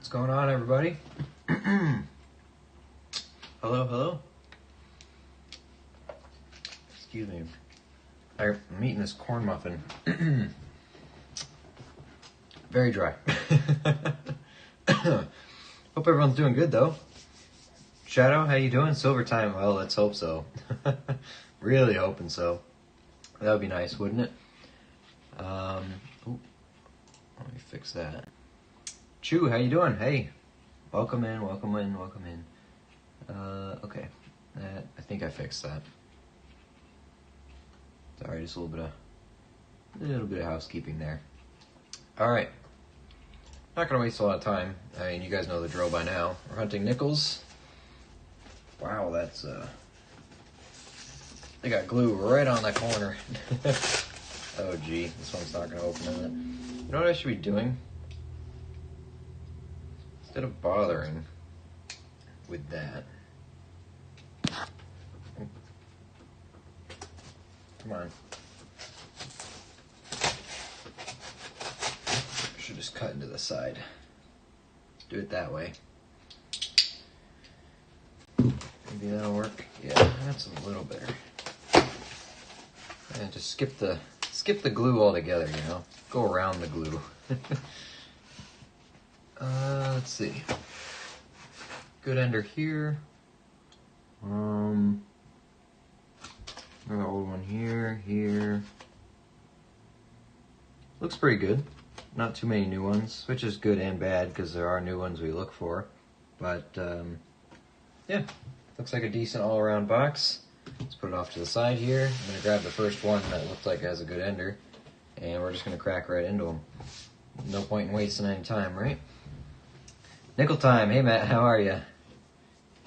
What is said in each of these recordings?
What's going on, everybody? Hello. Excuse me. I'm eating this corn muffin. Very dry. Hope everyone's doing good, though. Shadow, how you doing? Silver time. Well, let's hope so. Really hoping so. That would be nice, wouldn't it? Let me fix that. Chew, how you doing? Hey. Welcome in. Okay. I think I fixed that. Sorry, just a little bit of housekeeping there. All right. Not gonna waste a lot of time. I mean, you guys know the drill by now. We're hunting nickels. Wow, that's they got glue right on that corner. Oh gee, this one's not gonna open in it. You know what I should be doing? Instead of bothering with that. Come on. I should just cut into the side. Do it that way. Maybe that'll work. Yeah, that's a little better. And just skip the glue altogether, you know? Go around the glue. Let's see. Good ender here. Another old one here. Looks pretty good. Not too many new ones, which is good and bad because there are new ones we look for. But yeah, looks like a decent all-around box. Let's put it off to the side here. I'm gonna grab the first one that looks like it has a good ender, and we're just gonna crack right into them. No point in wasting any time, right? Nickel time. Hey Matt, how are you?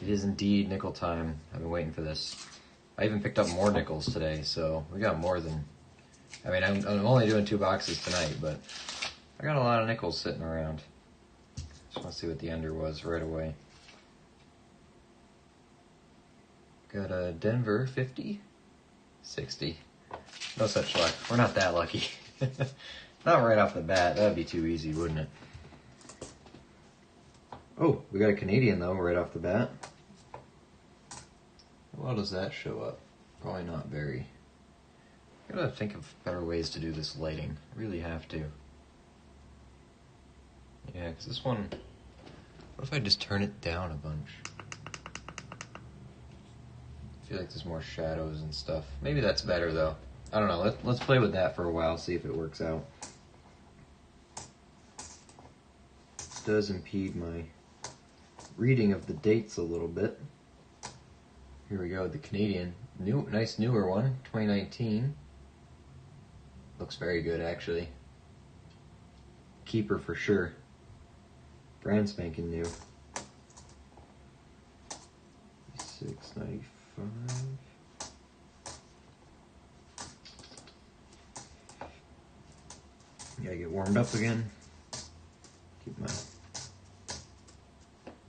It is indeed nickel time. I've been waiting for this. I even picked up more nickels today, so we got more than... I mean, I'm only doing 2 boxes tonight, but I got a lot of nickels sitting around. Just want to see what the ender was right away. Got a Denver 50, 60. No such luck. We're not that lucky. Not right off the bat. That'd be too easy, wouldn't it? Oh, we got a Canadian, though, right off the bat. How well does that show up? Probably not very. I gotta think of better ways to do this lighting. Really have to. Yeah, because this one... What if I just turn it down a bunch? I feel like there's more shadows and stuff. Maybe that's better, though. I don't know. Let's play with that for a while, see if it works out. It does impede my reading of the dates a little bit. Here we go, the Canadian. Nice newer one, 2019. Looks very good, actually. Keeper for sure. Brand spanking new. $6.95. Gotta get warmed up again. Keep my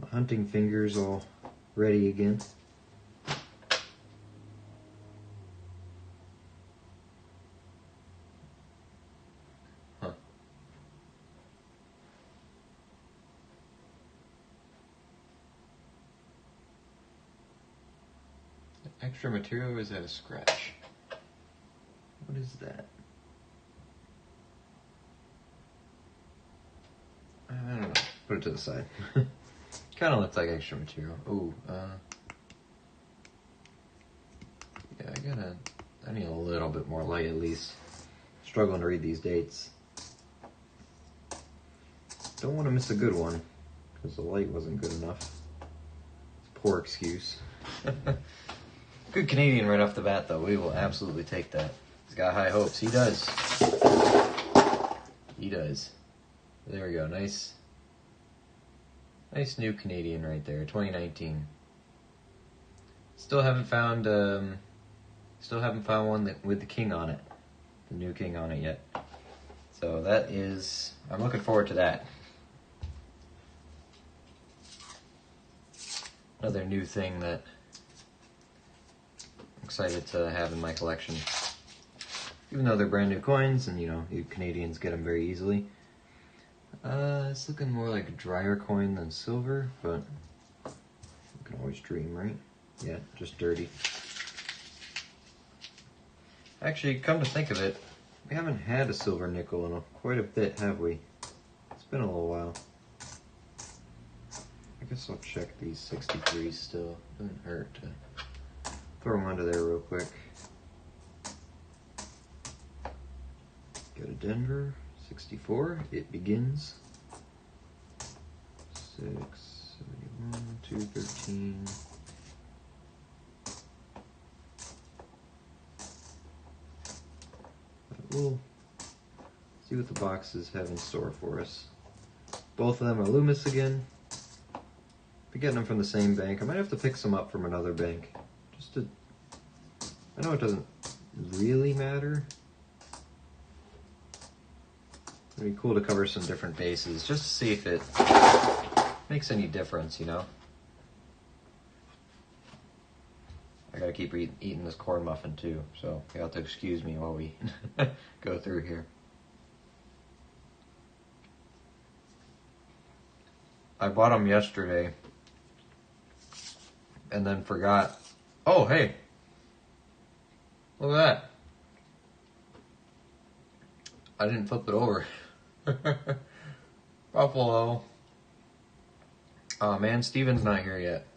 hunting fingers all ready again. Huh. Extra material, or is that a scratch? What is that? I don't know. Put it to the side. Kind of looks like extra material. Ooh, yeah, I need a little bit more light at least. Struggling to read these dates. Don't want to miss a good one, because the light wasn't good enough. Poor excuse. Good Canadian right off the bat, though. We will absolutely take that. He's got high hopes. He does. He does. There we go. Nice new Canadian right there. 2019. Still haven't found one with the king on it. The new king on it yet. So I'm looking forward to that. Another new thing that I'm excited to have in my collection. Even though they're brand new coins and, you Canadians get them very easily. It's looking more like a drier coin than silver, but you can always dream, right? Yeah, just dirty. Actually, come to think of it, we haven't had a silver nickel in quite a bit, have we? It's been a little while. I guess I'll check these 63s still. Doesn't hurt to throw them under there real quick. Go to Denver, 64, it begins. 6, 71, 213. We'll see what the boxes have in store for us. Both of them are Loomis again. Be getting them from the same bank. I might have to pick some up from another bank. Just to... I know it doesn't really matter. It'd be cool to cover some different bases, just to see if it makes any difference, you know? I gotta keep eating this corn muffin too, so you have to excuse me while we go through here. I bought them yesterday and then forgot. Oh, hey, look at that. I didn't flip it over. Buffalo. Oh man, Steven's not here yet.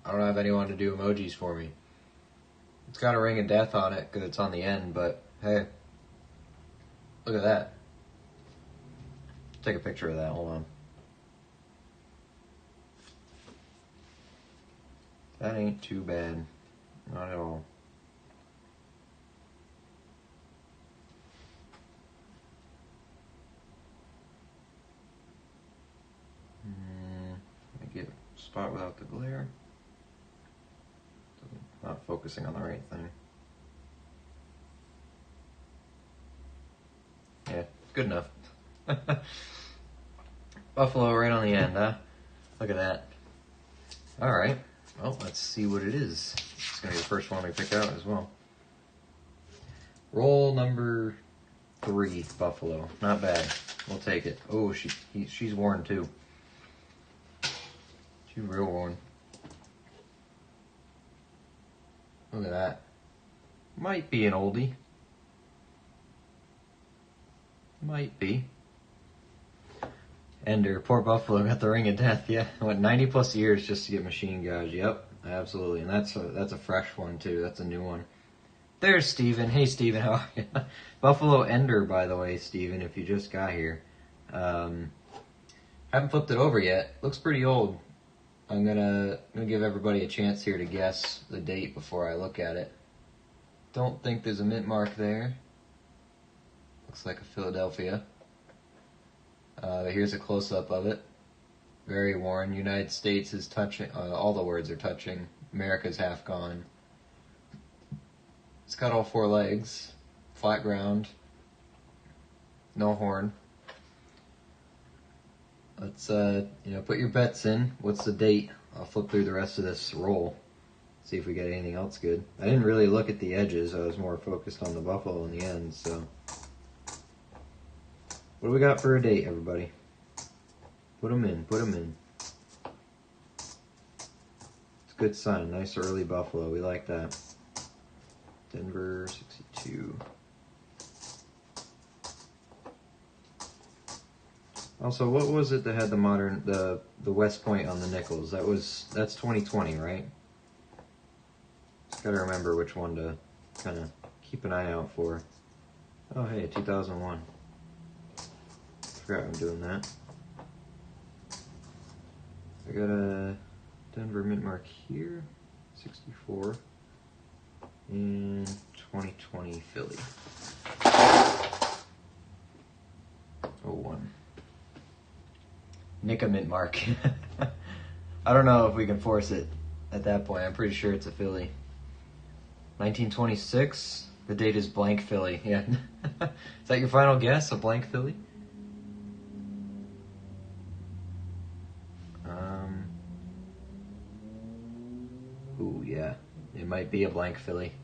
I don't have anyone to do emojis for me. It's got a ring of death on it because it's on the end, but hey, look at that. Take a picture of that, hold on. That ain't too bad, not at all. Let me get a spot without the glare. Not focusing on the right thing. Yeah, good enough. Buffalo right on the end, huh? Look at that. Alright, well, let's see what it is. It's going to be the first one we pick out as well. Roll number 3, Buffalo. Not bad. We'll take it. Oh, she's worn too. She's real worn. Look at that. Might be an oldie. Might be. Ender, poor Buffalo got the ring of death. Yeah, what, 90 plus years just to get machine gouge. Yep, absolutely. And that's a fresh one too. That's a new one. There's Steven. Hey Steven, how are you? Buffalo Ender, by the way, Steven, if you just got here. Haven't flipped it over yet. Looks pretty old. I'm gonna give everybody a chance here to guess the date before I look at it. Don't think there's a mint mark there. Looks like a Philadelphia. Here's a close-up of it. Very worn. United States is touching. All the words are touching. America's half gone. It's got all 4 legs. Flat ground. No horn. Let's put your bets in. What's the date? I'll flip through the rest of this roll. See if we get anything else good. I didn't really look at the edges. I was more focused on the Buffalo in the end, so. What do we got for a date, everybody? Put them in. Put them in. It's a good sign. Nice early Buffalo. We like that. Denver, 62. Also, what was it that had the West Point on the nickels? That's 2020, right? Just gotta remember which one to kind of keep an eye out for. Oh, hey, 2001. Forgot I'm doing that. I got a Denver mint mark here, 64, and 2020 Philly. 01. Nick a mint mark. I don't know if we can force it at that point. I'm pretty sure it's a Philly. 1926. The date is blank Philly. Yeah. Is that your final guess? A blank Philly? Ooh, yeah. It might be a blank Philly.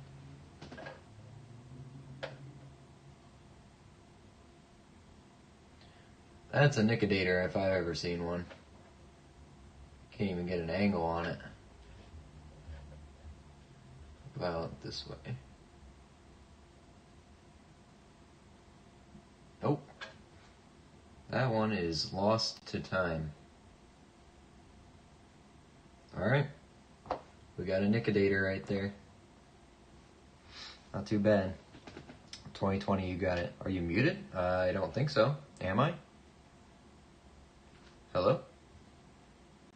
That's a nickodator if I've ever seen one. Can't even get an angle on it. Well, this way. Nope. That one is lost to time. Alright. We got a nickodator right there. Not too bad. 2020, you got it. Are you muted? I don't think so. Am I? Hello?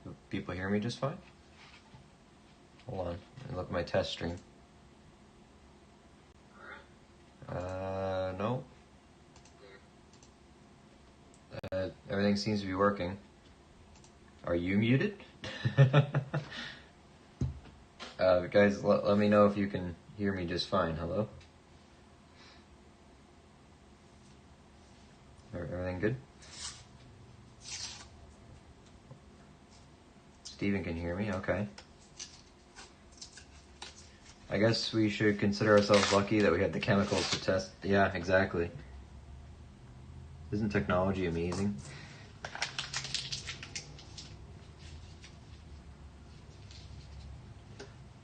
Do people hear me just fine? Hold on. Let me look at my test stream. No. Everything seems to be working. Are you muted? Guys, let me know if you can hear me just fine. Hello? Everything good? Steven can hear me, okay. I guess we should consider ourselves lucky that we had the chemicals to test. Yeah, exactly. Isn't technology amazing?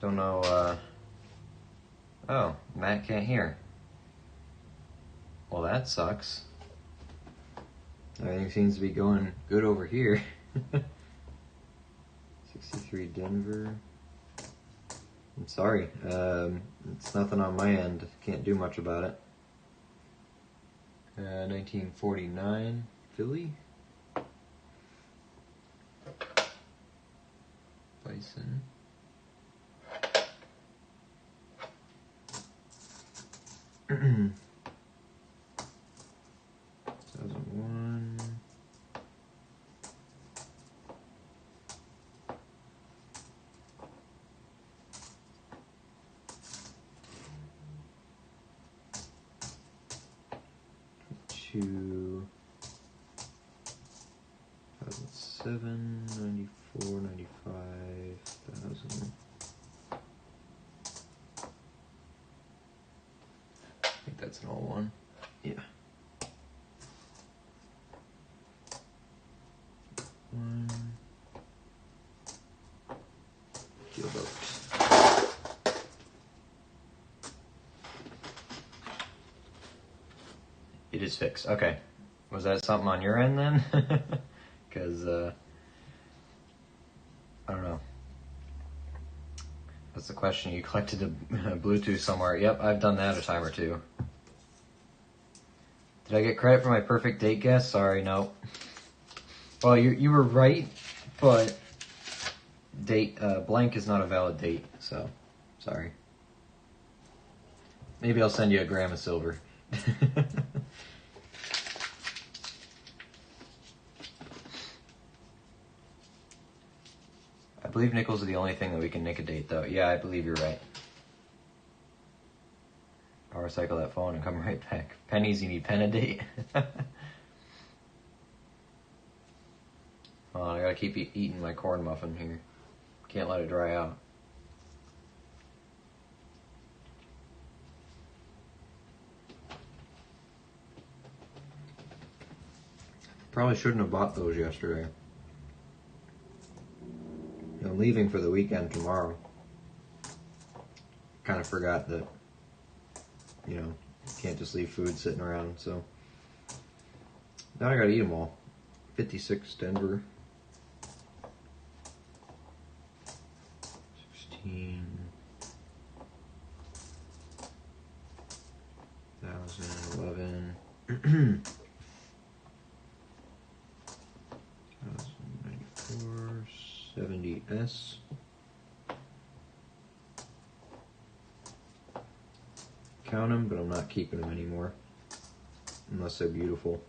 Don't know, oh, Matt can't hear. Well, that sucks. Everything seems to be going good over here. 63 Denver. I'm sorry. It's nothing on my end. Can't do much about it. 1949 Philly. Bison. $2001. 2007, 94, 95,000. I think that's an old one. Yeah. Field Oaks. It is fixed. Okay. Was that something on your end then? Because, I don't know. That's the question. You collected a Bluetooth somewhere. Yep, I've done that a time or two. Did I get credit for my perfect date guess? Sorry, no. Well, you were right, but date blank is not a valid date, so sorry. Maybe I'll send you a gram of silver. I believe nickels are the only thing that we can nick a date, though. Yeah, I believe you're right. I'll recycle that phone and come right back. Pennies, you need pen a date? Oh, I gotta keep eating my corn muffin here. Can't let it dry out. Probably shouldn't have bought those yesterday. I'm leaving for the weekend tomorrow. Kind of forgot that, you know, you can't just leave food sitting around, so. Now I gotta eat them all. 56 Denver. 16. 1011. 1094. 70S. Count them, but I'm not keeping them anymore. Unless they're beautiful.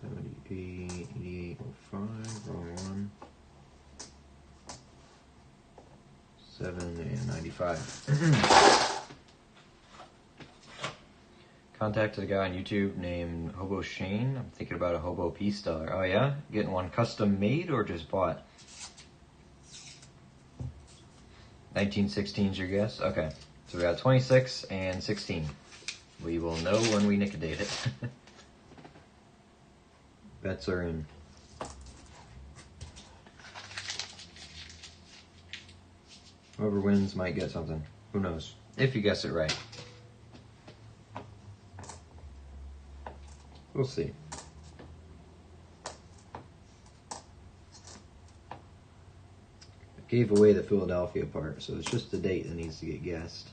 78, 8805, wrong one. 7 and 95. Contacted a guy on YouTube named Hobo Shane. I'm thinking about a Hobo Peace Dollar. Oh yeah? Getting one custom made or just bought? 1916 is your guess? Okay. So we got 26 and 16. We will know when we nicodate it. Bets are in. Whoever wins might get something. Who knows? If you guess it right. We'll see. I gave away the Philadelphia part, so it's just the date that needs to get guessed.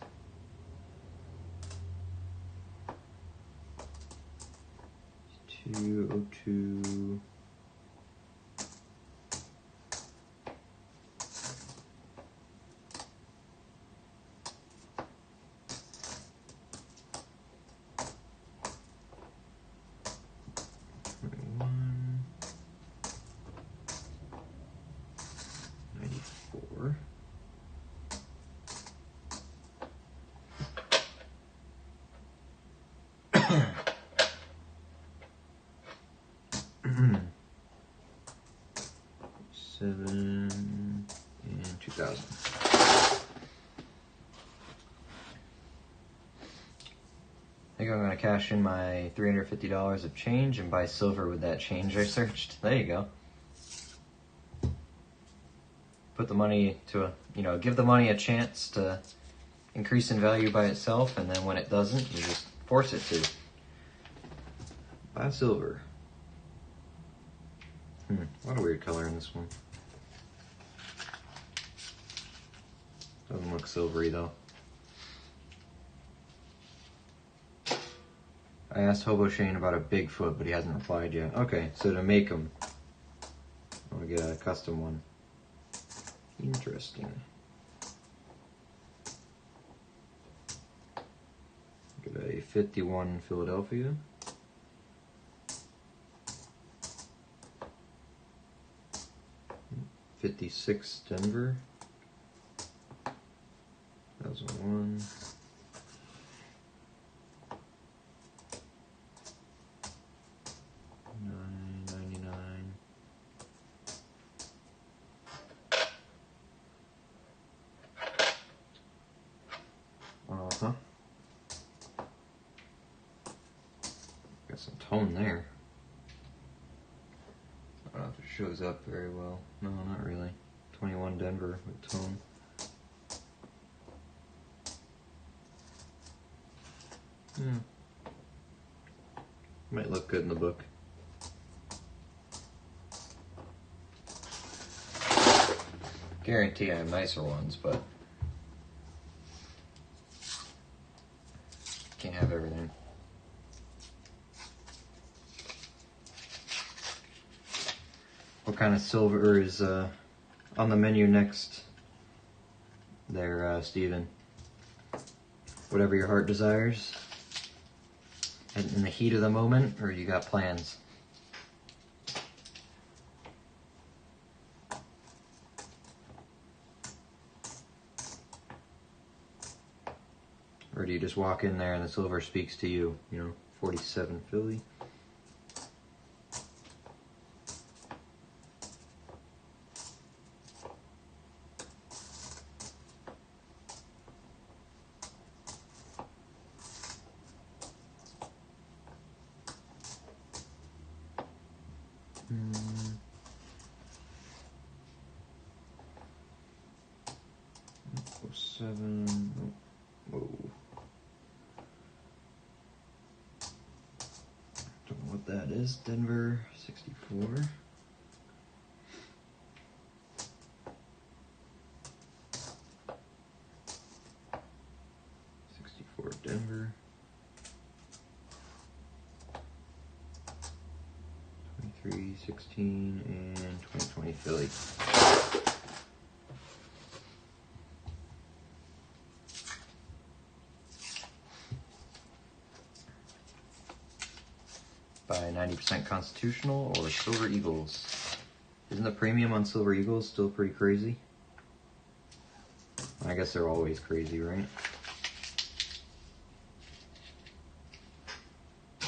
$202. $7 and $2,000. I think I'm going to cash in my $350 of change and buy silver with that change I searched. There you go. Put the money to give the money a chance to increase in value by itself, and then when it doesn't, you just force it to. Buy silver. What a weird color in this one. Doesn't look silvery though. I asked Hobo Shane about a Bigfoot, but he hasn't replied yet. Okay, so to make them, I want to get a custom one. Interesting. Get a 51 Philadelphia. '56 Denver. 2001. $9.99. Got some tone there. I don't know if it shows up very well. No, not really. 21 Denver with tone. Might look good in the book. Guarantee I have nicer ones, but can't have everything. What kind of silver is on the menu next there, Steven? Whatever your heart desires. In the heat of the moment, or you got plans? Or do you just walk in there and the silver speaks to you? 47 Philly. Whoa. Don't know what that is. Denver 64. 64 Denver. 23, 16, and 2020 Philly. By 90% Constitutional or Silver Eagles. Isn't the premium on Silver Eagles still pretty crazy? I guess they're always crazy, right? I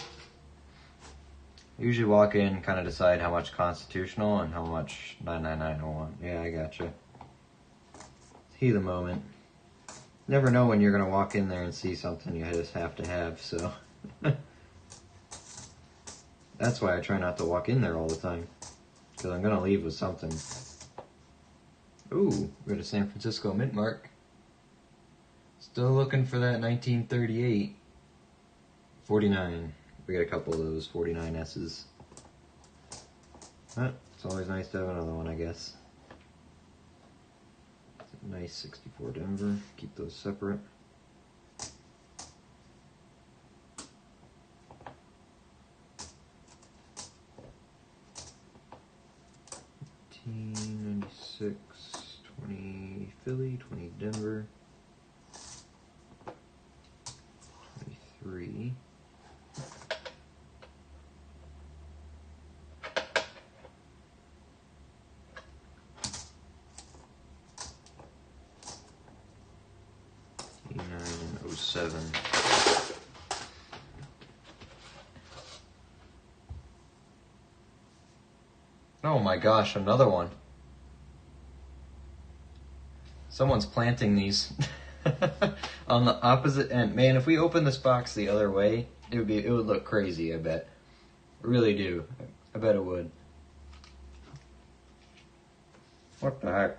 usually walk in, kind of decide how much Constitutional and how much 999 I want. Yeah, I gotcha. heat of the moment. Never know when you're going to walk in there and see something you just have to have, so. That's why I try not to walk in there all the time, because I'm going to leave with something. Ooh, we got a San Francisco mint mark. Still looking for that 1938. 49. We got a couple of those 49 S's. But it's always nice to have another one, I guess. Nice 64 Denver. Keep those separate. $19.96, 20 Philly, 20 Denver, 23. And 07. Oh my gosh, another one. Someone's planting these on the opposite end. Man, if we open this box the other way, it would look crazy, I bet. I really do. I bet it would. What the heck?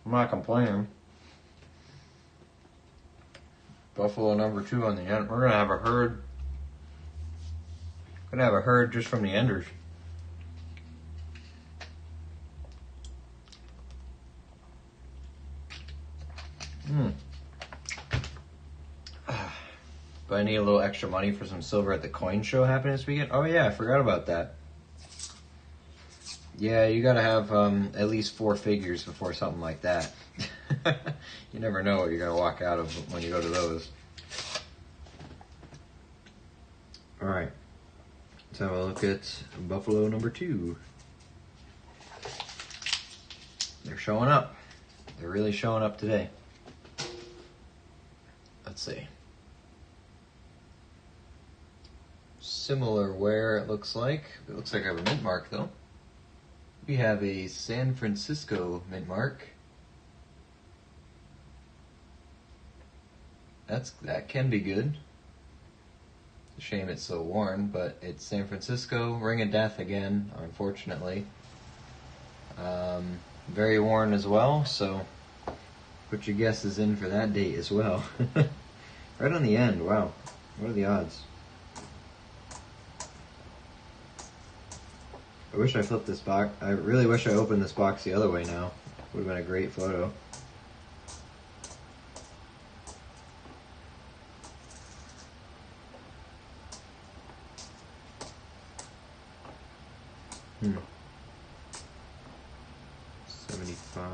I'm not complaining. Buffalo number 2 on the end. We're gonna have a herd. Gonna have a herd just from the enders. But I need a little extra money for some silver at the coin show happening this weekend. Oh yeah, I forgot about that. Yeah, you gotta have at least 4 figures before something like that. You never know what you're gonna walk out of when you go to those. Alright, let's have a look at Buffalo number 2. They're showing up. They're really showing up today. Let's see. Similar wear, it looks like. It looks like I have a mint mark, though. We have a San Francisco mint mark. That can be good. It's a shame it's so worn, but it's San Francisco. Ring of Death again, unfortunately. Very worn as well, so put your guesses in for that date as well. Right on the end, wow. What are the odds? I wish I flipped this box. I really wish I opened this box the other way now. Would have been a great photo. Hmm. 75.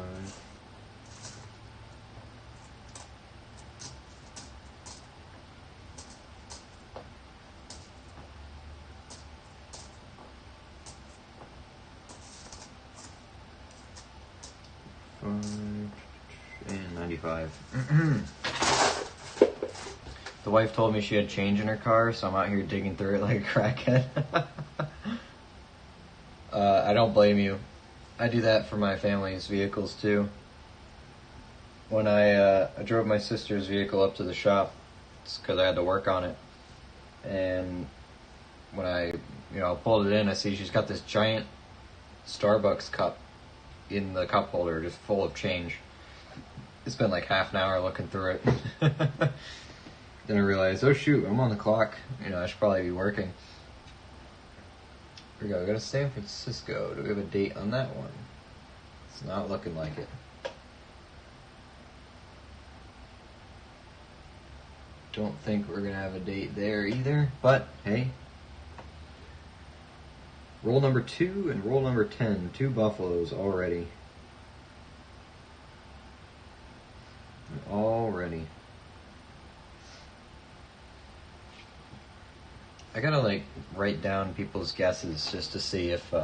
And 95. The wife told me she had change in her car, so I'm out here digging through it like a crackhead. I don't blame you. I do that for my family's vehicles too. When I drove my sister's vehicle up to the shop, it's because I had to work on it. And when I pulled it in, I see she's got this giant Starbucks cup in the cup holder, just full of change. I spent like half an hour looking through it. Then I realized, oh shoot, I'm on the clock. I should probably be working. Here we go. We got a San Francisco. Do we have a date on that one? It's not looking like it. Don't think we're gonna have a date there either, but hey. Roll number 2 and roll number 10. 2 Buffaloes already. Already. I gotta write down people's guesses just to see if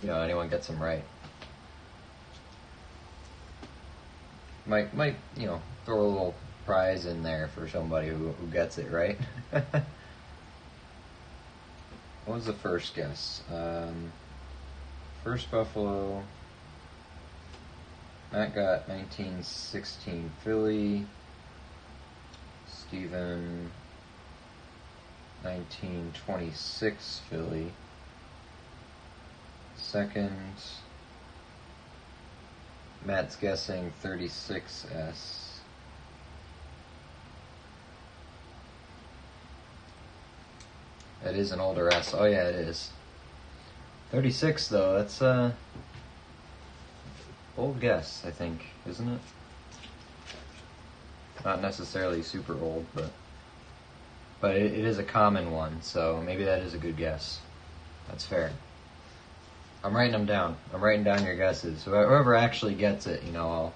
anyone gets them right. Might throw a little prize in there for somebody who gets it right. What was the first guess? First Buffalo. Matt got 1916 Philly. Steven 1926 Philly. Second, Matt's guessing 36S. That is an older S. Oh yeah, it is. 36 though, that's old guess, I think, isn't it? Not necessarily super old, but it is a common one, so maybe that is a good guess. That's fair. I'm writing them down. I'm writing down your guesses. Whoever actually gets it, I'll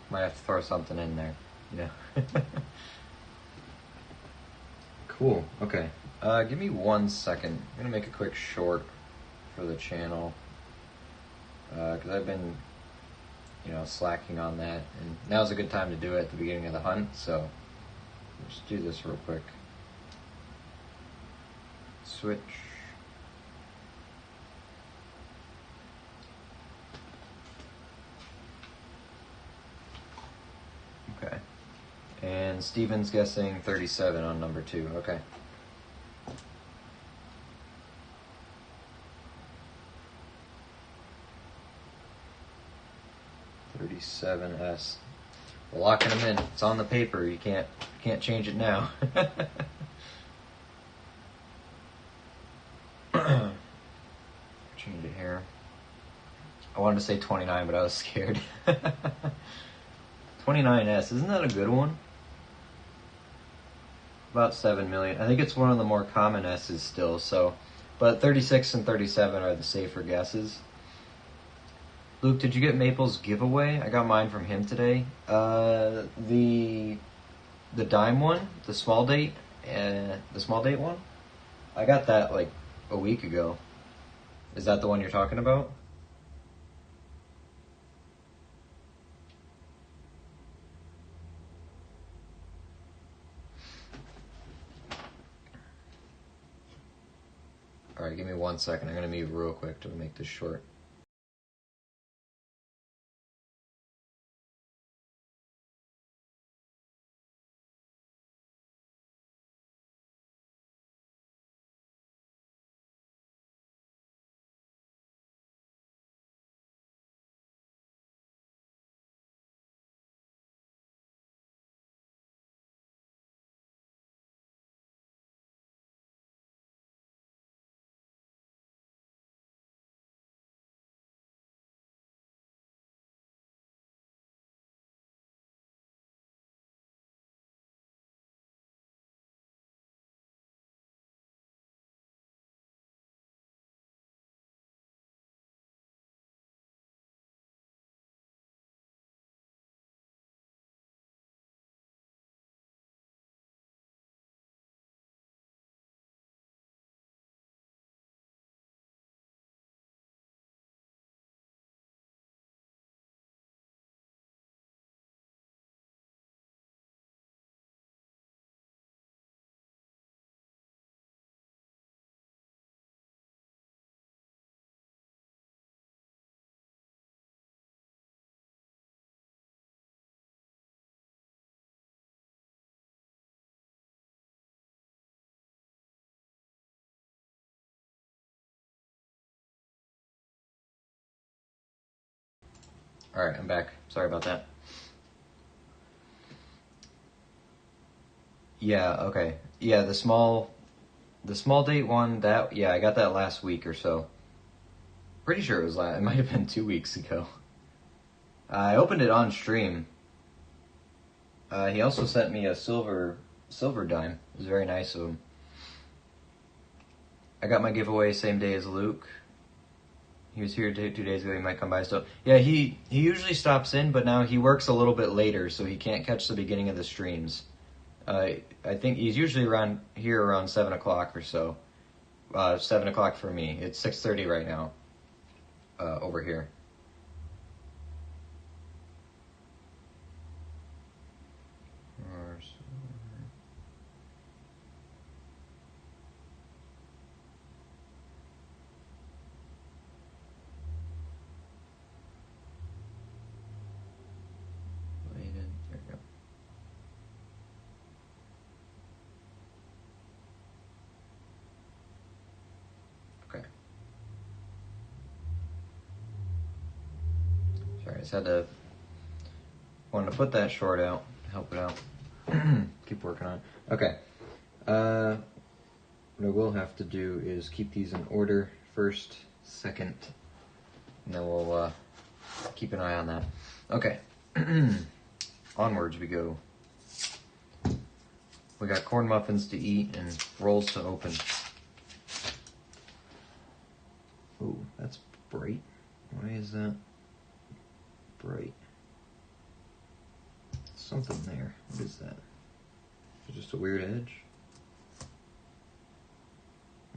might have to throw something in there, Cool. Okay. Give me 1 second. I'm gonna make a quick short for the channel because I've been, slacking on that, and now's a good time to do it at the beginning of the hunt. So let's do this real quick. Switch. Okay. And Steven's guessing 37 on number 2. Okay. $37S. We're locking them in. It's on the paper. You can't change it now. Change it here. I wanted to say 29, but I was scared. 29S. Isn't that a good one? About 7 million. I think it's one of the more common S's still. So, but 36 and 37 are the safer guesses. Luke, did you get Maple's giveaway? I got mine from him today. The dime one, the small date one. I got that like a week ago. Is that the one you're talking about? All right, give me 1 second. I'm gonna mute real quick to make this short. All right, I'm back. Sorry about that. Yeah, okay. Yeah, the small date one, I got that last week or so. Pretty sure it might have been 2 weeks ago. I opened it on stream. He also sent me a silver dime. It was very nice of him. I got my giveaway same day as Luke. He was here 2 days ago. He might come by still. Yeah, he usually stops in, but now he works a little bit later, so he can't catch the beginning of the streams. I think he's usually around 7 o'clock or so. 7 o'clock for me. It's 6:30 right now. Over here. just wanted to put that short out, help it out. Keep working on it. Okay. What I will have to do is keep these in order, first, second, and then we'll keep an eye on that. Okay. Onwards we go. We got corn muffins to eat and rolls to open. Oh, that's bright. Why is that bright? Something there. What is that? Is it just a weird edge?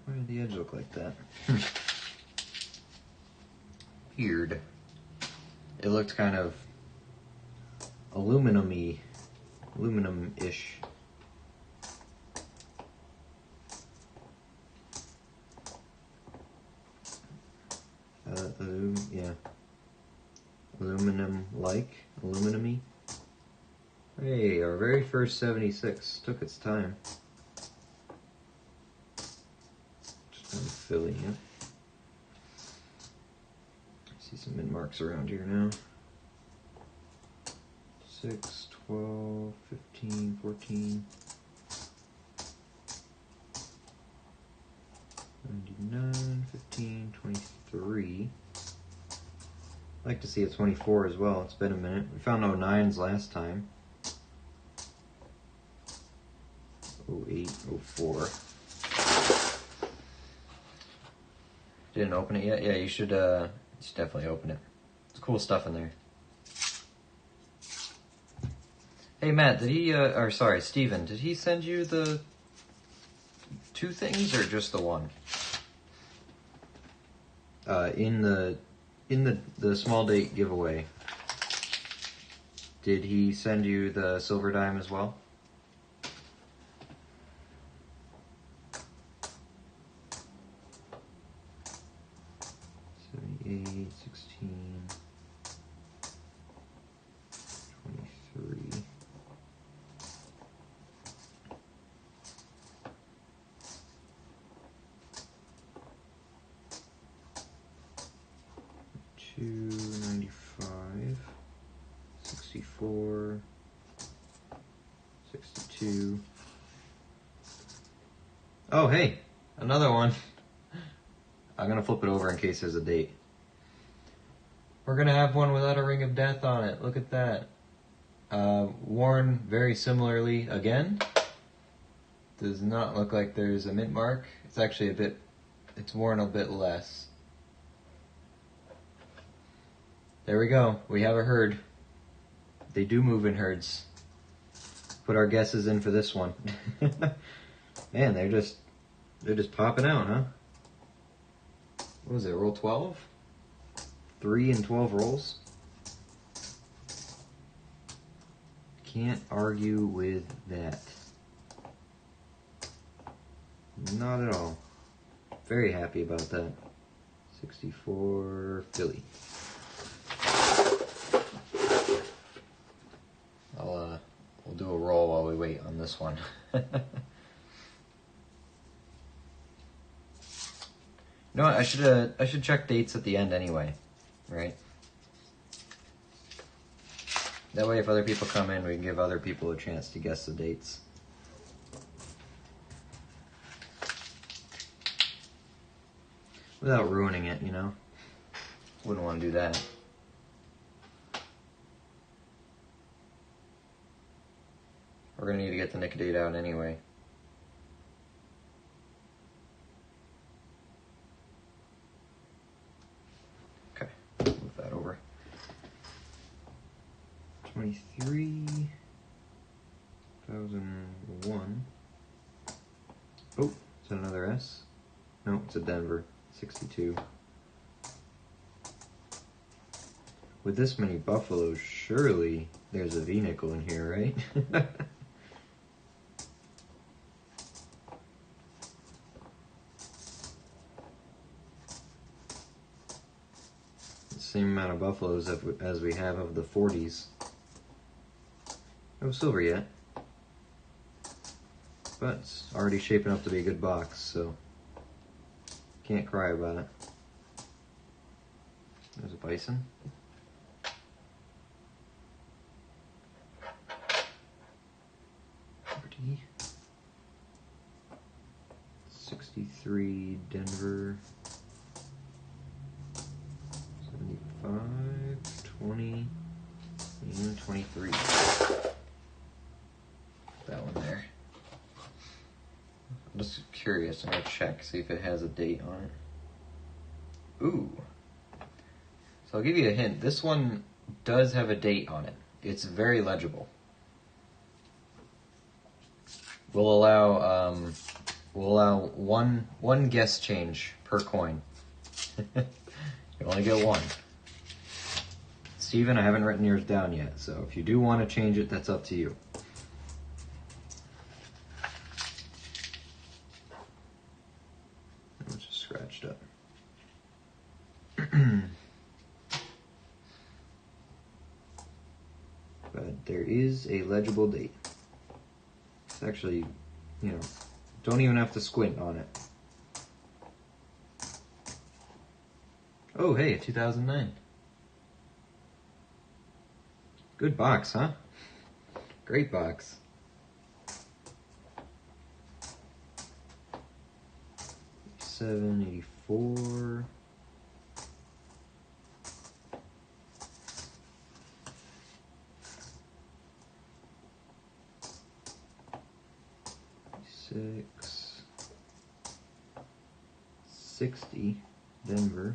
Why did the edge look like that? Weird. It looked kind of aluminum-y, aluminum-ish. Yeah. Aluminum-like, aluminum-y. Hey, our very first 76 took its time. Just kind of filling it. See some mint marks around here now. 6, 12, 15, 14, 99, 15, 23. I'd like to see a 24 as well. It's been a minute. We found no 9s last time. 08, 04. Didn't open it yet? Yeah, you should definitely open it. It's cool stuff in there. Hey Matt, did he, or sorry, Steven, did he send you the 2 things or just the 1? In the small date giveaway, did he send you the silver dime as well? $78, $16, $23. $2.95, $64, $62. Oh, hey, another one. I'm gonna flip it over in case there's a date. We're gonna have one without a ring of death on it. Look at that. Worn very similarly again. Does not look like there's a mint mark. It's actually it's worn a bit less. There we go. We have a herd. They do move in herds. Put our guesses in for this one. Man, they're just popping out, huh? What was it, roll 12? 3 and 12 rolls? Can't argue with that. Not at all. Very happy about that. 64 Philly. We'll do a roll while we wait on this one. You know what? I should check dates at the end anyway, right? That way, if other people come in, we can give other people a chance to guess the dates. Without ruining it, you know? Wouldn't want to do that. We're going to need to get the nick date out anyway. Okay, move that over. 23, 2001. Oh, it's another S. No, it's a Denver. 62. With this many buffaloes, surely there's a V-nickel in here, right? Same amount of buffaloes as we have of the 40s. No silver yet. But it's already shaping up to be a good box, so can't cry about it. There's a bison. 63 Denver, 75, 20, and 23. That one there. I'm just curious. I'm going to check, see if it has a date on it. Ooh. So I'll give you a hint. This one does have a date on it. It's very legible. We'll allow one guess change per coin. You only get one. Steven, I haven't written yours down yet, so if you do want to change it, that's up to you. It's just scratched up. But there is a legible date. It's actually, you know, don't even have to squint on it. Oh, hey, 2009. Good box, huh? Great box. $7.84. $6.60 Denver.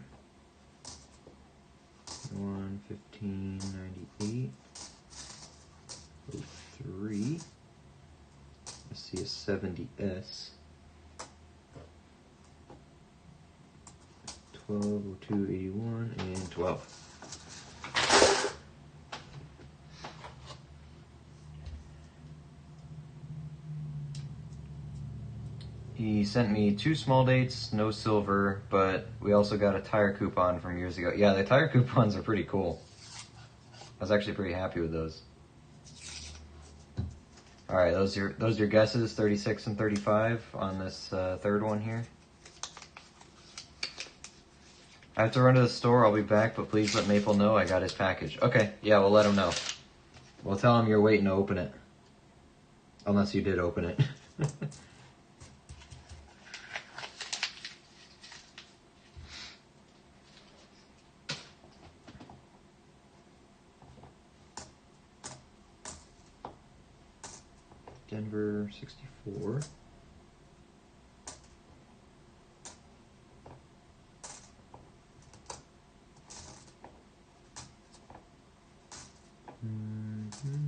115.98. 03. I see a 70S. 1202.81 and 12. He sent me 2 small dates, no silver, but we also got a tire coupon from years ago. Yeah, the tire coupons are pretty cool. I was actually pretty happy with those. All right, those are your guesses, 36 and 35 on this third one here. I have to run to the store. I'll be back, but please let Maple know I got his package. Okay, yeah, we'll let him know. We'll tell him you're waiting to open it. Unless you did open it. Denver 64. Mm-hmm.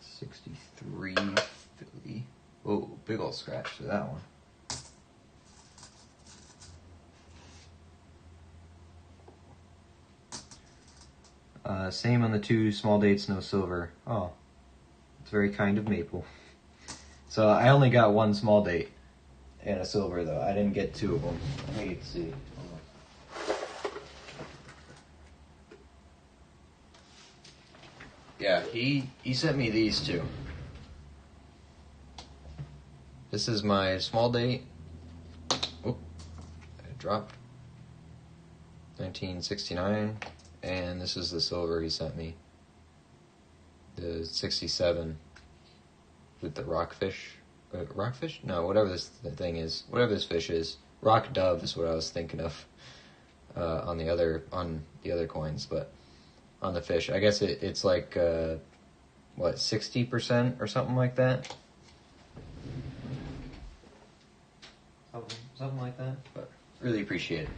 $63 Philly. Oh, big old scratch to that one. Same on the 2 small dates, no silver. Oh, it's very kind of Maple. So I only got 1 small date and a silver, though. I didn't get 2 of them. Let me see. Yeah, he sent me these 2. This is my small date. Oh, it dropped. 1969. And this is the silver he sent me. The 67 with the rockfish. Rockfish? No, whatever this thing is. Whatever this fish is. Rock dove is what I was thinking of on the other coins, but on the fish. I guess it's like, 60% or something like that? Something like that, but really appreciate it.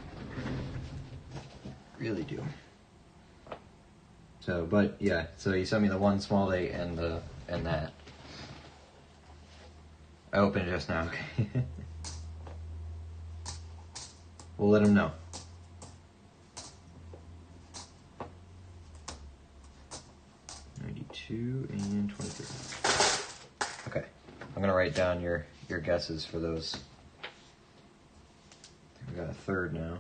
Really do. So, but yeah, so he sent me the 1 small date and that. I opened it just now. Okay. We'll let him know. $92 and $23. Okay, I'm gonna write down your guesses for those. I think we got a third now.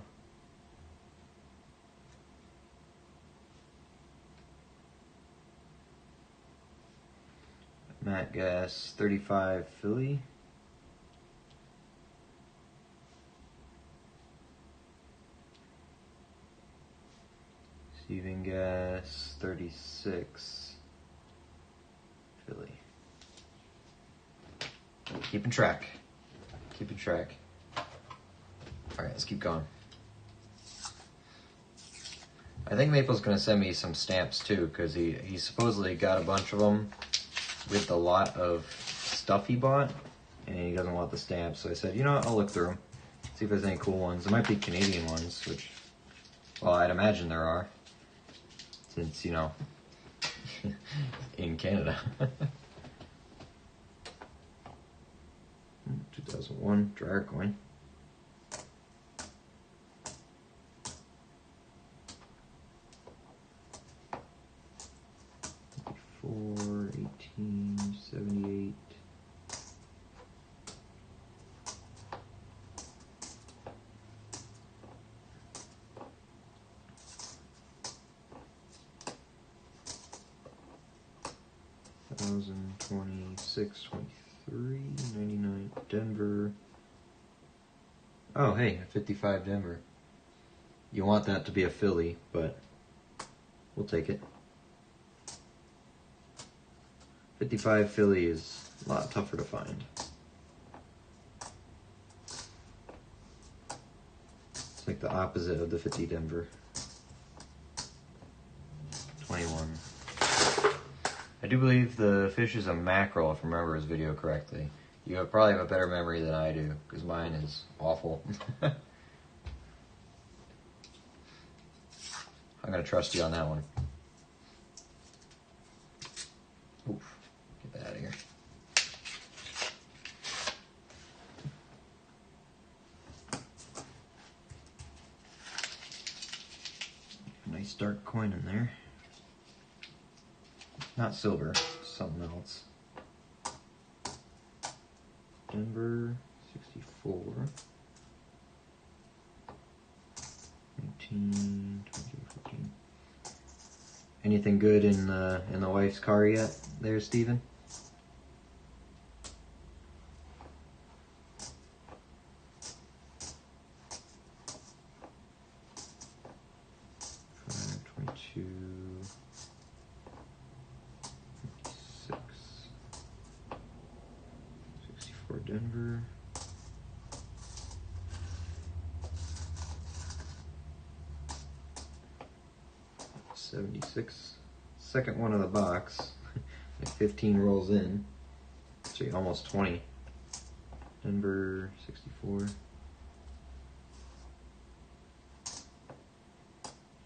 Matt guess 35 Philly. Receiving gas, 36. Philly. Keeping track. Keeping track. Alright, let's keep going. I think Maple's going to send me some stamps too, because he supposedly got a bunch of them with the lot of stuff he bought, and he doesn't want the stamps. So I said, you know what, I'll look through them, see if there's any cool ones. There might be Canadian ones, which, well, I'd imagine there are, since, you know, in Canada. 2001 dryer coin. 1878. $1,000, 26, 23, 99 Denver. Oh, hey, 55 Denver. You want that to be a Philly, but we'll take it. 55 Philly is a lot tougher to find. It's like the opposite of the 50 Denver. 21. I do believe the fish is a mackerel, if I remember his video correctly. You probably have a better memory than I do, because mine is awful. I'm going to trust you on that one. Oof. Get that out of here. Nice dark coin in there. Not silver, something else. Denver, 64. 19, 20, 15. Anything good in the wife's car yet there, Steven? Denver. 76. Second one of the box. Like 15 rolls in. So almost 20. Denver, 64.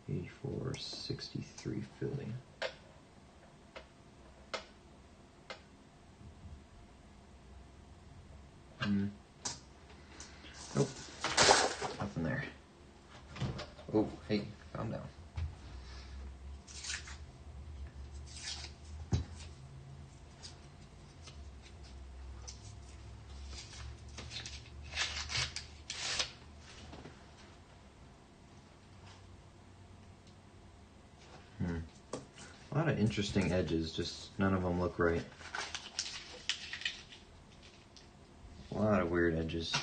84, 63 Philly. Nope. Nothing there. Oh, hey, calm down. A lot of interesting edges, just none of them look right. A lot of weird edges.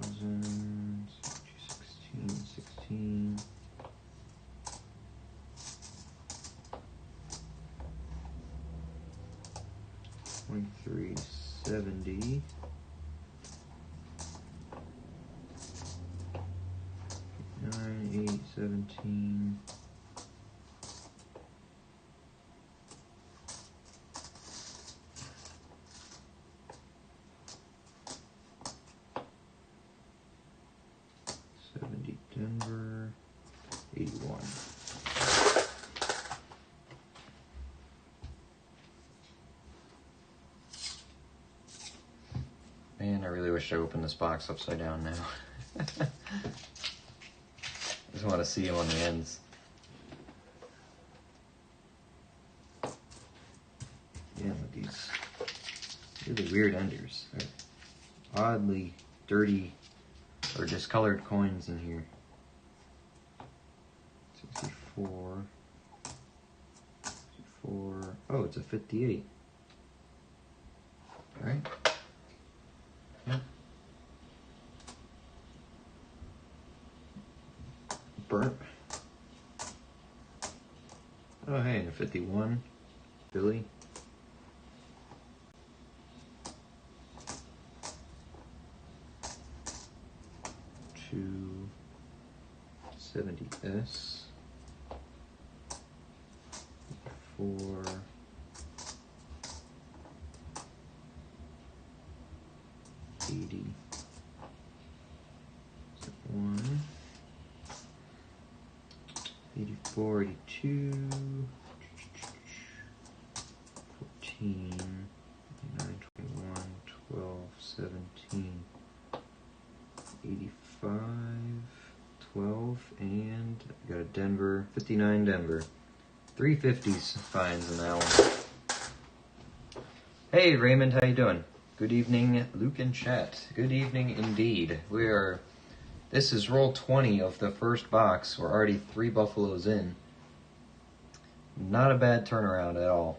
Thousands, 16. 2370. 9, 8, 17. 70 Denver, 81. Man, I really wish I opened this box upside down now. I just want to see them on the ends. Yeah, with these really weird enders. They're oddly dirty or discolored coins in here. 64. 64. Oh, it's a 58. Alright. Yep. Oh, hey, and a 51. Philly. Two 70S. 4. 80. 1. 84, 82. 14. 9, 21, 12, 17. 85, 12, and I got a Denver, 59 Denver. 350s finds in that one. Hey Raymond, how you doing? Good evening, Luke and chat. Good evening indeed. This is roll 20 of the first box. We're already 3 buffaloes in. Not a bad turnaround at all.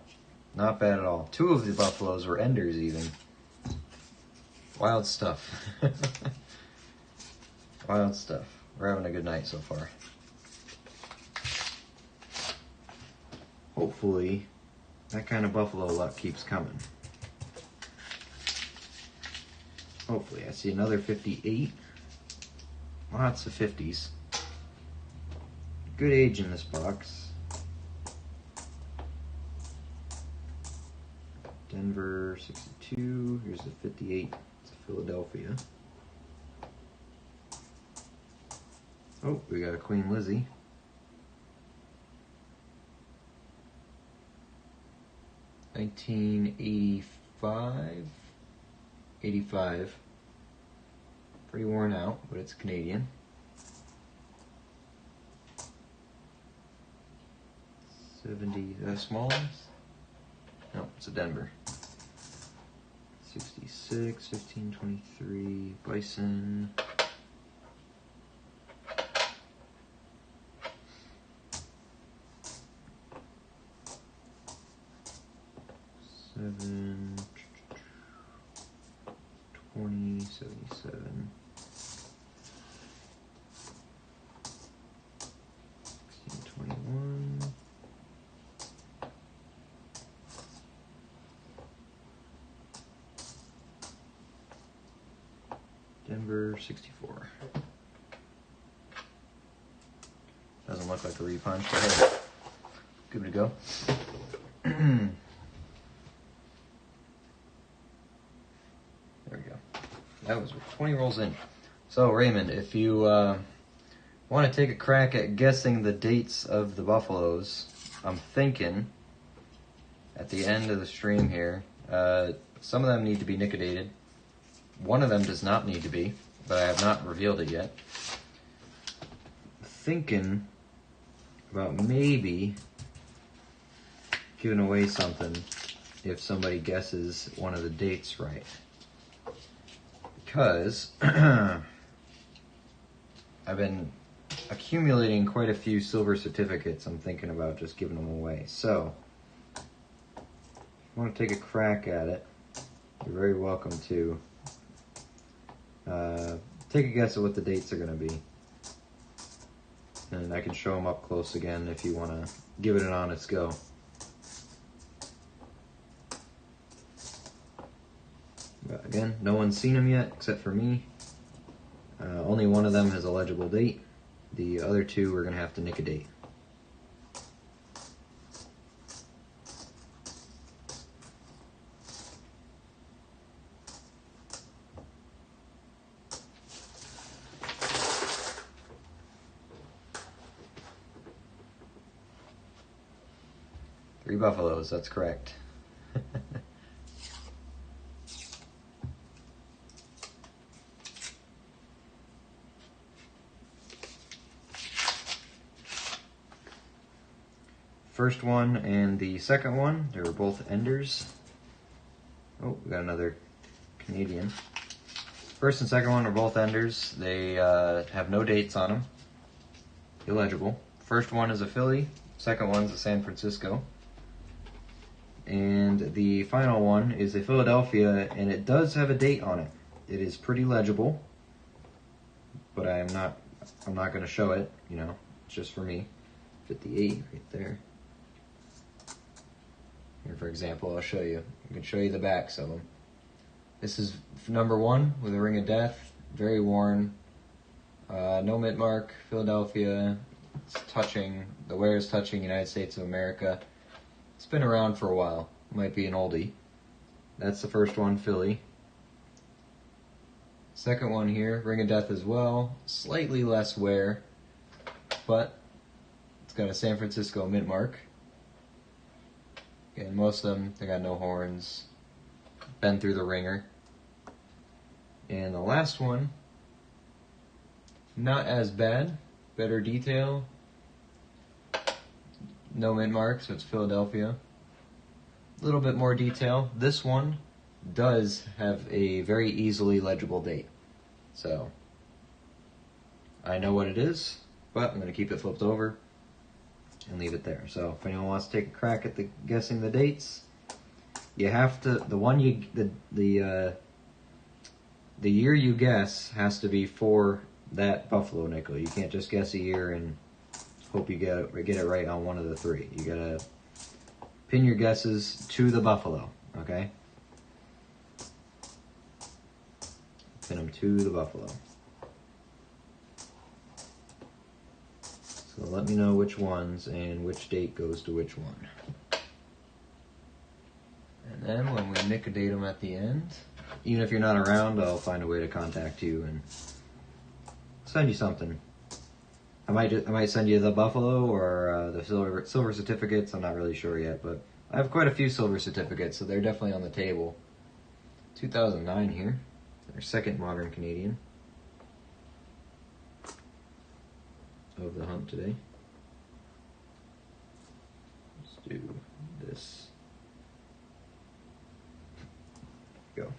Not bad at all. 2 of the buffaloes were enders even. Wild stuff. Wild stuff. We're having a good night so far. Hopefully, that kind of buffalo luck keeps coming. Hopefully. I see another 58. Lots of 50s. Good age in this box. Denver, 62. Here's the 58. It's Philadelphia. Oh, we got a Queen Lizzie. $1985. 85. Pretty worn out, but it's Canadian. 70. Small ones? No, it's a Denver. 66, 1523, Bison. 7, 20, 77. 1621. Denver, 64. Doesn't look like a repunch, but hey, good to go. There we go. That was 20 rolls in. So Raymond, if you want to take a crack at guessing the dates of the buffaloes, I'm thinking at the end of the stream here, some of them need to be nickedated. One of them does not need to be, but I have not revealed it yet. Thinking about maybe giving away something if somebody guesses one of the dates right. Because I've been accumulating quite a few silver certificates. I'm thinking about just giving them away. So, if you want to take a crack at it, you're very welcome to. Take a guess at what the dates are going to be. And I can show them up close again if you want to give it an honest go. But again, no one's seen them yet except for me. Only one of them has a legible date. The other 2 we're going to have to nick a date. Three buffaloes, that's correct. First one and the second one, they were both enders. Oh, we got another Canadian. First and second one are both enders. They have no dates on them. Illegible. First one is a Philly, second one's a San Francisco. And the final one is a Philadelphia, and it does have a date on it. It is pretty legible, but I'm not going to show it, you know, it's just for me. 58 right there. for example. I'll show you. I can show you the backs of them. This is number 1 with a ring of death, very worn. No mint mark, Philadelphia. It's touching, the wear is touching United States of America. It's been around for a while. Might be an oldie. That's the first one, Philly. Second one here, ring of death as well. Slightly less wear, but it's got a San Francisco mint mark. And most of them, they got no horns. Been through the ringer. And the last one, not as bad, better detail. No mint mark, so it's Philadelphia. A little bit more detail. This one does have a very easily legible date. So, I know what it is, but I'm going to keep it flipped over and leave it there. So, if anyone wants to take a crack at guessing the dates, you have to, the year you guess has to be for that buffalo nickel. You can't just guess a year and hope you get it right on one of the 3. You gotta pin your guesses to the buffalo, okay? Pin them to the buffalo. So let me know which ones and which date goes to which one. And then when we nick-a-date them at the end, even if you're not around, I'll find a way to contact you and send you something. I might send you the buffalo or the silver certificates. I'm not really sure yet, but I have quite a few silver certificates, so they're definitely on the table. 2009 here, our second modern Canadian of the hunt today. Let's do this. Go.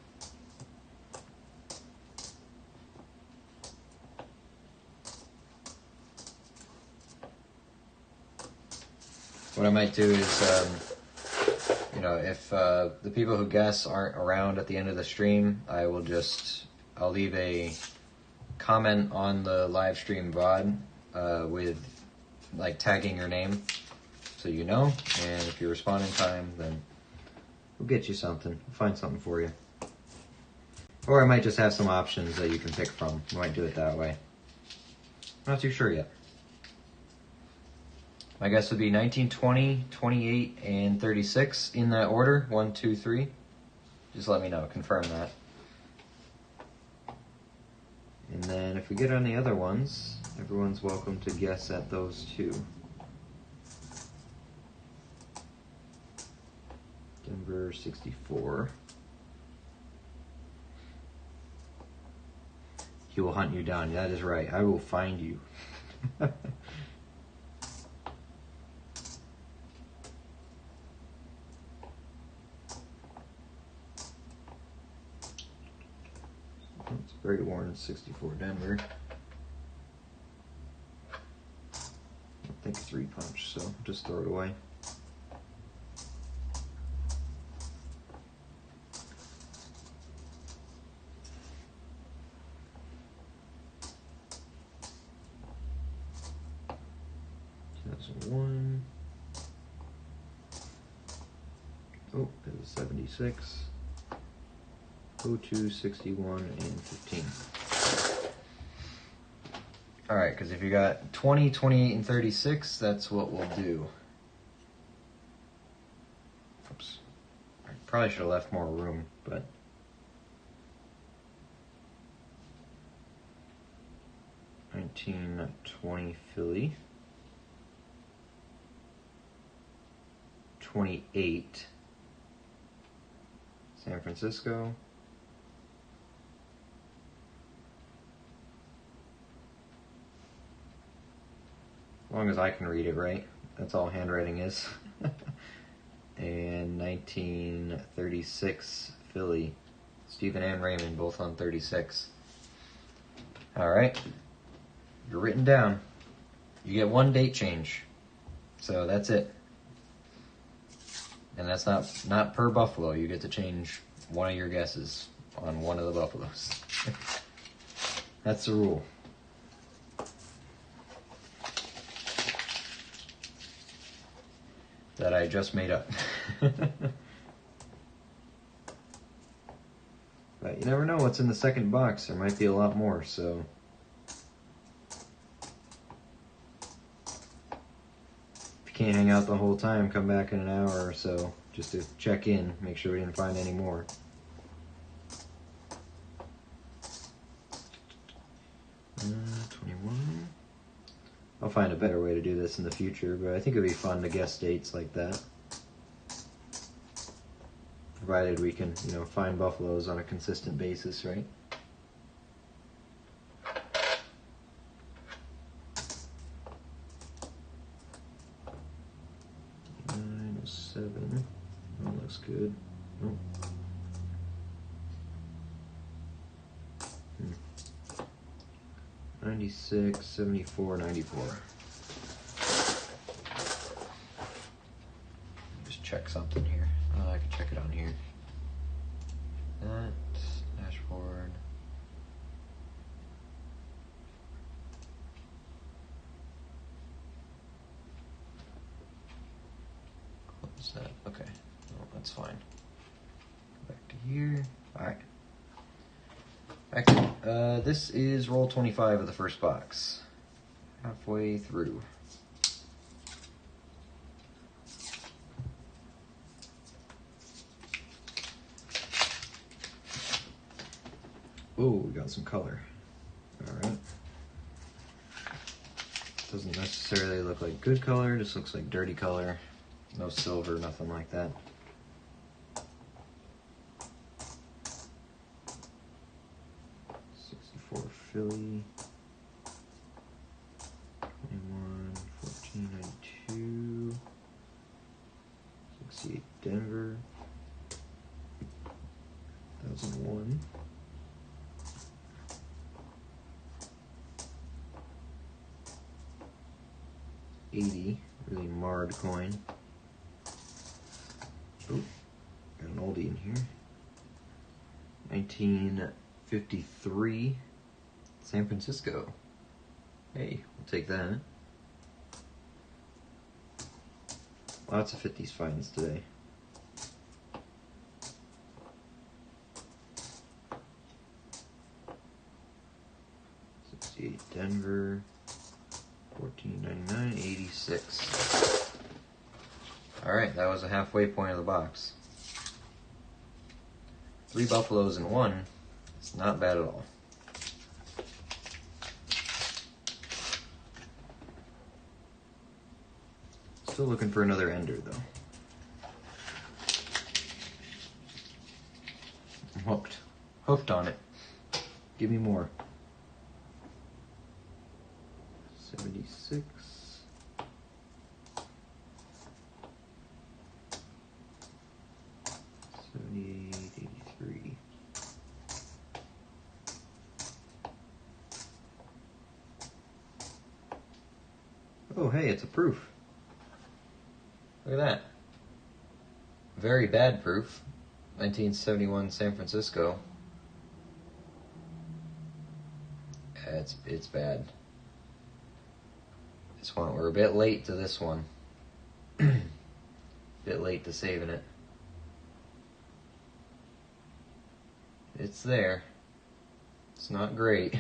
What I might do is, if the people who guess aren't around at the end of the stream, I'll leave a comment on the live stream VOD with like tagging your name so you know, and if you respond in time, then we'll get you something. We'll find something for you. Or I might just have some options that you can pick from. I might do it that way. Not too sure yet. My guess would be 1920, 28, and 36 in that order. 1, 2, 3. Just let me know. Confirm that. And then if we get on the other ones, everyone's welcome to guess at those too. Denver 64. He will hunt you down. That is right. I will find you. It's very worn. 64 Denver. I think 3-punch, so just throw it away. One. Oh, that was 76. 02, 61, and 15. Alright, because if you got 20, 28, and 36, that's what we'll do. Oops. I probably should have left more room, but... $19.20 Philly. 28 San Francisco. As long as I can read it right. That's all handwriting is. And 1936 Philly. Stephen and Raymond both on 36. Alright. You're written down. You get one date change. So that's it. And that's not per buffalo. You get to change one of your guesses on one of the buffaloes. That's the rule. that I just made up. But you never know what's in the second box. There might be a lot more, so. If you can't hang out the whole time, come back in an hour or so just to check in, make sure we didn't find any more. Uh, 21. I'll find a better way to do this in the future, but I think it'd be fun to guess dates like that. Provided we can, you know, find buffaloes on a consistent basis, right? $907. That looks good. Oh. 96, 74, 94. Just check something here. I can check it on here. That, dashboard. Close that. Okay. Oh, that's fine. Go back to here. Alright. Back to, this is roll 25 of the first box. Halfway through. Oh, we got some color. Alright. Doesn't necessarily look like good color, just looks like dirty color. No silver, nothing like that. Philly, 21, 1492, 68 Denver, 1001, 80, really marred coin. Oh, got an oldie in here. 1953. San Francisco. Hey, we'll take that. Lots of 50s finds today. $68 Denver, $14.99, 86. Alright, that was a halfway point of the box. 3 buffaloes in one. It's not bad at all. Still looking for another ender, though. I'm hooked. Hooked on it. Give me more. 76. 78, 83. Oh, hey, it's a proof. Look at that. Very bad proof. 1971 San Francisco. It's bad. This one, we're a bit late to this one. Bit late to saving it. It's there. It's not great.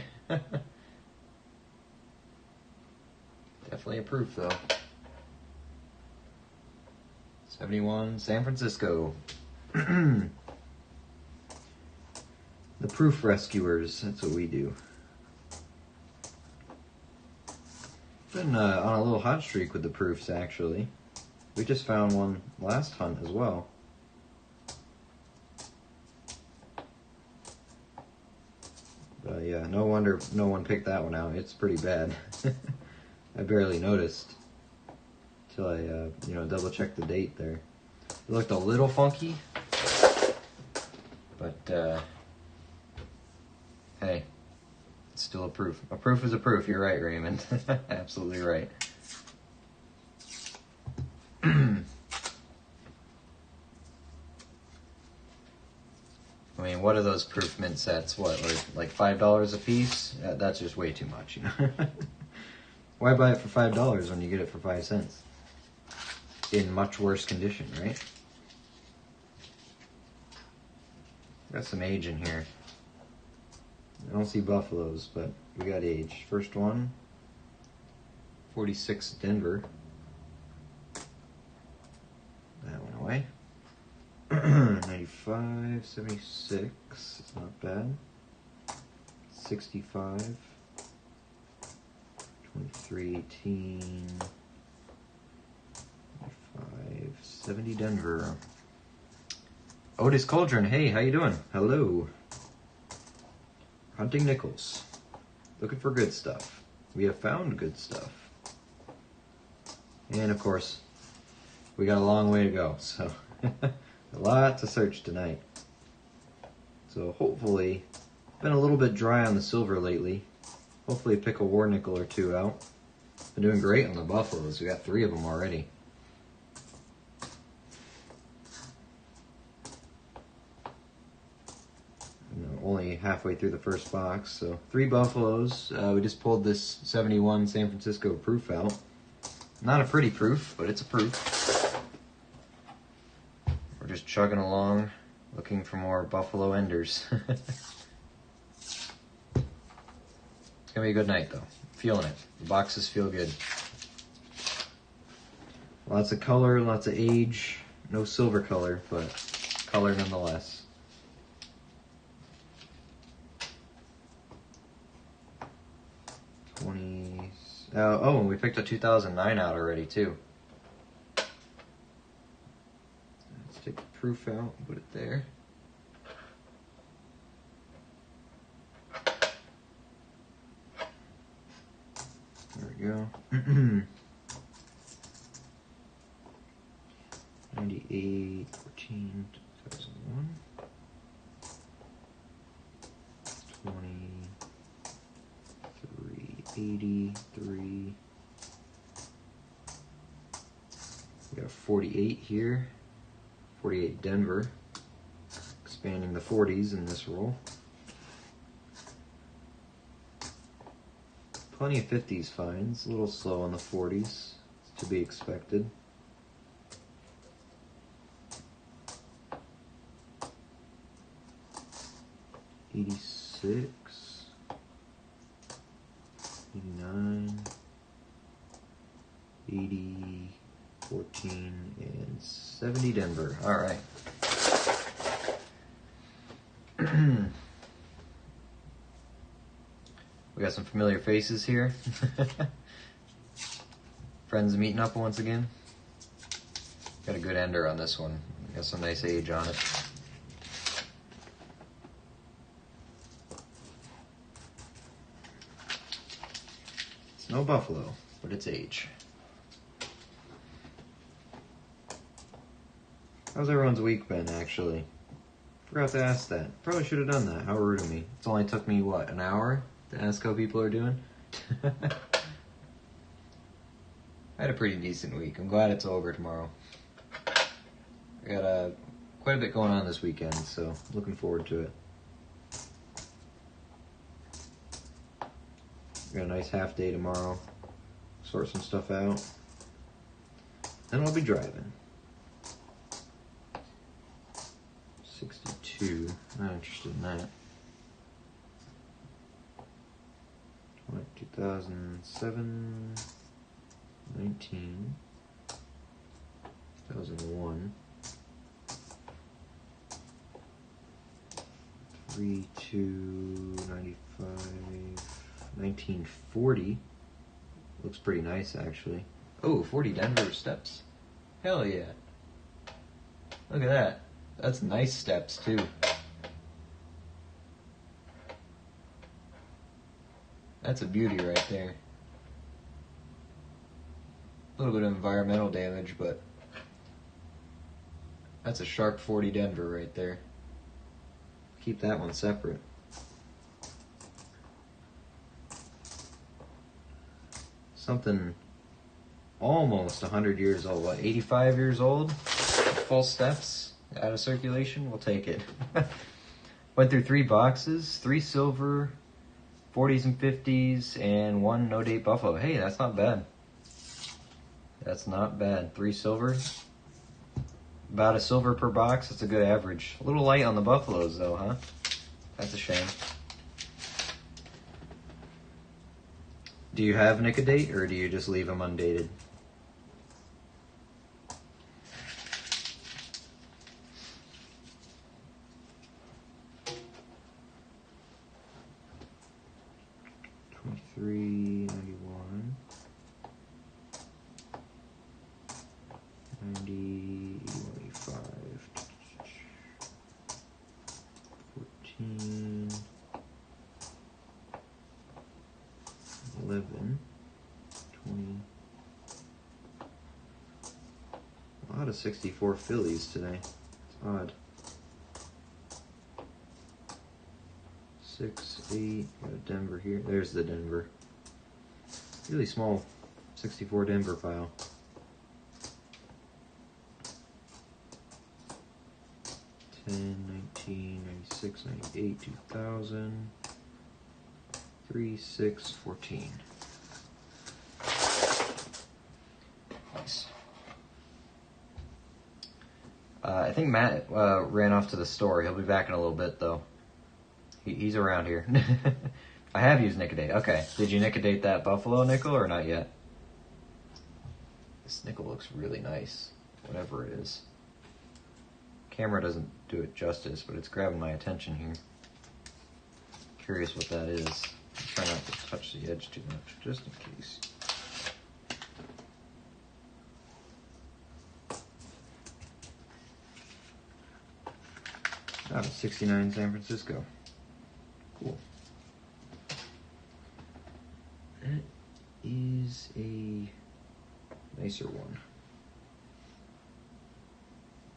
Definitely a proof though. 71 San Francisco. The proof rescuers, that's what we do. Been on a little hot streak with the proofs, actually. We just found one last hunt as well. But yeah, no wonder no one picked that one out. It's pretty bad. I barely noticed till I, double checked the date there. It looked a little funky, but hey, it's still a proof. A proof is a proof. You're right, Raymond. Absolutely right. I mean, what are those proof mint sets? What, like $5 a piece? That's just way too much, you know. Why buy it for $5 when you get it for 5 cents? in much worse condition, right? Got some age in here. I don't see buffaloes, but we got age. First one, 46 Denver. That went away. 95, 76, it's not bad. 65, 23, 18, 25, 70 Denver. Otis Cauldron, hey, how you doing? Hello. Hunting nickels. Looking for good stuff. We have found good stuff. And of course, we got a long way to go, so a lot to search tonight. So hopefully, been a little bit dry on the silver lately. Hopefully pick a war nickel or two out. Been doing great on the buffaloes. We got 3 of them already. Only halfway through the first box, so 3 buffaloes. We just pulled this 71 San Francisco proof out. Not a pretty proof, but it's a proof. We're just chugging along, looking for more buffalo enders. It's gonna be a good night though. Feeling it. The boxes feel good. Lots of color, lots of age. No silver color, but color nonetheless. Oh, and we picked a 2009 out already too. Let's take the proof out and put it there. There we go. 98, 14, 2001. 83. We got a 48 here. 48 Denver. Expanding the 40s in this roll. Plenty of 50s finds. A little slow on the 40s. It's to be expected. '86. 89, 80, 14, and 70 Denver. All right. We got some familiar faces here. Friends meeting up once again. Got a good ender on this one. Got some nice age on it. No buffalo, but it's age. How's everyone's week been, actually? Forgot to ask that. Probably should have done that. How rude of me. It's only took me, what, an hour to ask how people are doing? I had a pretty decent week. I'm glad it's over tomorrow. I got quite a bit going on this weekend, so looking forward to it. Got a nice half day tomorrow. Sort some stuff out. Then I'll be driving. 62. Not interested in that. 2007. 19. 2001. 3295. 1940. Looks pretty nice, actually. Oh, 40 Denver steps. Hell yeah. Look at that. That's nice steps, too. That's a beauty right there. A little bit of environmental damage, but that's a sharp 40 Denver right there. Keep that one separate. Something almost 100 years old. What, 85 years old? Full steps out of circulation? We'll take it. Went through 3 boxes, 3 silver, 40s and 50s, and 1 no-date buffalo. Hey, that's not bad. That's not bad. 3 silver. About a silver per box. That's a good average. A little light on the buffaloes though, huh? That's a shame. Do you have nick a date or do you just leave them undated? $23.91. 90.25. 14. 11. 20. A lot of 64 Phillies today. It's odd. 6, 8. Got a Denver here. There's the Denver. Really small 64 Denver pile. 10, 19, 96, 98, 2000. 3, 6, 14. Nice. I think Matt ran off to the store. He'll be back in a little bit, though. He's around here. I have used Nick-a-Date. Okay. Did you Nick-a-Date that Buffalo nickel or not yet? This nickel looks really nice, whatever it is. Camera doesn't do it justice, but it's grabbing my attention here. Curious what that is. Try not to touch the edge too much, just in case. Out of 69 San Francisco. Cool. That is a nicer one.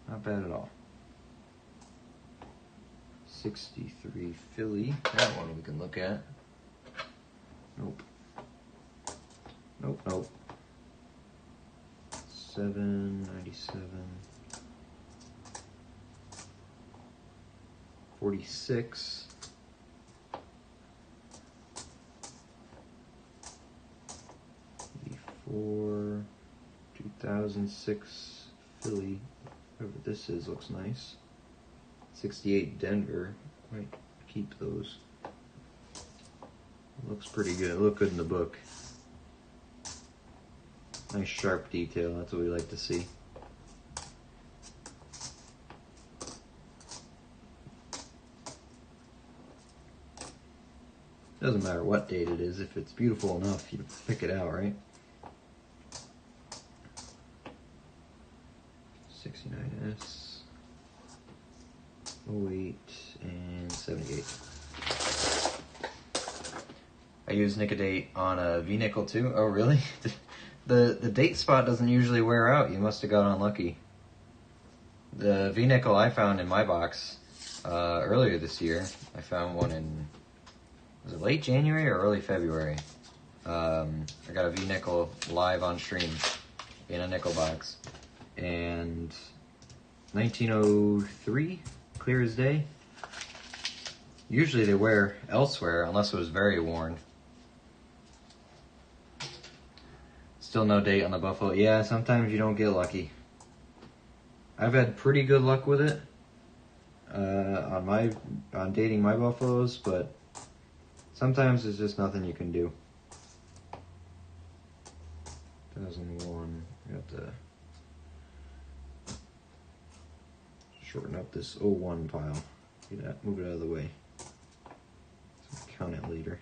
Not bad at all. 63 Philly. That one we can look at. Nope. Nope, nope. 797. 46. 84. 2006 Philly. Whatever this is looks nice. 68 Denver. Might keep those. Looks pretty good. It looked good in the book. Nice sharp detail. That's what we like to see. Doesn't matter what date it is. If it's beautiful enough, you pick it out, right? 69S. 08 and 78. I use Nick-a-Date on a V-nickel too. Oh, really? The date spot doesn't usually wear out. You must have got unlucky. The V-nickel I found in my box earlier this year, I found one in, was it late January or early February? I got a V-nickel live on stream in a nickel box. And 1903, clear as day. Usually they wear elsewhere unless it was very worn. Still no date on the Buffalo. Yeah, sometimes you don't get lucky. I've had pretty good luck with it on dating my Buffaloes, but sometimes there's just nothing you can do. 2001. I got to shorten up this 01 pile. Move it out of the way. So count it later.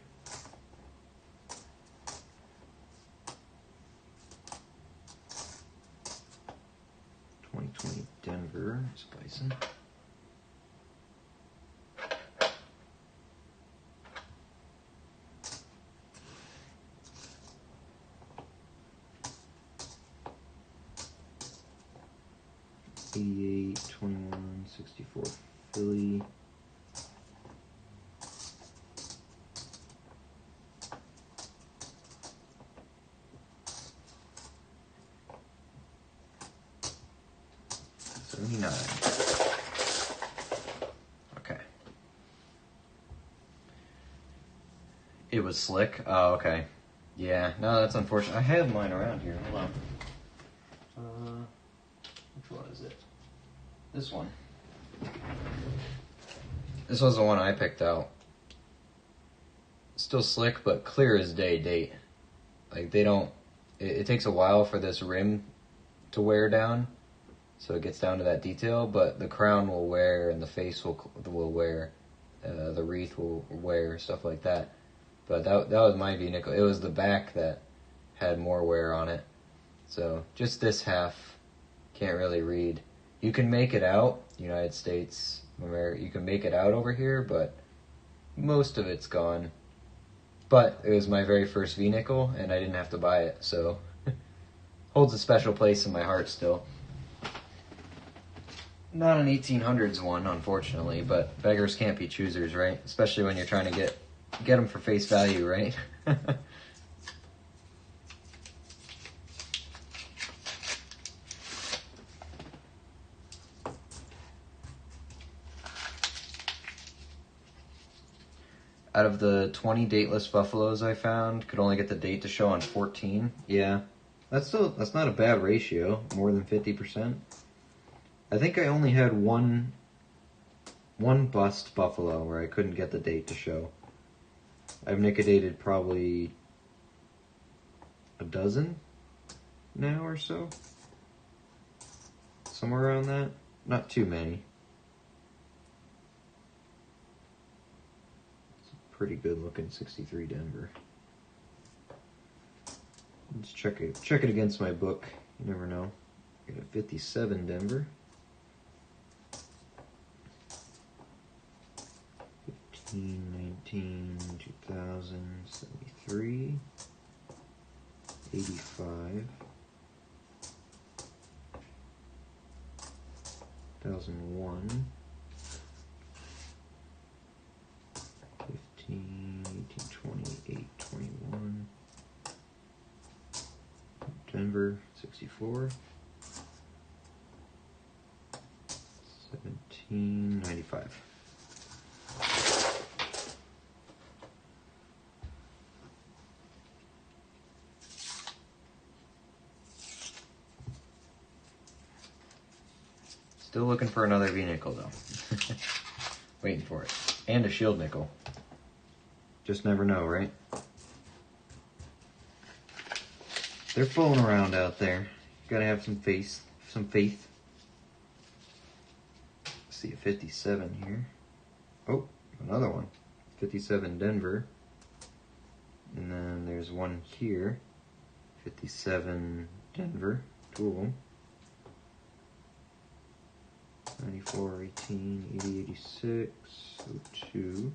2020 Denver is Bison. '88, 21, 64 Philly. Okay. It was slick? Oh, okay. Yeah, no, that's unfortunate. I have mine around here. Hold on. this one. This was the one I picked out. Still slick, but clear as day date. Like they don't, it takes a while for this rim to wear down, so it gets down to that detail, but the crown will wear and the face will wear, the wreath will wear, stuff like that. But that was my V-nickel. It was the back that had more wear on it. So just this half, can't really read. You can make it out, United States, America, you can make it out over here, but most of it's gone. But it was my very first V-nickel, and I didn't have to buy it, so holds a special place in my heart still. Not an 1800s one, unfortunately, but beggars can't be choosers, right? Especially when you're trying to get them for face value, right? Out of the 20 dateless buffaloes I found, could only get the date to show on 14. Yeah, that's not a bad ratio, more than 50%. I think I only had one bust buffalo where I couldn't get the date to show. I've nickedated probably a dozen now or so. Somewhere around that. Not too many. Pretty good looking 63 Denver. Let's check it against my book. You never know. Got a 57 Denver. 15, 19, 2000, 73, 85, 2001. 18, 20, 8, 21, Denver, 64, 17, 95. Still looking for another V-nickel though. Waiting for it. And a shield nickel. Just never know, right? They're fooling around out there. Gotta have some faith. See a 57 here. Oh, another one. 57 Denver. And then there's one here. 57 Denver. Two of them. 94, 18, 80, 86, 02.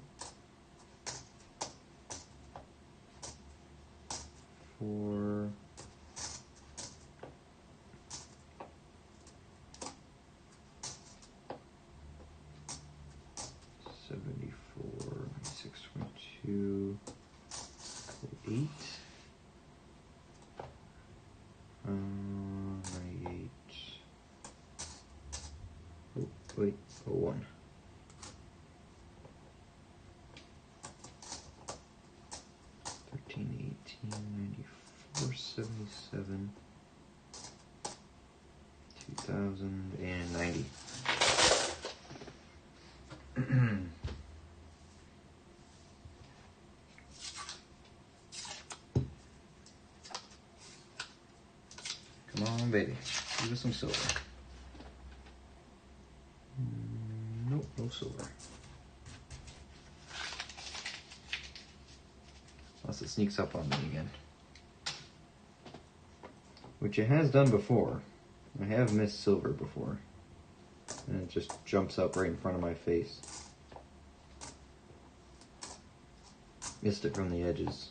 4, 74, 622, 8, 98, oh wait, 01. 13, 18, 94, 77, 2090. Come on, baby. Give us some silver. Nope, no silver. Unless it sneaks up on me again. Which it has done before. I have missed silver before. And it just jumps up right in front of my face. Missed it from the edges.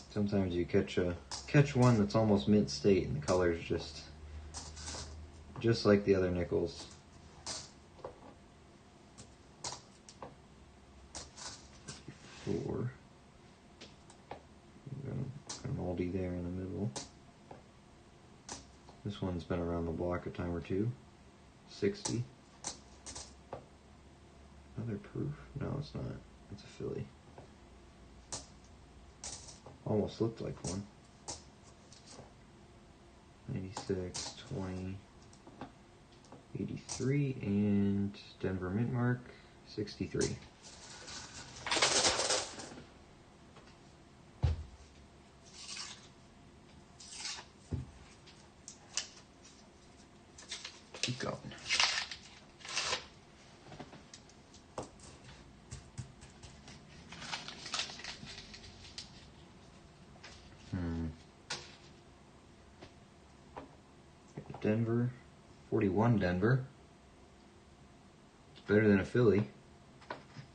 Sometimes you catch one that's almost mint state and the color's just like the other nickels. Four. Got an oldie there in the middle. This one's been around the block a time or two. 60. Another proof? No, it's not. It's a filly. Almost looked like one. 6, 20, 83, and Denver mint mark, 63. Keep going. Denver, 41 Denver. It's better than a Philly.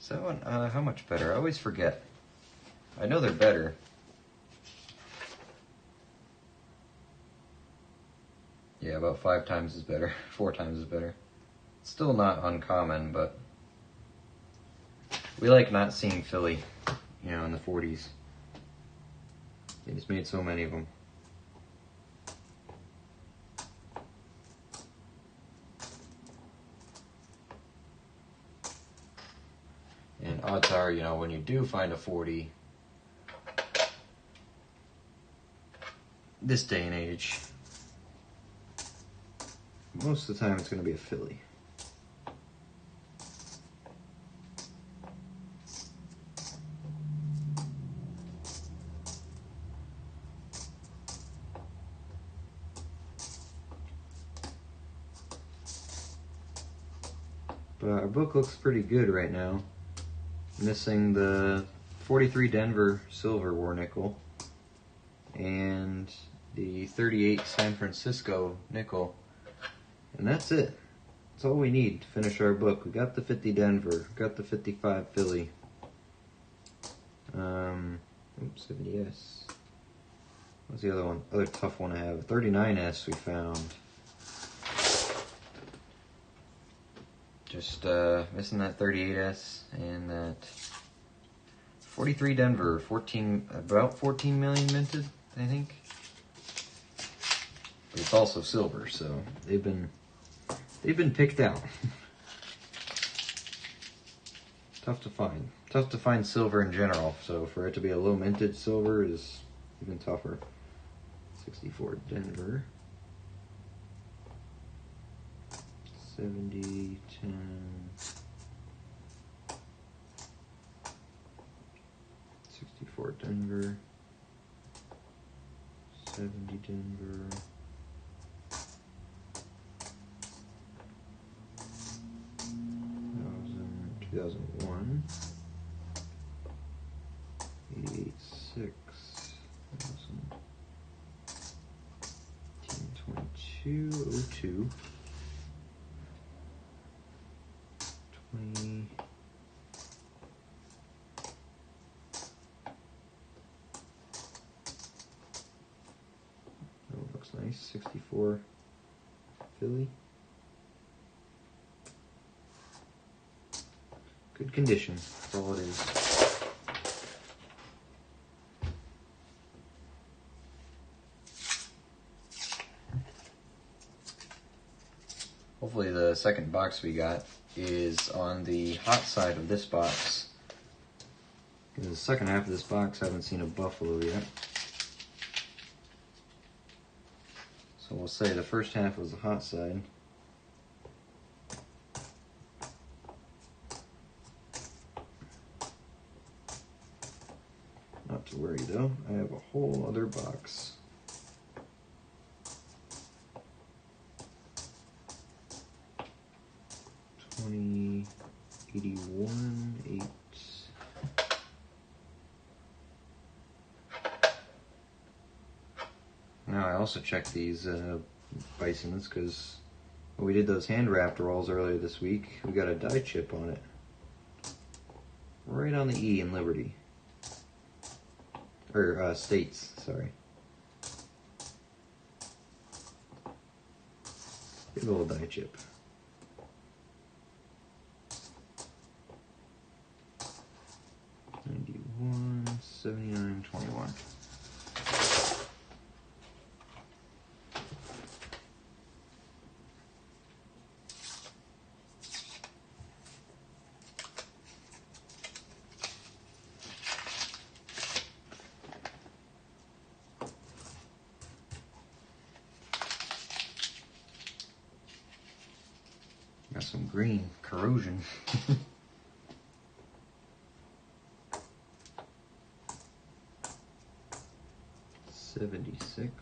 Is that one, how much better? I always forget. I know they're better. Yeah, about 5 times is better, 4 times is better. Still not uncommon, but we like not seeing Philly, you know, in the 40s. They just made so many of them. And odds are, you know, when you do find a 40, this day and age, most of the time it's going to be a Philly. But our book looks pretty good right now. Missing the 43 Denver silver war nickel and the 38 San Francisco nickel, and that's it. That's all we need to finish our book. We got the 50 Denver, got the 55 Philly. 70S. What's the other one? Other tough one I have. 39S we found. Just missing that 38S and that 43 Denver, about 14 million minted, I think. But it's also silver, so they've been picked out. Tough to find. Tough to find silver in general, so for it to be a low minted silver is even tougher. 64 Denver. 70, 10, 64 Denver, 70 Denver, 2001, 88, 6, 22, 02. 20, oh, looks nice. 64 Philly. Good condition. That's all it is. Hopefully the second box we got is on the hot side of this box. In the second half of this box, I haven't seen a buffalo yet. So we'll say the first half was the hot side. Not to worry though, I have a whole other box. $20, 81, 8. Now I also checked these bisons because when we did those hand wrapped rolls earlier this week, we got a die chip on it. Right on the E in Liberty. Or States, sorry. Big old die chip. $91, 79, 21. some green corrosion. 76.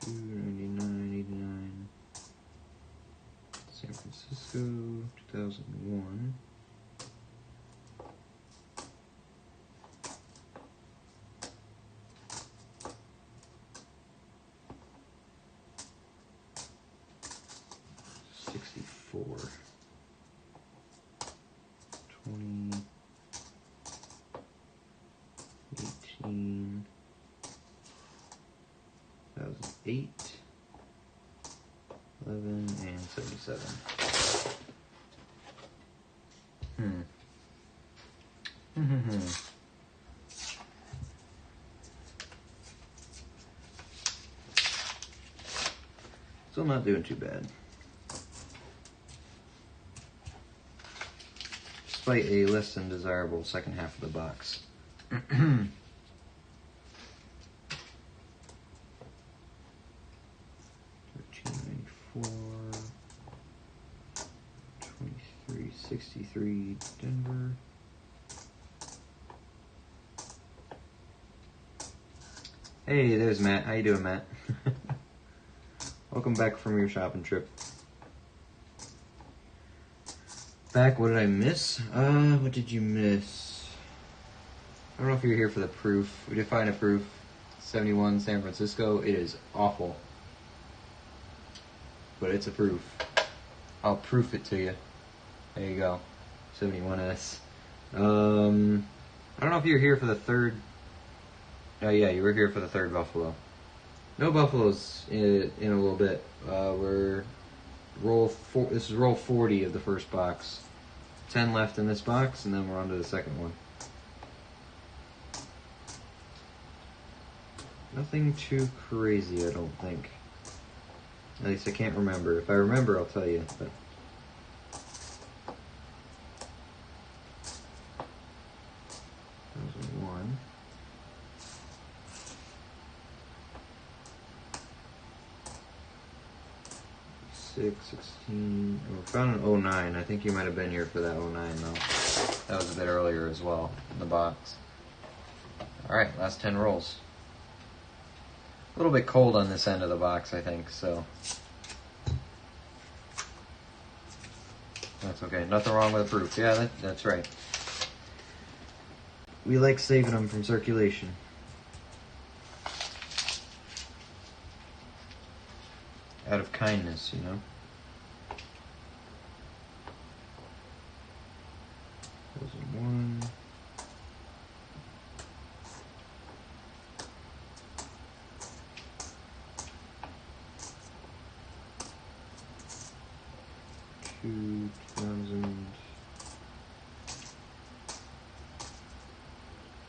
299.89. San Francisco, 2001. $64. 20, 18, 2008, 11, and 77. Still not doing too bad. Despite a less than desirable second half of the box. 1394, 2363 Denver. Hey, there's Matt. How you doing, Matt? Welcome back from your shopping trip. Back, what did I miss? What did you miss? I don't know if you're here for the proof. We did find a proof. 71 San Francisco. It is awful. But it's a proof. I'll proof it to you. There you go. 71S. I don't know if you're here for the third. Oh yeah, you were here for the third Buffalo. No Buffaloes in a little bit. We're this is roll 40 of the first box. 10 left in this box, and then we're on to the second one. Nothing too crazy, I don't think. At least I can't remember. If I remember, I'll tell you. But that was a 1. Six, 16. Oh, we found an 09. I think you might have been here for that 09 though. That was a bit earlier as well in the box. Alright, last 10 rolls. A little bit cold on this end of the box, I think, so that's okay. Nothing wrong with the proof. Yeah, that's right. We like saving them from circulation. Out of kindness, you know. There's a 1.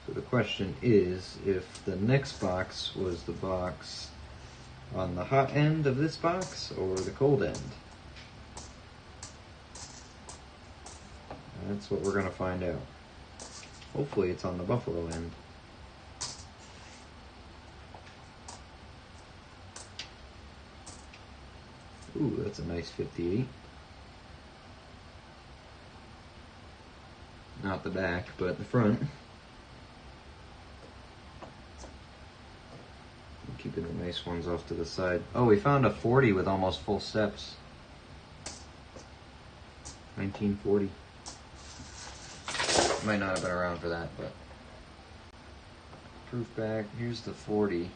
So the question is, if the next box was the box on the hot end of this box or the cold end? That's what we're going to find out. Hopefully it's on the Buffalo end. Ooh, that's a nice 58. Not the back, but the front. I'm keeping the nice ones off to the side. Oh, we found a 40 with almost full steps. 1940. Might not have been around for that, but proof back. Here's the 40.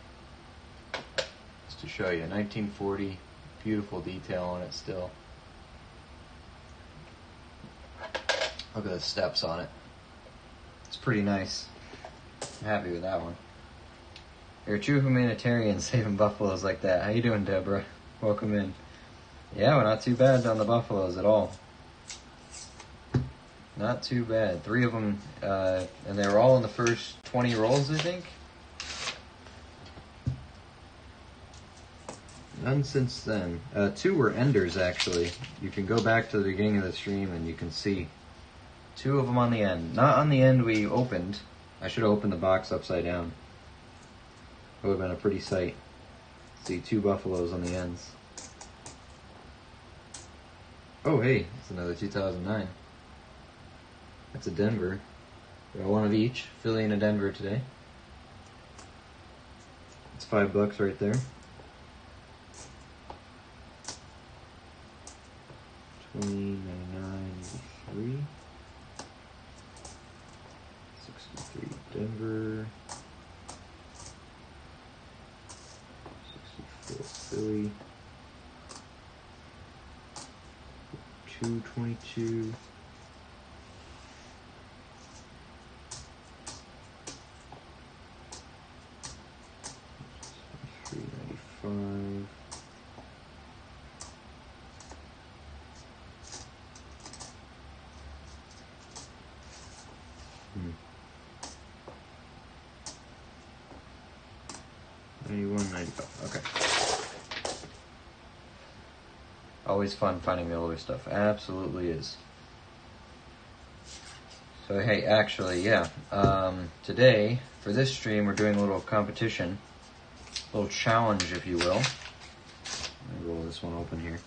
Just to show you, 1940. Beautiful detail on it still. Look at the steps on it. It's pretty nice. I'm happy with that one. You're a true humanitarian saving buffaloes like that. How you doing, Deborah? Welcome in. Yeah, we're not too bad on the buffaloes at all. Not too bad. 3 of them, and they were all in the first 20 rolls, I think. None since then. 2 were enders, actually. You can go back to the beginning of the stream and you can see 2 of them on the end. Not on the end we opened. I should have opened the box upside down. That would have been a pretty sight. See 2 buffaloes on the ends. Oh hey, it's another 2009. That's a Denver. We got one of each, Philly and a Denver today. It's $5 right there. 20, 99, 63 Denver, 64 Philly, 222. $3.95. $91.95. Okay. Always fun finding the older stuff. Absolutely is. So hey, actually, yeah. Today for this stream, we're doing a little competition, a little challenge, if you will. Let me roll this one open here.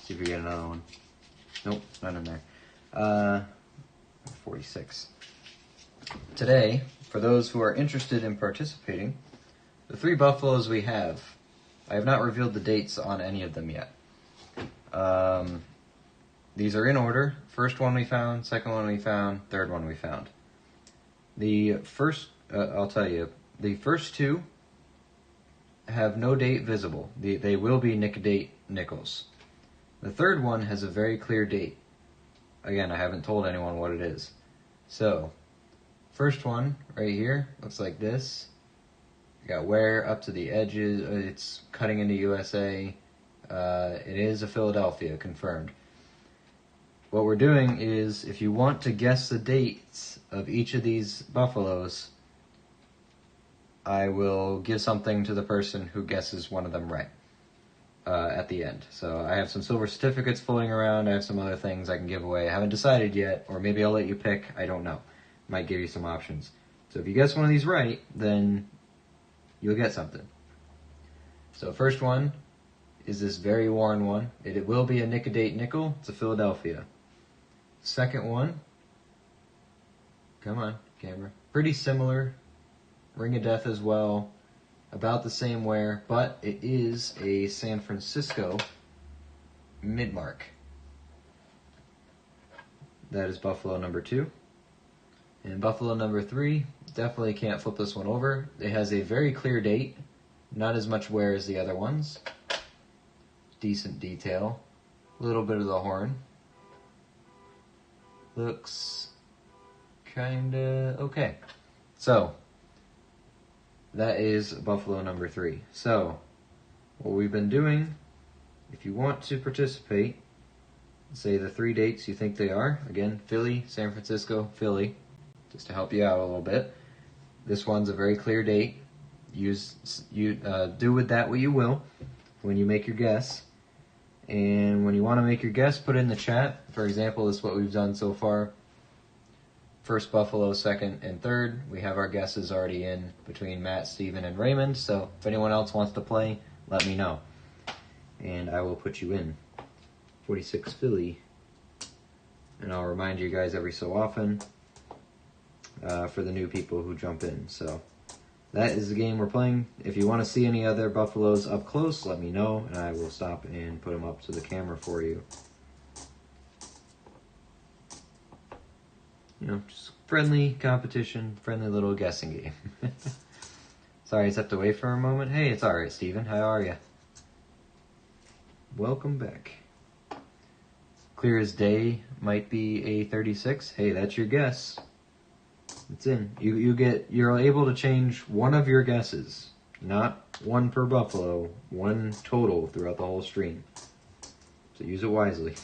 See if we get another one. Nope, not in there. 46. Today, for those who are interested in participating, the 3 buffaloes we have, I have not revealed the dates on any of them yet. These are in order. First one we found, second one we found, third one we found. The first, I'll tell you, the first 2 have no date visible. They will be nick-a-date nickels. The third one has a very clear date. Again, I haven't told anyone what it is. So, first one right here looks like this. You got wear up to the edges. It's cutting into USA. It is a Philadelphia, confirmed. What we're doing is, if you want to guess the dates of each of these buffaloes, I will give something to the person who guesses one of them right at the end. So I have some silver certificates floating around. I have some other things I can give away. I haven't decided yet, or maybe I'll let you pick. I don't know. Might give you some options. So if you guess one of these right, then you'll get something. So first one is this very worn one. It will be a nick-a-date nickel. It's a Philadelphia. Second one, come on, camera. Pretty similar. Ring of Death as well. About the same wear, but it is a San Francisco mid-mark. That is buffalo number 2. And buffalo number 3, definitely can't flip this one over. It has a very clear date. Not as much wear as the other ones. Decent detail. A little bit of the horn. Looks kinda okay. So, that is buffalo number 3. So, what we've been doing, if you want to participate, say the 3 dates you think they are. Again, Philly, San Francisco, Philly, just to help you out a little bit. This one's a very clear date. Do with that what you will when you make your guess. And when you want to make your guess, put it in the chat. For example, this is what we've done so far. First buffalo, second, and third. We have our guesses already in between Matt, Steven, and Raymond. So if anyone else wants to play, let me know. And I will put you in. 46 Philly. And I'll remind you guys every so often for the new people who jump in. So that is the game we're playing. If you want to see any other buffaloes up close, let me know, and I will stop and put them up to the camera for you. You know, just friendly competition, friendly little guessing game. Sorry, I stepped away for a moment. Hey, it's alright, Steven. How are you? Welcome back. Clear as day might be a 36. Hey, that's your guess. It's in. You're able to change one of your guesses. Not one per buffalo, one total throughout the whole stream. So use it wisely.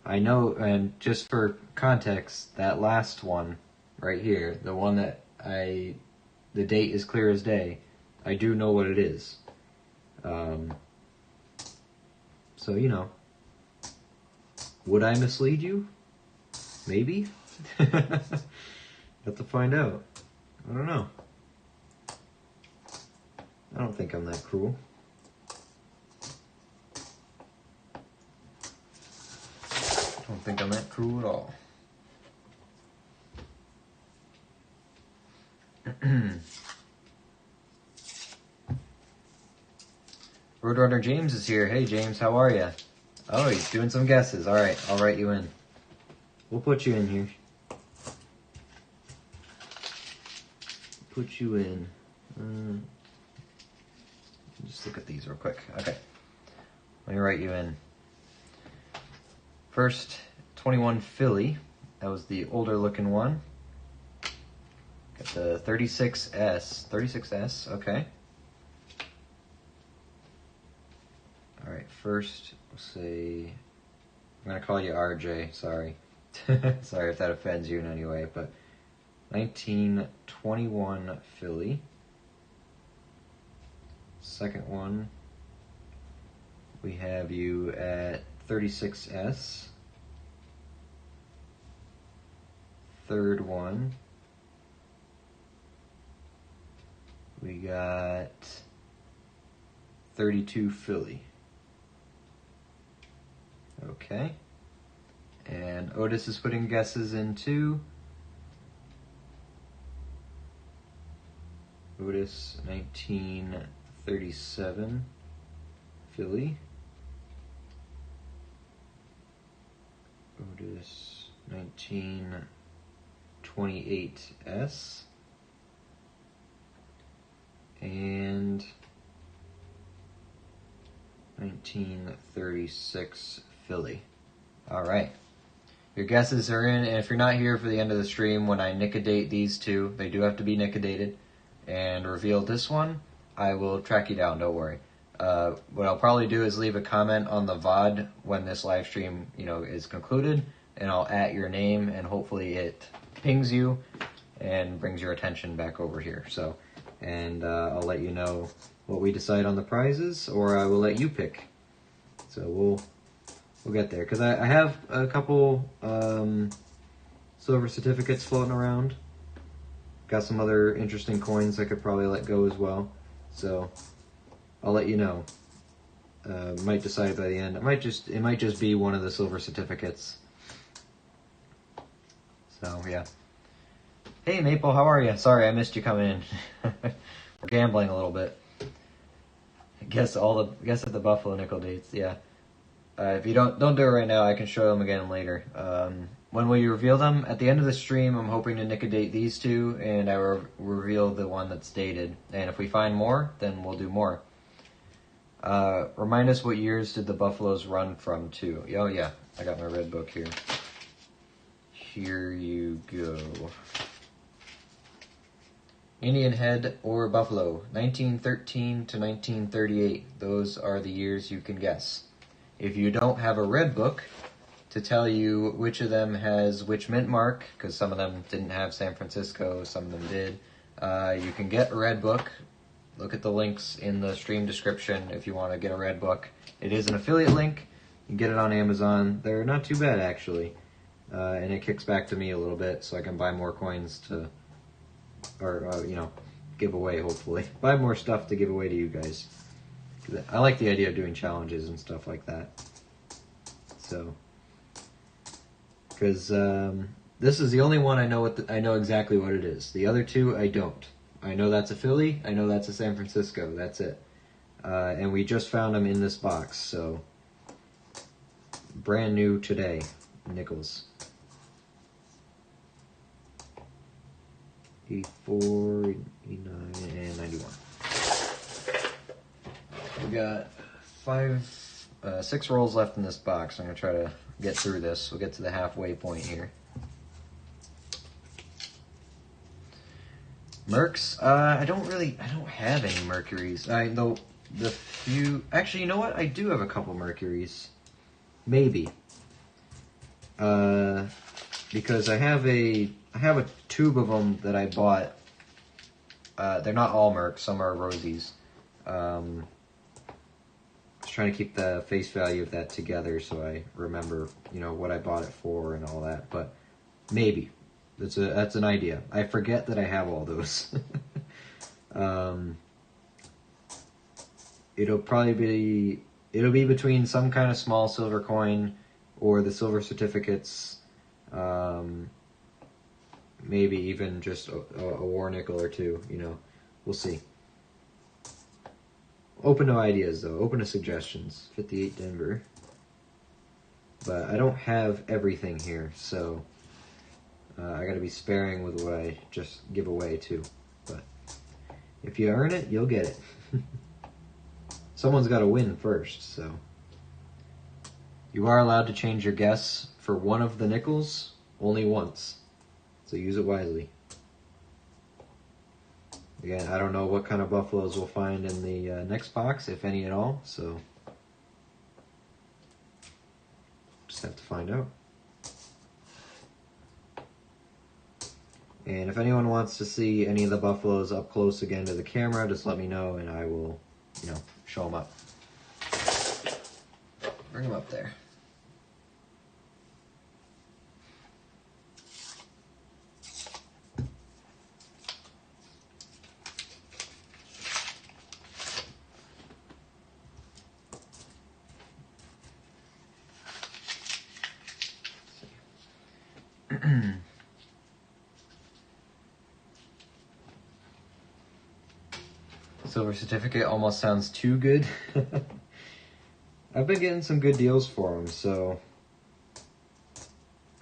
I know, and just for context, that last one right here, the one that the date is clear as day, I do know what it is. So, you know, would I mislead you? Maybe? Have to find out. I don't know. I don't think I'm that cruel. I don't think I'm that cruel at all. Roadrunner James is here. Hey James, how are you? Oh, he's doing some guesses. All right, I'll write you in. We'll put you in here. Put you in. Just look at these real quick. Okay, let me write you in. First, 21 Philly. That was the older looking one. Got the 36S. 36S, okay. All right, first, we'll say, I'm going to call you RJ, sorry. Sorry if that offends you in any way, but 1921 Philly. Second one, we have you at 36S. Third one, we got 32 Philly. Okay. And Otis is putting guesses in too. Otis, 1937 Philly. Otis, 1928S. And 1936 Philly. All right. Your guesses are in, and if you're not here for the end of the stream, when I nicodate these two, they do have to be nicodated, and reveal this one, I will track you down, don't worry. What I'll probably do is leave a comment on the VOD when this live stream, is concluded, and I'll @ your name, and hopefully it pings you and brings your attention back over here. So, and I'll let you know what we decide on the prizes, or I will let you pick. So we'll get there, because I have a couple silver certificates floating around. Got some other interesting coins I could probably let go as well. So I'll let you know. Might decide by the end. It might just be one of the silver certificates. So yeah. Hey Maple, how are you? Sorry I missed you coming in. We're gambling a little bit. Guess at the Buffalo nickel dates. Yeah. If you don't do it right now, I can show them again later. When we reveal them, at the end of the stream, I'm hoping to nicodate these two, and I will reveal the one that's dated. And if we find more, then we'll do more. Remind us, what years did the Buffaloes run from to? Oh yeah, I got my red book here. Here you go. Indian Head or Buffalo, 1913 to 1938. Those are the years you can guess. If you don't have a red book to tell you which of them has which mint mark, because some of them didn't have San Francisco, some of them did, you can get a red book. Look at the links in the stream description if you want to get a red book. It is an affiliate link. You can get it on Amazon. They're not too bad, actually. And it kicks back to me a little bit so I can buy more coins to, give away, hopefully. Buy more stuff to give away to you guys. I like the idea of doing challenges and stuff like that. So, because this is the only one I know I know exactly what it is. The other two I don't. I know that's a Philly. I know that's a San Francisco. That's it. And we just found them in this box, so brand new today. Nickels. 84, 89, and 91. We got 6 rolls left in this box. I'm gonna try to get through this. We'll get to the halfway point here. Mercs. I don't have any Mercuries. The few. Actually, you know what? I do have a couple Mercuries. Maybe. Because I have a tube of them that I bought. They're not all Mercs. Some are Rosies. Trying to keep the face value of that together so I remember, what I bought it for and all that. But maybe That's an idea. I forget that I have all those. It'll be between some kind of small silver coin or the silver certificates, maybe even just a war nickel or two, you know. We'll see. Open to ideas, though. Open to suggestions. 58 Denver. But I don't have everything here, so I gotta be sparing with what I just give away, too. But if you earn it, you'll get it. Someone's gotta win first, so. You are allowed to change your guess for one of the nickels only once. So use it wisely. Again, I don't know what kind of buffaloes we'll find in the next box, if any at all, so just have to find out. And if anyone wants to see any of the buffaloes up close again to the camera, just let me know and I will, you know, show them up. Bring them up there. Silver certificate almost sounds too good. I've been getting some good deals for them, so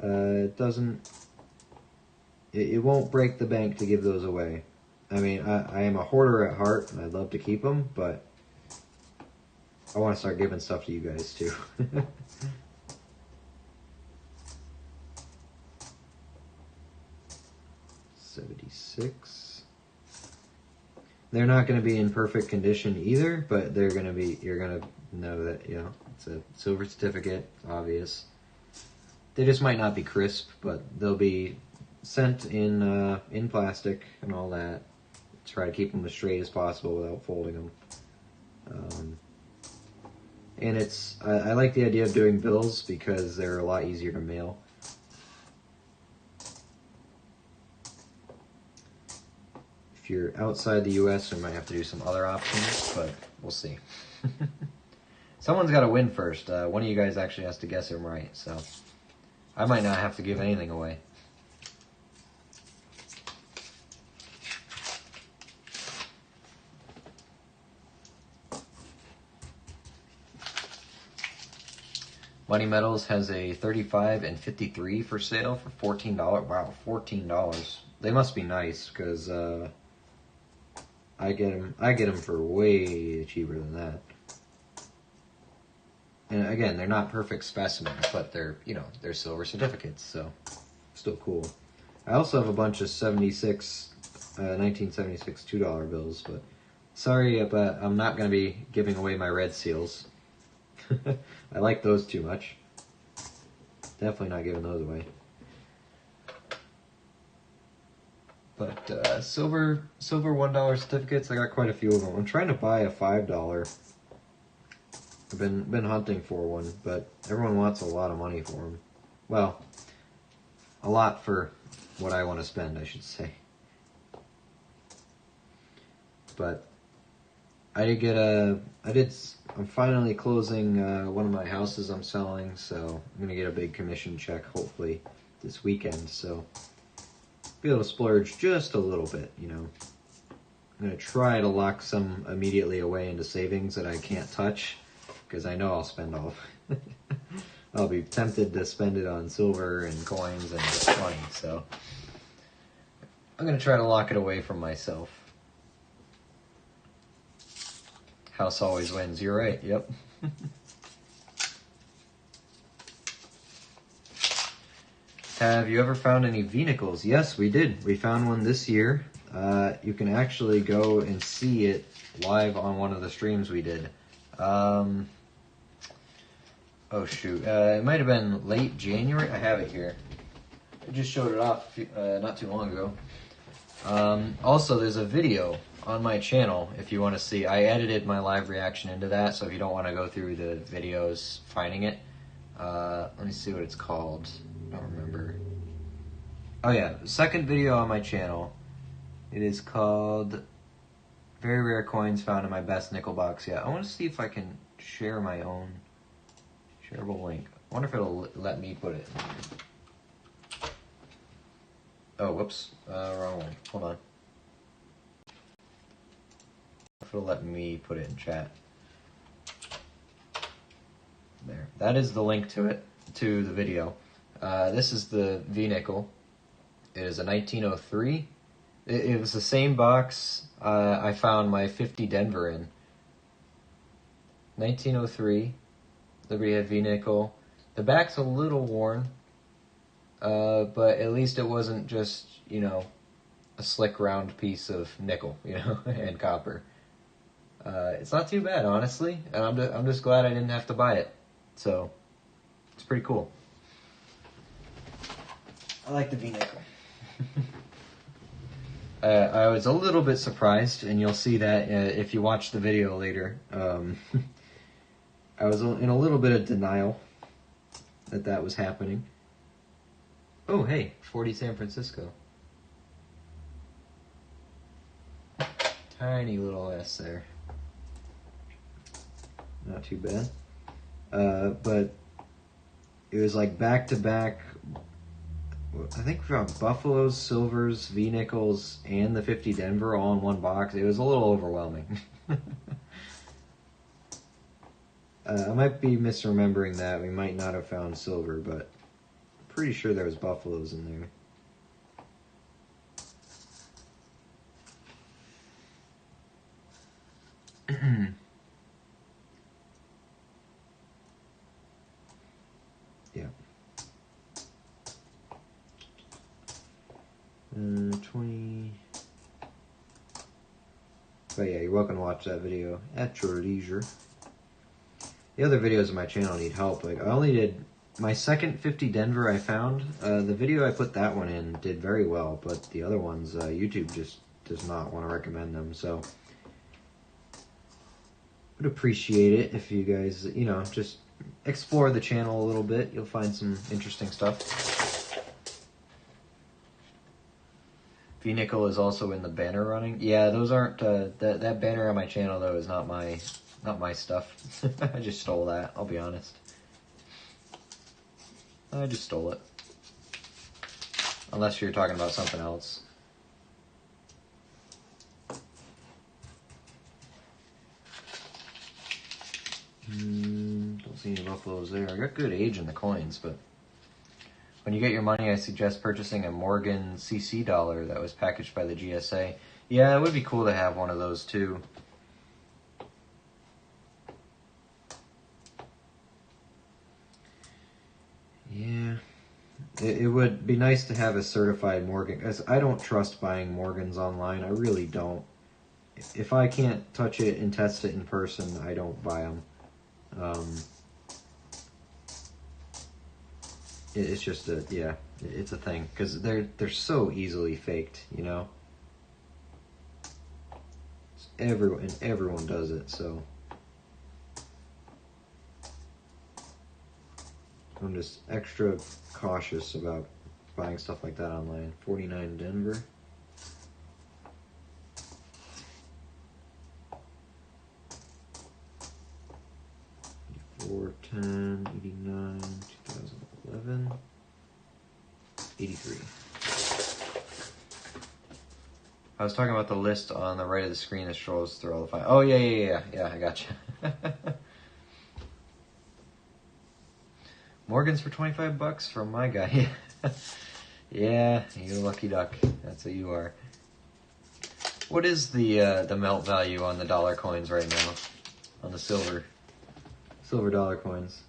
it won't break the bank to give those away. I mean, I am a hoarder at heart, and I'd love to keep them, but I want to start giving stuff to you guys too. 76. They're not going to be in perfect condition either, but they're going to be, you're going to know that, you know, it's a silver certificate, obvious. They just might not be crisp, but they'll be sent in plastic and all that. Try to keep them as straight as possible without folding them. And I like the idea of doing bills because they're a lot easier to mail. If you're outside the US, we might have to do some other options, but we'll see. Someone's got to win first. One of you guys actually has to guess them right, so I might not have to give anything away. Money Metals has a 35 and 53 for sale for $14. Wow, $14. They must be nice because I get them for way cheaper than that. And again, they're not perfect specimens, but they're, you know, they're silver certificates, so still cool. I also have a bunch of 1976 $2 bills, but sorry, but I'm not going to be giving away my red seals. I like those too much. Definitely not giving those away. But silver $1 certificates, I got quite a few of them. I'm trying to buy a $5. I've been hunting for one, but everyone wants a lot of money for them. Well, a lot for what I want to spend, I should say. But I'm finally closing one of my houses I'm selling, so I'm gonna get a big commission check hopefully this weekend. So be able to splurge just a little bit, you know. I'm gonna try to lock some immediately away into savings that I can't touch, because I know I'll spend all. I'll be tempted to spend it on silver and coins and just money, so I'm gonna try to lock it away from myself. House always wins. You're right. Yep. Have you ever found any V-nickels? Yes, we did. We found one this year. You can actually go and see it live on one of the streams we did. Oh shoot, it might have been late January. I have it here. I just showed it off not too long ago. Also, there's a video on my channel if you want to see. I edited my live reaction into that, so if you don't want to go through the videos finding it, let me see what it's called. I don't remember. Oh yeah, second video on my channel. It is called Very Rare Coins Found in My Best Nickel Box Yet. I want to see if I can share my own shareable link. I wonder if it'll let me put it. Oh, whoops. Wrong one. Hold on. If it'll let me put it in chat. There. That is the link to it, to the video. This is the V-Nickel. It is a 1903. It was the same box I found my 50 Denver in. 1903. Liberty Head V-Nickel. The back's a little worn. But at least it wasn't just, you know, a slick round piece of nickel, you know, and copper. It's not too bad, honestly, and I'm just glad I didn't have to buy it. So, it's pretty cool. I like the V-Nickel. I was a little bit surprised, and you'll see that if you watch the video later. I was in a little bit of denial that was happening. Oh, hey, 40 San Francisco. Tiny little S there. Not too bad. But it was like back-to-back, I think we found Buffaloes, Silvers, V-Nickels, and the 50 Denver all in one box. It was a little overwhelming. I might be misremembering that. We might not have found silver, but pretty sure there was Buffaloes in there. Yeah. 20. But yeah, you're welcome to watch that video at your leisure. The other videos on my channel need help. Like, I only did my second 50 Denver I found. The video I put that one in did very well, but the other ones, YouTube just does not want to recommend them. So, would appreciate it if you guys, you know, just explore the channel a little bit. You'll find some interesting stuff. V-Nickel is also in the banner running. Yeah, those aren't, that banner on my channel, though, is not my stuff. I just stole that, I'll be honest. I just stole it. Unless you're talking about something else. Don't see any Buffaloes there. I got good age in the coins, but when you get your money, I suggest purchasing a Morgan CC dollar that was packaged by the GSA. Yeah, it would be cool to have one of those too. Yeah, it would be nice to have a certified Morgan, because I don't trust buying Morgans online. I really don't. If I can't touch it and test it in person, I don't buy them. It's just yeah, it's a thing, because they're so easily faked, you know. Everyone does it, so I'm just extra cautious about buying stuff like that online. 49 Denver. 410, 89, 2011, 83. I was talking about the list on the right of the screen that scrolls through all the files. Oh, yeah, I gotcha. Morgan's for 25 bucks from my guy. Yeah, you're a lucky duck. That's what you are. What is the melt value on the dollar coins right now? On the silver dollar coins.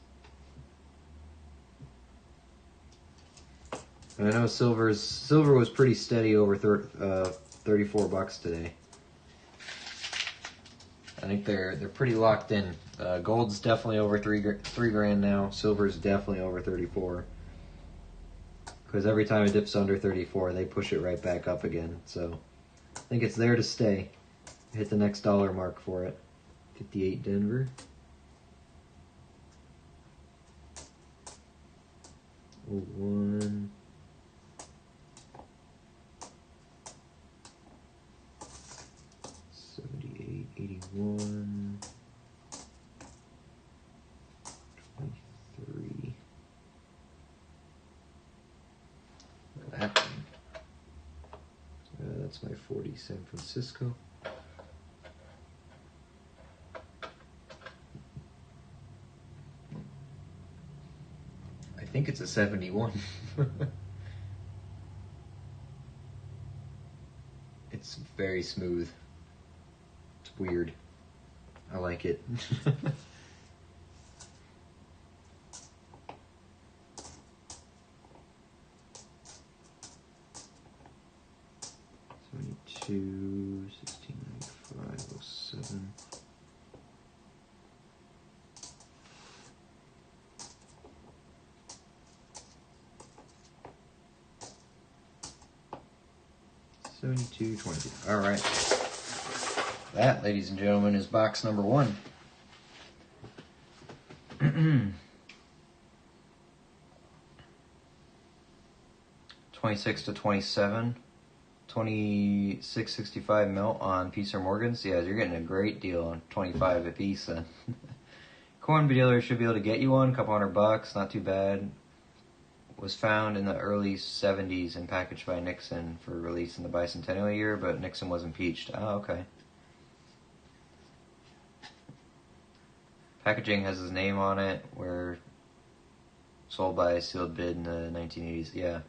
And I know silver was pretty steady over 34 bucks today. I think they're pretty locked in. Gold's definitely over three grand now. Silver's definitely over 34. Because every time it dips under 34, they push it right back up again. So I think it's there to stay. Hit the next dollar mark for it. 58 Denver. Oh, 1. 40 San Francisco. I think it's a 71. It's very smooth. It's weird. I like it. 72, 1695, 07. $72.20. All right. That, ladies and gentlemen, is box number 1. 26 to 27. 26.65 mil on Peace Morgans. Yeah, you're getting a great deal on 25 a piece. Then. Corn dealer should be able to get you one. Couple $100, not too bad. Was found in the early 70s and packaged by Nixon for release in the bicentennial year, but Nixon was impeached. Oh, okay. Packaging has his name on it, where sold by a sealed bid in the 1980s. Yeah.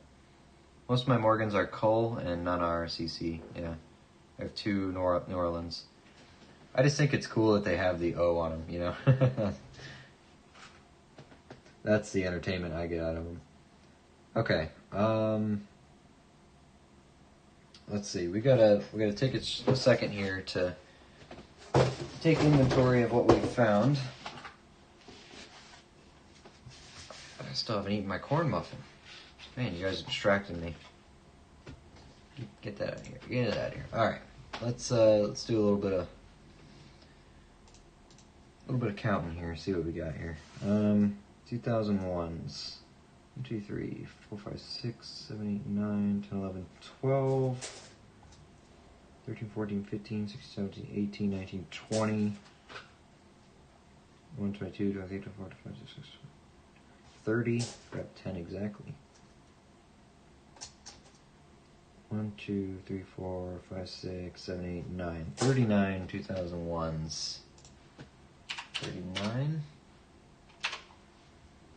Most of my Morgans are Cull and none are CC. Yeah. I have 2 New Orleans. I just think it's cool that they have the O on them, you know? That's the entertainment I get out of them. Okay. Let's see. We gotta take a second here to take inventory of what we've found. I still haven't eaten my corn muffin. Man, you guys are distracting me. Get that out of here. Get it out of here. All right, let's do a little bit of counting here. See what we got here. 2001s. 1, 2, 3, 4, 5, 6, 7, 8, 9, 10, 11, 12, 13, 14, 15, 16, 17, 18, 19, 20. 1, 22, 23, 24, 25, 26, 30. Grab 10 exactly. 1, 2, 3, 4, 5, 6, 7, 8, 9. 39 2001s. 39.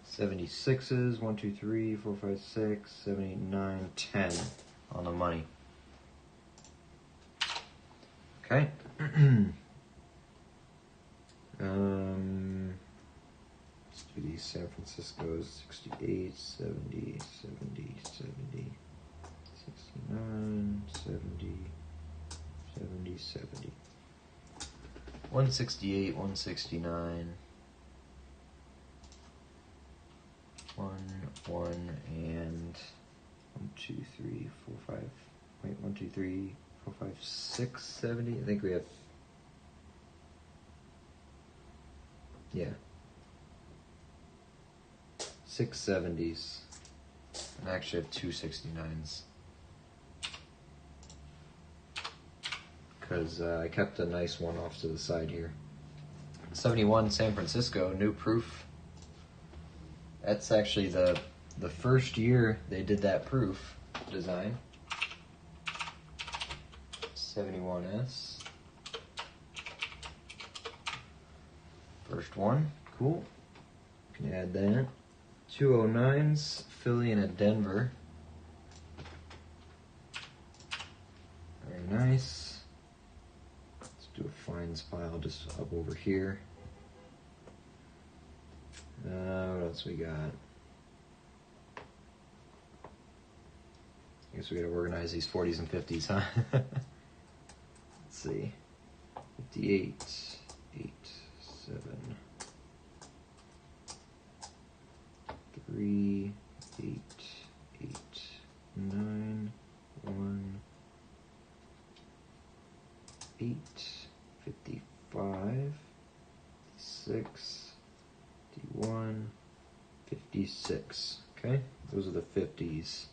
76s. 1, 2, 3, 4, 5, 6, 7, 8, 9, 10 on the money. Okay. Let's do these San Francisco's. 68, 70, 70, 70. 69, 70, 70, 70. 168, 169. 1, 1, and 1, 2, 3, 4, 5. Wait, 1, 2, 3, 4, 5, 6, 70. I think we have. Yeah. 6 70s. And I actually have 2 69s. Because I kept a nice one off to the side here. 71 San Francisco, new proof. That's actually the first year they did that proof design. 71S. First one, cool. Can add that. 209s, Philly and a Denver. Very nice. Do a fines pile just up over here. What else we got? I guess we gotta organize these 40s and 50s, huh? Let's see. 58, 8, 7, 3, 8, 8, 9, 1, 8, 55, 56, 51, 56. Okay, those are the 50s.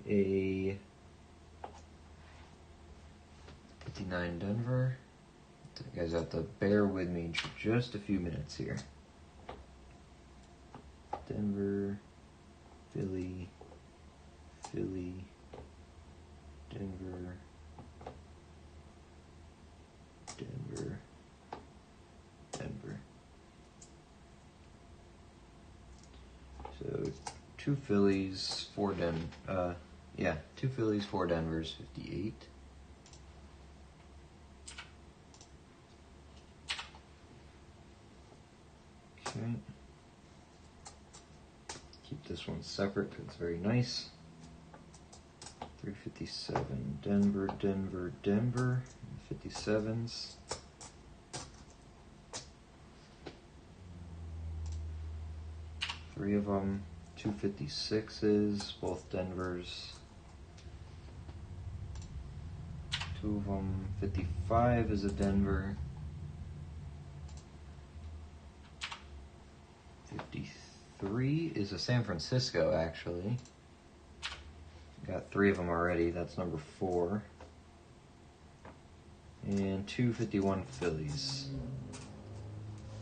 A 59 Denver. You guys have to bear with me for just a few minutes here. Denver, Philly, Philly, put 2 Phillies, 4 2 Phillies, 4 Denvers, 58. Okay. Keep this one separate because it's very nice. 357, Denver, Denver, Denver, 57s. Three of them, 256s, both Denvers. 2 of them, 55 is a Denver. 53 is a San Francisco, actually. Got 3 of them already, that's number 4. And 251 Phillies.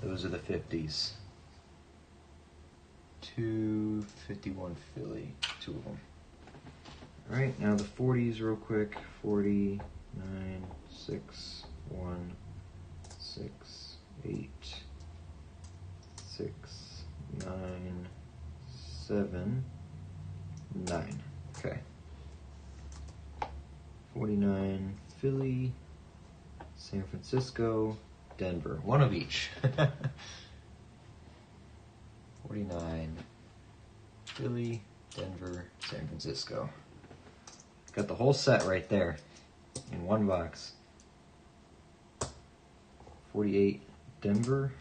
Those are the 50s. 251 Philly, 2 of them. Alright, now the 40s real quick. 40, 9, 6, 1, 6, 8, 6, 9, 7, 9. Okay. 49, Philly, San Francisco, Denver. One of each. 49, Philly, Denver, San Francisco. Got the whole set right there in one box. 48, Denver.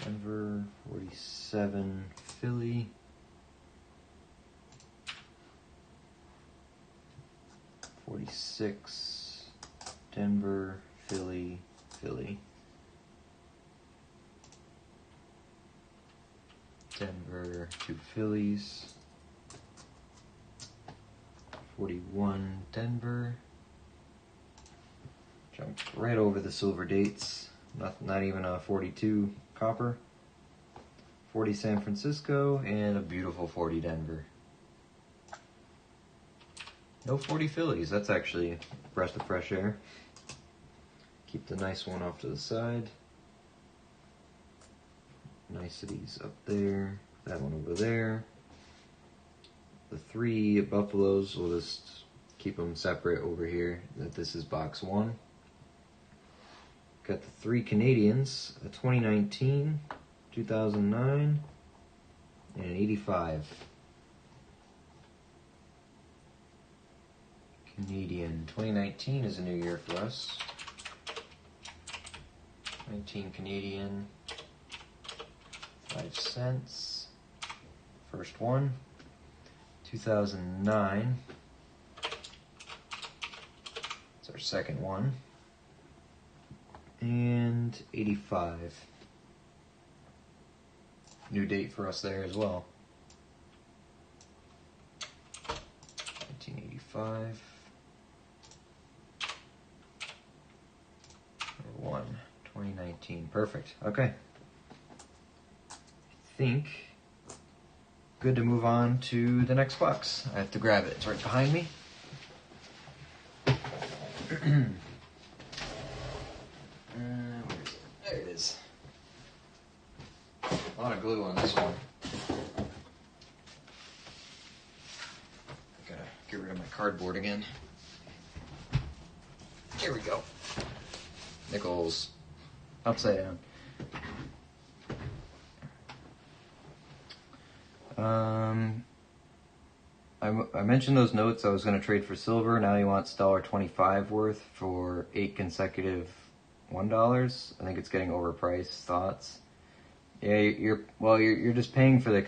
Denver, 47, Philly. 46, Denver, Philly, Philly. Denver, 2 Phillies. 41, Denver. Jumped right over the silver dates. Not even a 42 copper. 40 San Francisco and a beautiful 40 Denver. No 40 Phillies. That's actually a breath of fresh air. Keep the nice one off to the side. Niceties up there. That one over there. The 3 Buffaloes, we'll just keep them separate over here. This is box 1. Got the 3 Canadians, a 2019, 2009, and an 85. Canadian. 2019 is a new year for us. 19 Canadian. 5 cents. First one. 2009. It's our second one. And 85. New date for us there as well. 1985. 2019. Perfect. Okay. I think good to move on to the next box. I have to grab it. It's right behind me. There it is. A lot of glue on this one. Gotta get rid of my cardboard again. Here we go. Nickels. Upside down. I mentioned those notes I was going to trade for silver. Now he wants $1.25 worth for 8 consecutive $1. I think it's getting overpriced. Thoughts? Yeah, you're just paying for the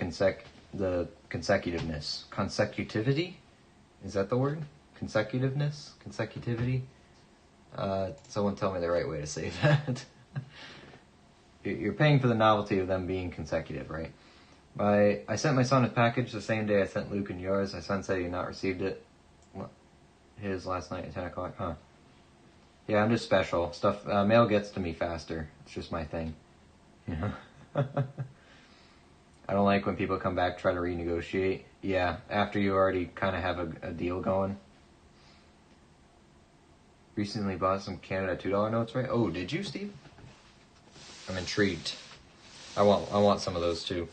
consecutiveness. Consecutivity? Is that the word? Consecutiveness? Consecutivity? Someone tell me the right way to say that. You're paying for the novelty of them being consecutive, right? I sent my son a package the same day I sent Luke and yours. My son said he had not received it. His last night at 10 o'clock. Huh. Yeah, I'm just special. Mail gets to me faster. It's just my thing. You know? I don't like when people come back try to renegotiate. Yeah, after you already kind of have a deal going. Recently bought some Canada $2 notes, right? Oh, did you, Steve? I'm intrigued. I want some of those too.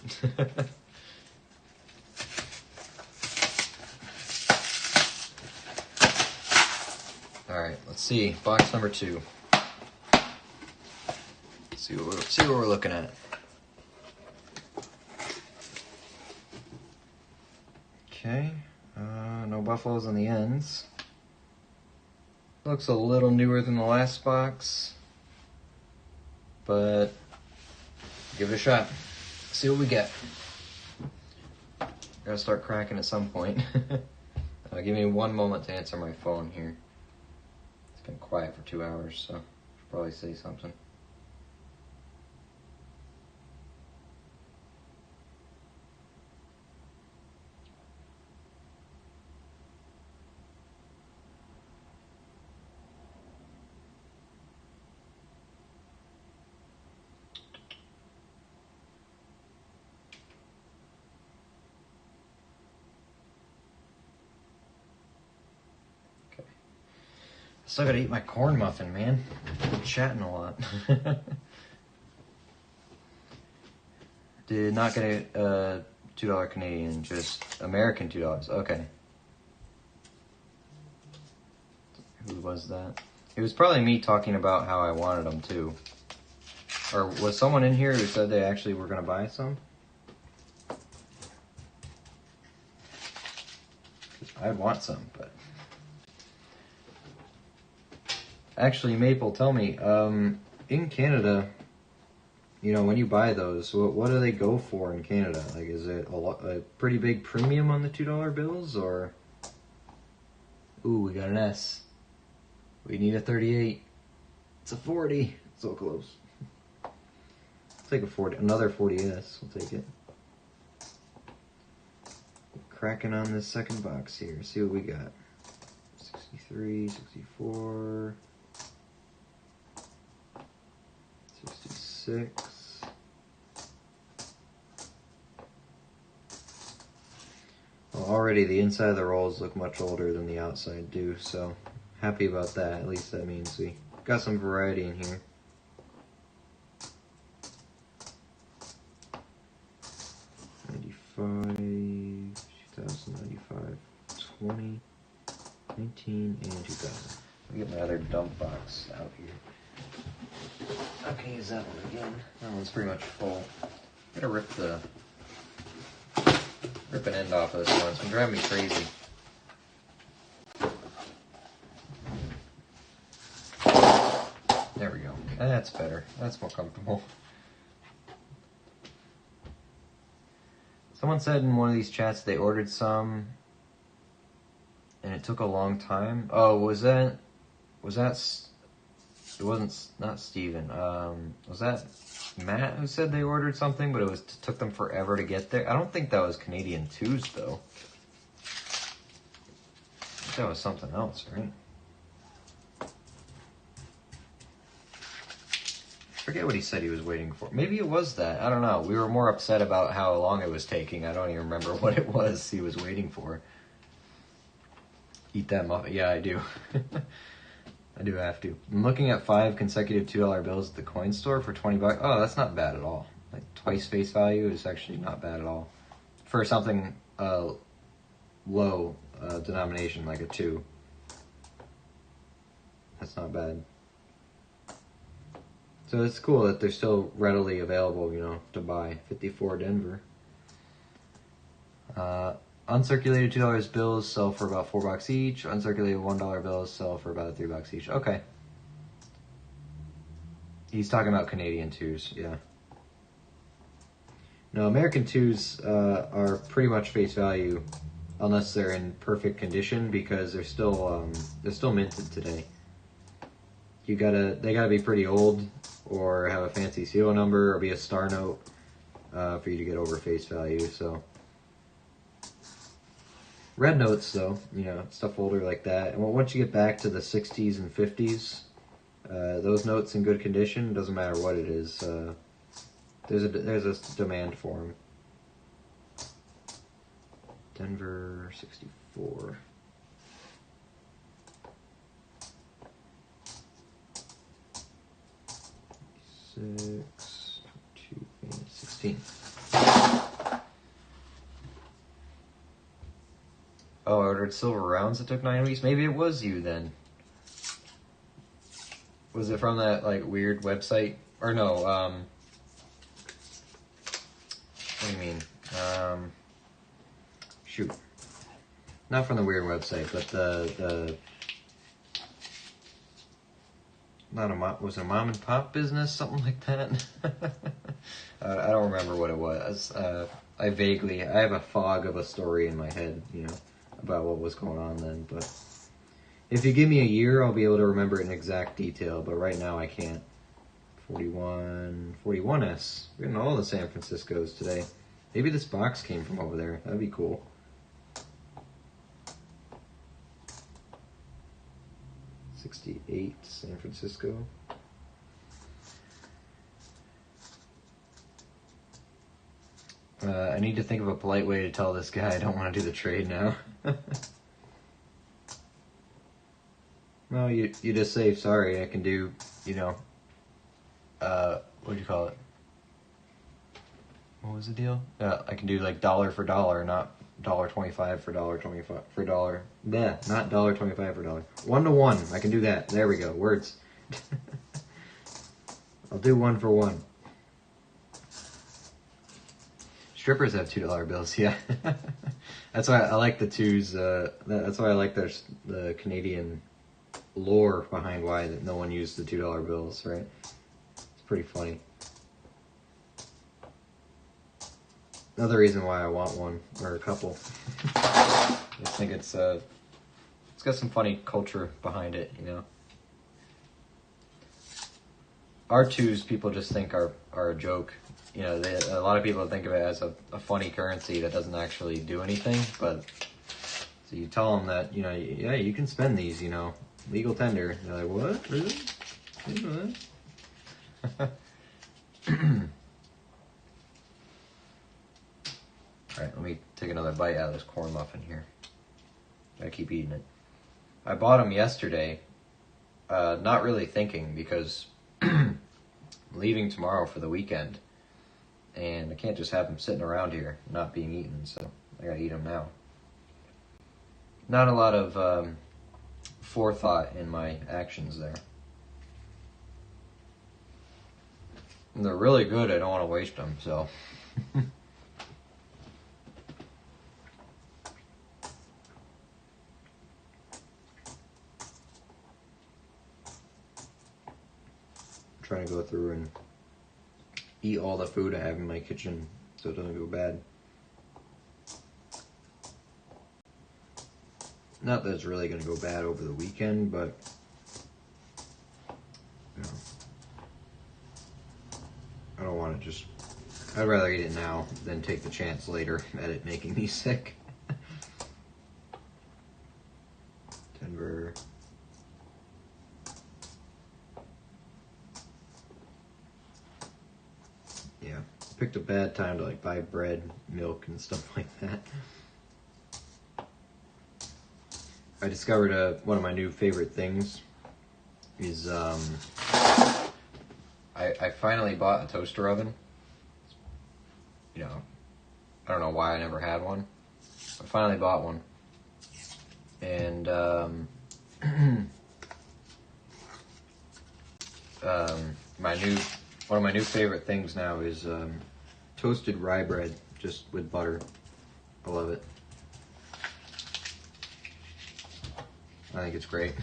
All right, let's see. Box number 2. See what we're looking at. Okay, no buffaloes on the ends. Looks a little newer than the last box, but give it a shot. See what we get. Gotta start cracking at some point. Give me 1 moment to answer my phone here. It's been quiet for 2 hours, so I should probably say something. Still gotta eat my corn muffin, man. I'm chatting a lot. Did not get a $2 Canadian, just American $2. Okay. Who was that? It was probably me talking about how I wanted them too. Or was someone in here who said they actually were gonna buy some? I'd want some, but... Actually, Maple, tell me, in Canada, you know, when you buy those, what do they go for in Canada? Like, is it a pretty big premium on the $2 bills, or... Ooh, we got an S. We need a 38. It's a 40. So close. I'll take a 40, another 40S. We'll take it. Cracking on this second box here. See what we got. 63, 64... 66. Well, already the inside of the rolls look much older than the outside do, so happy about that. At least that means we got some variety in here. '95, 2095, 20, 19, and 2000. Let me get my other dump box out here. I can use that one again. That one's pretty much full. I'm gonna rip an end off of this one. It's been driving me crazy. There we go. That's better. That's more comfortable. Someone said in one of these chats they ordered some and it took a long time. Oh, was that it wasn't, not Steven. Was that Matt who said they ordered something, but it took them forever to get there? I don't think that was Canadian 2s, though. I think that was something else, right? I forget what he said he was waiting for. Maybe it was that. I don't know. We were more upset about how long it was taking. I don't even remember what it was he was waiting for. Eat that muffin. Yeah, I do. I do have to. I'm looking at 5 consecutive $2 bills at the coin store for 20 bucks. Oh, that's not bad at all. Like twice face value is actually not bad at all. For something low denomination like a 2. That's not bad. So it's cool that they're still readily available, you know, to buy. 54 Denver. Uncirculated $2 bills sell for about $4 each. Uncirculated $1 bills sell for about $3 each. Okay. He's talking about Canadian 2s, yeah. No, American 2s are pretty much face value unless they're in perfect condition because they're still minted today. They gotta be pretty old or have a fancy serial number or be a star note for you to get over face value. So red notes, though, you know, stuff older like that. And once you get back to the 60s and 50s, those notes in good condition, doesn't matter what it is. There's a demand for them. Denver 64. Six, 2 fancy. 16. Oh, I ordered silver rounds. It took 9 weeks. Maybe it was you then. Was it from that like weird website? Or no? What do you mean? Shoot, not from the weird website, but the not a was it a mom and pop business, something like that. I don't remember what it was. I have a fog of a story in my head, you know, about what was going on then. But if you give me a year, I'll be able to remember it in exact detail. But right now, I can't. 41S. We're getting all the San Franciscos today. Maybe this box came from over there. That'd be cool. '68 San Francisco. I need to think of a polite way to tell this guy I don't want to do the trade now. No, you just say, sorry, I can do, you know, what do you call it? What was the deal? I can do like dollar for dollar, not $1.25 for $1.25 for dollar. Yeah, not $1.25 for dollar. 1 to 1. I can do that. There we go. Words. I'll do 1 for 1. Strippers have $2 bills. Yeah, that's why I like the twos. That's why I like the Canadian lore behind why no one used the $2 bills. Right? It's pretty funny. Another reason why I want one or a couple. I just think it's got some funny culture behind it, you know. R2s people just think are a joke. You know, a lot of people think of it as a funny currency that doesn't actually do anything. But so you tell them that, you know, yeah, you can spend these, you know, legal tender. And they're like, what? Really? You know that? Alright, let me take another bite out of this corn muffin here. I keep eating it. I bought them yesterday, not really thinking, because I'm leaving tomorrow for the weekend, and I can't just have them sitting around here not being eaten, so I gotta eat them now. Not a lot of forethought in my actions there. And they're really good, I don't want to waste them, so... Trying to go through and eat all the food I have in my kitchen so it doesn't go bad. Not that it's really going to go bad over the weekend, but you know, I don't want to just... I'd rather eat it now than take the chance later at it making me sick. Denver... Yeah, picked a bad time to like buy bread, milk, and stuff like that. I discovered one of my new favorite things is I finally bought a toaster oven. You know, I don't know why I never had one. I finally bought one, and one of my new favorite things now is toasted rye bread, just with butter. I love it. I think it's great.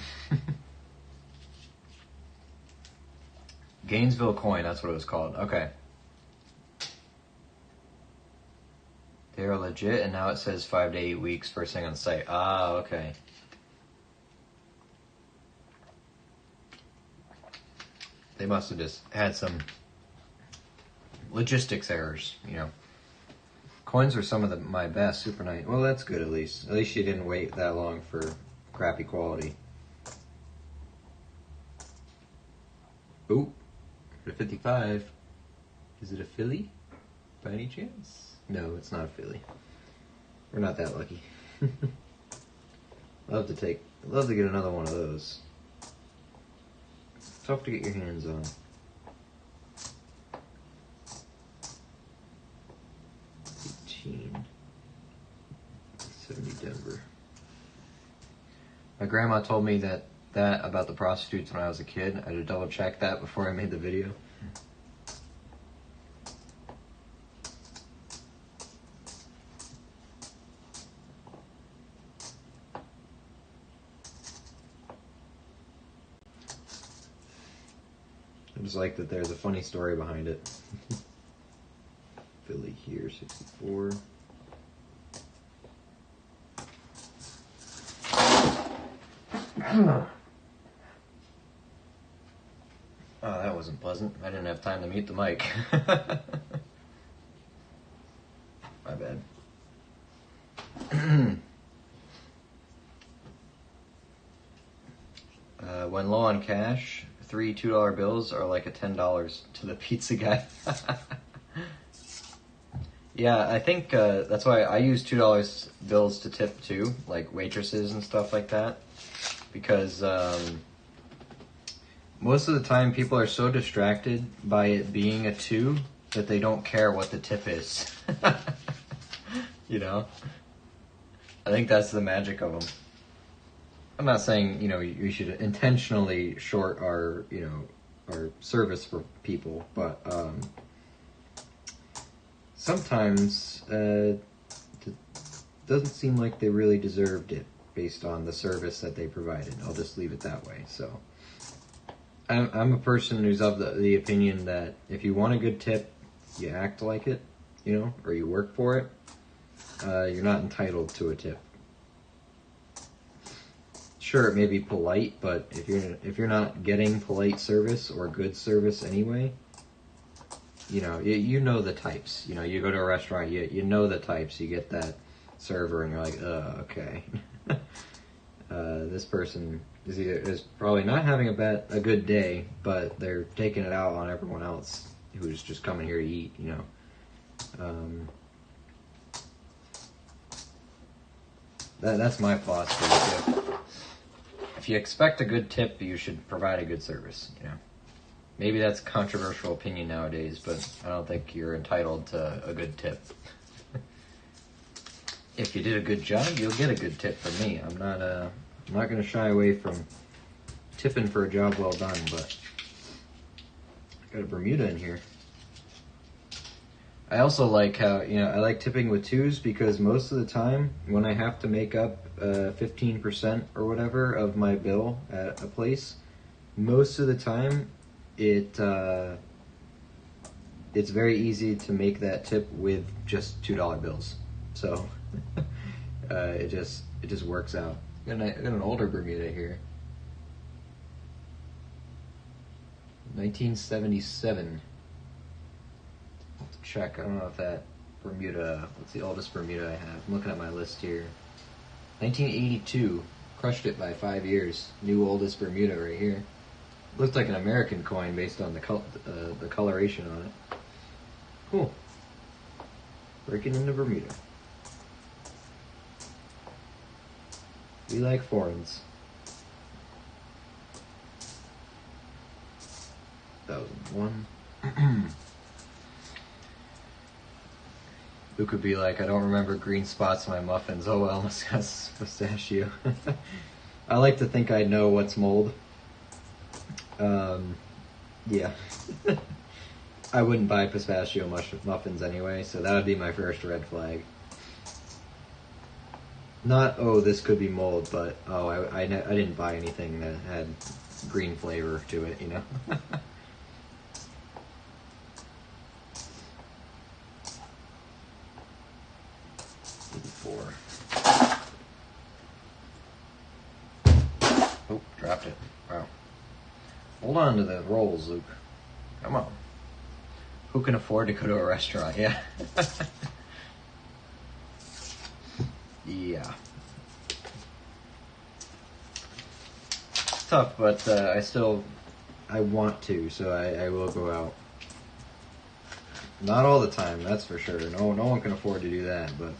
Gainesville coin, that's what it was called. Okay. They are legit, and now it says 5 to 8 weeks first thing on the site. Ah, okay. They must have just had some logistics errors, you know. Coins are some of my best, super nice. Well, that's good at least. At least you didn't wait that long for crappy quality. Ooh, a 55. Is it a Philly by any chance? No, it's not a Philly. We're not that lucky. Love to get another one of those. It's tough to get your hands on. grandma told me that about the prostitutes when I was a kid. I had to double check that before I made the video. I just like that there's a funny story behind it. Philly here, 64. Oh, that wasn't pleasant. I didn't have time to mute the mic. My bad. When low on cash, 3 $2 bills are like a $10 to the pizza guy. Yeah, I think that's why I use $2 bills to tip too, like waitresses and stuff like that. Because most of the time people are so distracted by it being a 2 that they don't care what the tip is. You know? I think that's the magic of them. I'm not saying, you know, you should intentionally short our, you know, our service for people, but sometimes it doesn't seem like they really deserved it based on the service that they provided. I'll just leave it that way. So I'm a person who's of the opinion that if you want a good tip, you act like it, you know, or you work for it. You're not entitled to a tip. Sure, it may be polite, but if you're not getting polite service or good service anyway, you know, you know the types. You know, you go to a restaurant, you know the types. You get that server, and you're like, okay. This person is probably not having a good day, but they're taking it out on everyone else who's just coming here to eat. You know, that's my philosophy too. If you expect a good tip, you should provide a good service, you know. Maybe that's a controversial opinion nowadays, but I don't think you're entitled to a good tip. If you did a good job, you'll get a good tip from me. I'm not going to shy away from tipping for a job well done, but I got a Bermuda in here. I also like how, you know, I like tipping with 2s because most of the time when I have to make up 15% or whatever of my bill at a place, most of the time it's very easy to make that tip with just $2 bills. So it just works out. I got an older Bermuda here. 1977. Check. I don't know if that Bermuda, what's the oldest Bermuda I have? I'm looking at my list here. 1982. Crushed it by 5 years. New oldest Bermuda right here. Looks like an American coin based on the coloration on it. Cool. Breaking into Bermuda. We like foreigns. 2001. Who could be like, I don't remember green spots in my muffins. Oh well, that's pistachio. I like to think I know what's mold. Yeah. I wouldn't buy pistachio muffins anyway, so that would be my first red flag. Not, oh, this could be mold, but, oh, I didn't buy anything that had green flavor to it, you know? Oh, dropped it. Wow. Hold on to the rolls, Luke. Come on. Who can afford to go to a restaurant? Yeah. Yeah. It's tough, but I want to, so I will go out. Not all the time, that's for sure. No one can afford to do that, but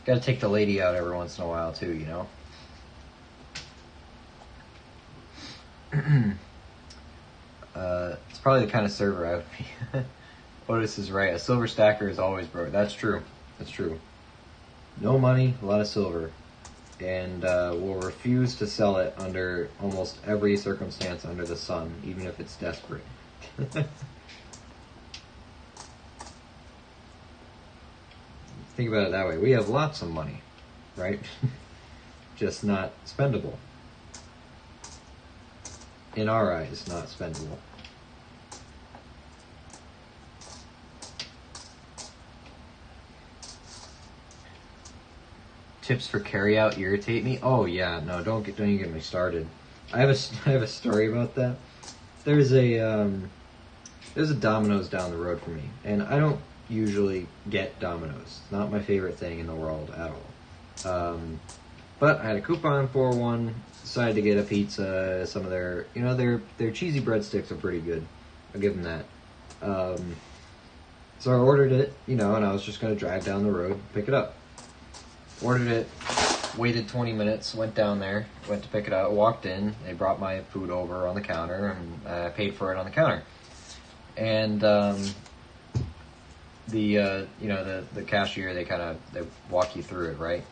gotta take the lady out every once in a while too, you know? It's probably the kind of server I would be. Otis is right. A silver stacker is always broke. That's true. That's true. No money, a lot of silver. and will refuse to sell it under almost every circumstance under the sun, even if it's desperate. Think about it that way. We have lots of money, right? Just not spendable. In our eyes, not spendable. Tips for carryout irritate me. Oh yeah, no, don't even get me started. I have a story about that. There's a Domino's down the road from me, and I don't usually get Domino's. It's not my favorite thing in the world at all. But I had a coupon for one. Decided to get a pizza. Some of their cheesy breadsticks are pretty good. I'll give them that. So I ordered it, and I was just gonna drive down the road, pick it up. Ordered it, waited 20 minutes, went down there, went to pick it up, walked in, they brought my food over on the counter, and I paid for it on the counter. And the cashier, they walk you through it, right?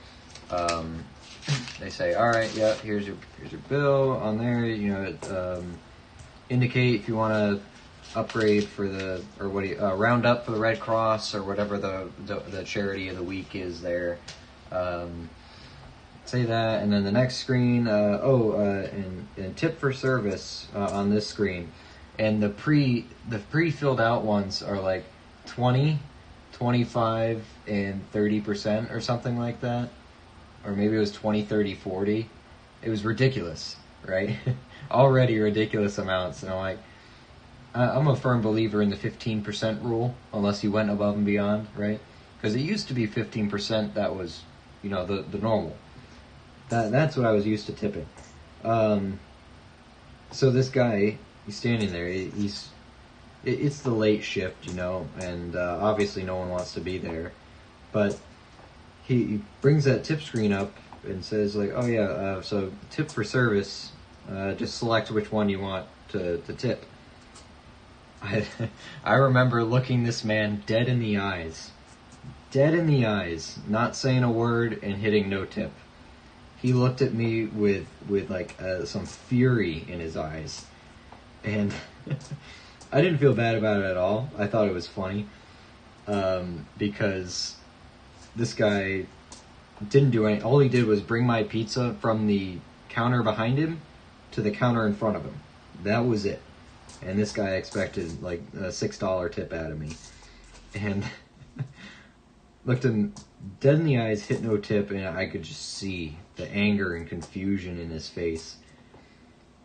They say, all right, yeah, here's your bill on there. Indicate if you want to upgrade for round up for the Red Cross or whatever the charity of the week is there. Say that, and then the next screen, and tip for service on this screen, and the pre-filled out ones are like 20, 25, and 30% or something like that, or maybe it was 20, 30, 40. It was ridiculous, right? Already ridiculous amounts, and I'm like, I'm a firm believer in the 15% rule, unless you went above and beyond, right? Because it used to be 15%. That was the normal. That's what I was used to tipping. So this guy, he's standing there. It's the late shift, and obviously no one wants to be there. But he brings that tip screen up and says like, oh yeah, so tip for service, just select which one you want to tip. I remember looking this man dead in the eyes, not saying a word and hitting no tip. He looked at me with like some fury in his eyes, and I didn't feel bad about it at all. I thought it was funny, because this guy didn't do anything. All he did was bring my pizza from the counter behind him to the counter in front of him. That was it. And this guy expected like a $6 tip out of me, and looked him dead in the eyes, hit no tip, and I could just see the anger and confusion in his face.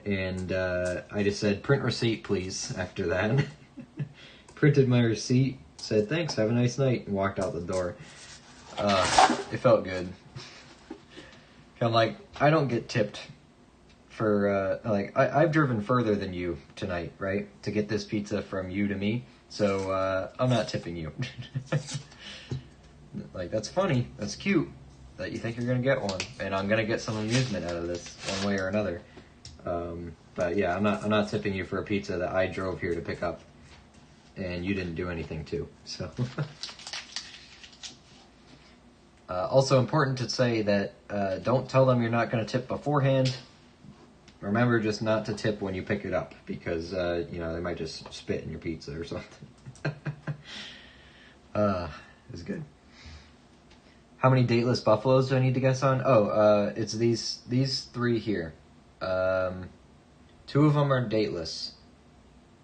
And I just said, print receipt, please, after that. Printed my receipt, said, thanks, have a nice night, and walked out the door. It felt good. I'm like, I don't get tipped for, I've driven further than you tonight, right? To get this pizza from you to me, so I'm not tipping you. Like, that's funny, that's cute, that you think you're gonna get one, and I'm gonna get some amusement out of this, one way or another. But yeah, I'm not tipping you for a pizza that I drove here to pick up, and you didn't do anything to, so. Also important to say that don't tell them you're not gonna tip beforehand. Remember just not to tip when you pick it up, because they might just spit in your pizza or something. It's good. How many dateless buffaloes do I need to guess on? Oh, it's these three here. Two of them are dateless.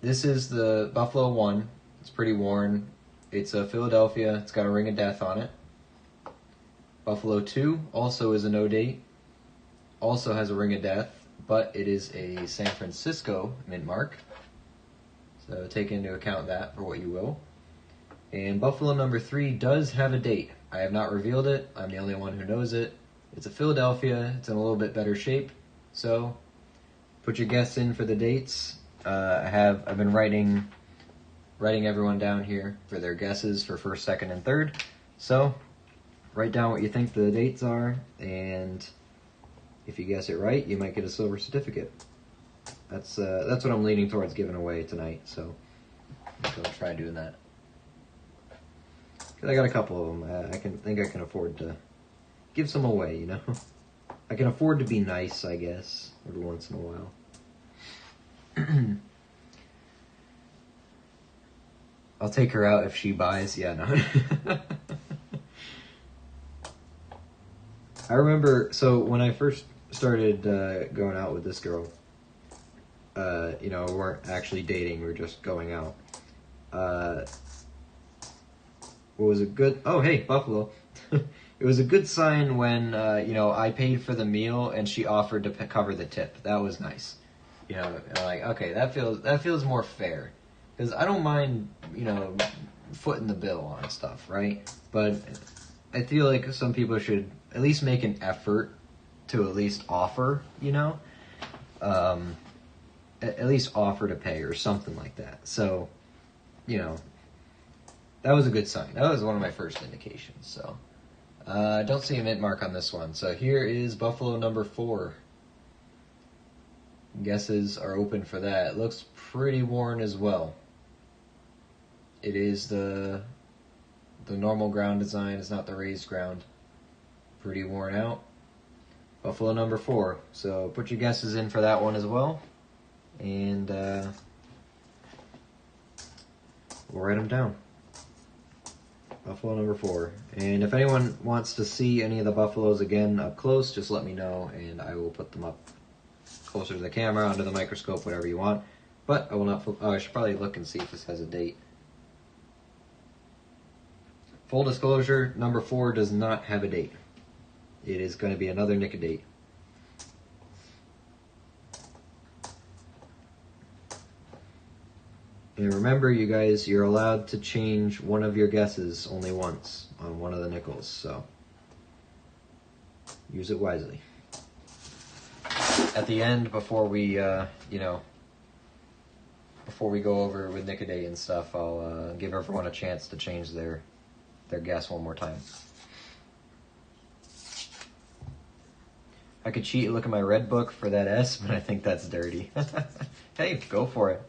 This is the Buffalo 1. It's pretty worn. It's a Philadelphia. It's got a ring of death on it. Buffalo 2 also is a no date. Also has a ring of death, but it is a San Francisco mint mark. So take into account that for what you will. And Buffalo number 3 does have a date. I have not revealed it. I'm the only one who knows it. It's a Philadelphia. It's in a little bit better shape. So put your guess in for the dates. I've been writing everyone down here for their guesses for first, second, and third. So write down what you think the dates are, and if you guess it right, you might get a silver certificate. That's what I'm leaning towards giving away tonight. So I'm gonna try doing that. I got a couple of them. I can afford to give some away, I can afford to be nice, I guess, every once in a while. I'll take her out if she buys. Yeah, no. I remember, so when I first started going out with this girl, you know, we weren't actually dating, we were just going out. What was a good, oh hey, Buffalo. It was a good sign when, you know, I paid for the meal and she offered to cover the tip. That was nice. You know, like, okay, that feels more fair. Because I don't mind, you know, footing the bill on stuff, right? But I feel like some people should at least make an effort to at least offer, you know? At least offer to pay or something like that. So, you know, that was a good sign. That was one of my first indications, so. Don't see a mint mark on this one. So here is Buffalo number 4. Guesses are open for that. It looks pretty worn as well. It is the normal ground design. It's not the raised ground. Pretty worn out. Buffalo number 4. So put your guesses in for that one as well. And we'll write them down. Buffalo number 4. And if anyone wants to see any of the buffaloes again up close, just let me know and I will put them up closer to the camera, under the microscope, whatever you want. But I will not, I should probably look and see if this has a date. Full disclosure, number 4 does not have a date. It is going to be another Nick date. And remember, you guys, you're allowed to change one of your guesses only once on one of the nickels, so use it wisely. At the end, before we, you know, before we go over with Nickaday and stuff, I'll give everyone a chance to change their guess one more time. I could cheat and look at my red book for that S, but I think that's dirty. Hey, go for it.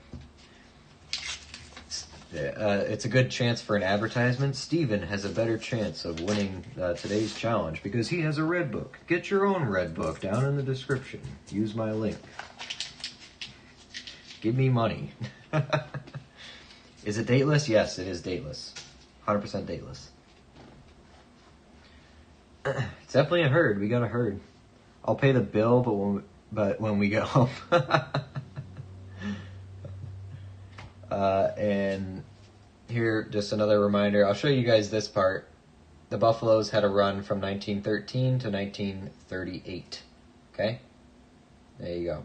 It's a good chance for an advertisement. Steven has a better chance of winning today's challenge because he has a red book. Get your own red book down in the description. Use my link. Give me money. Is it dateless? Yes, it is dateless. 100% dateless. It's definitely a herd. We got a herd. I'll pay the bill, but when we get home. And here, just another reminder. I'll show you guys this part. The Buffaloes had a run from 1913 to 1938. Okay? There you go.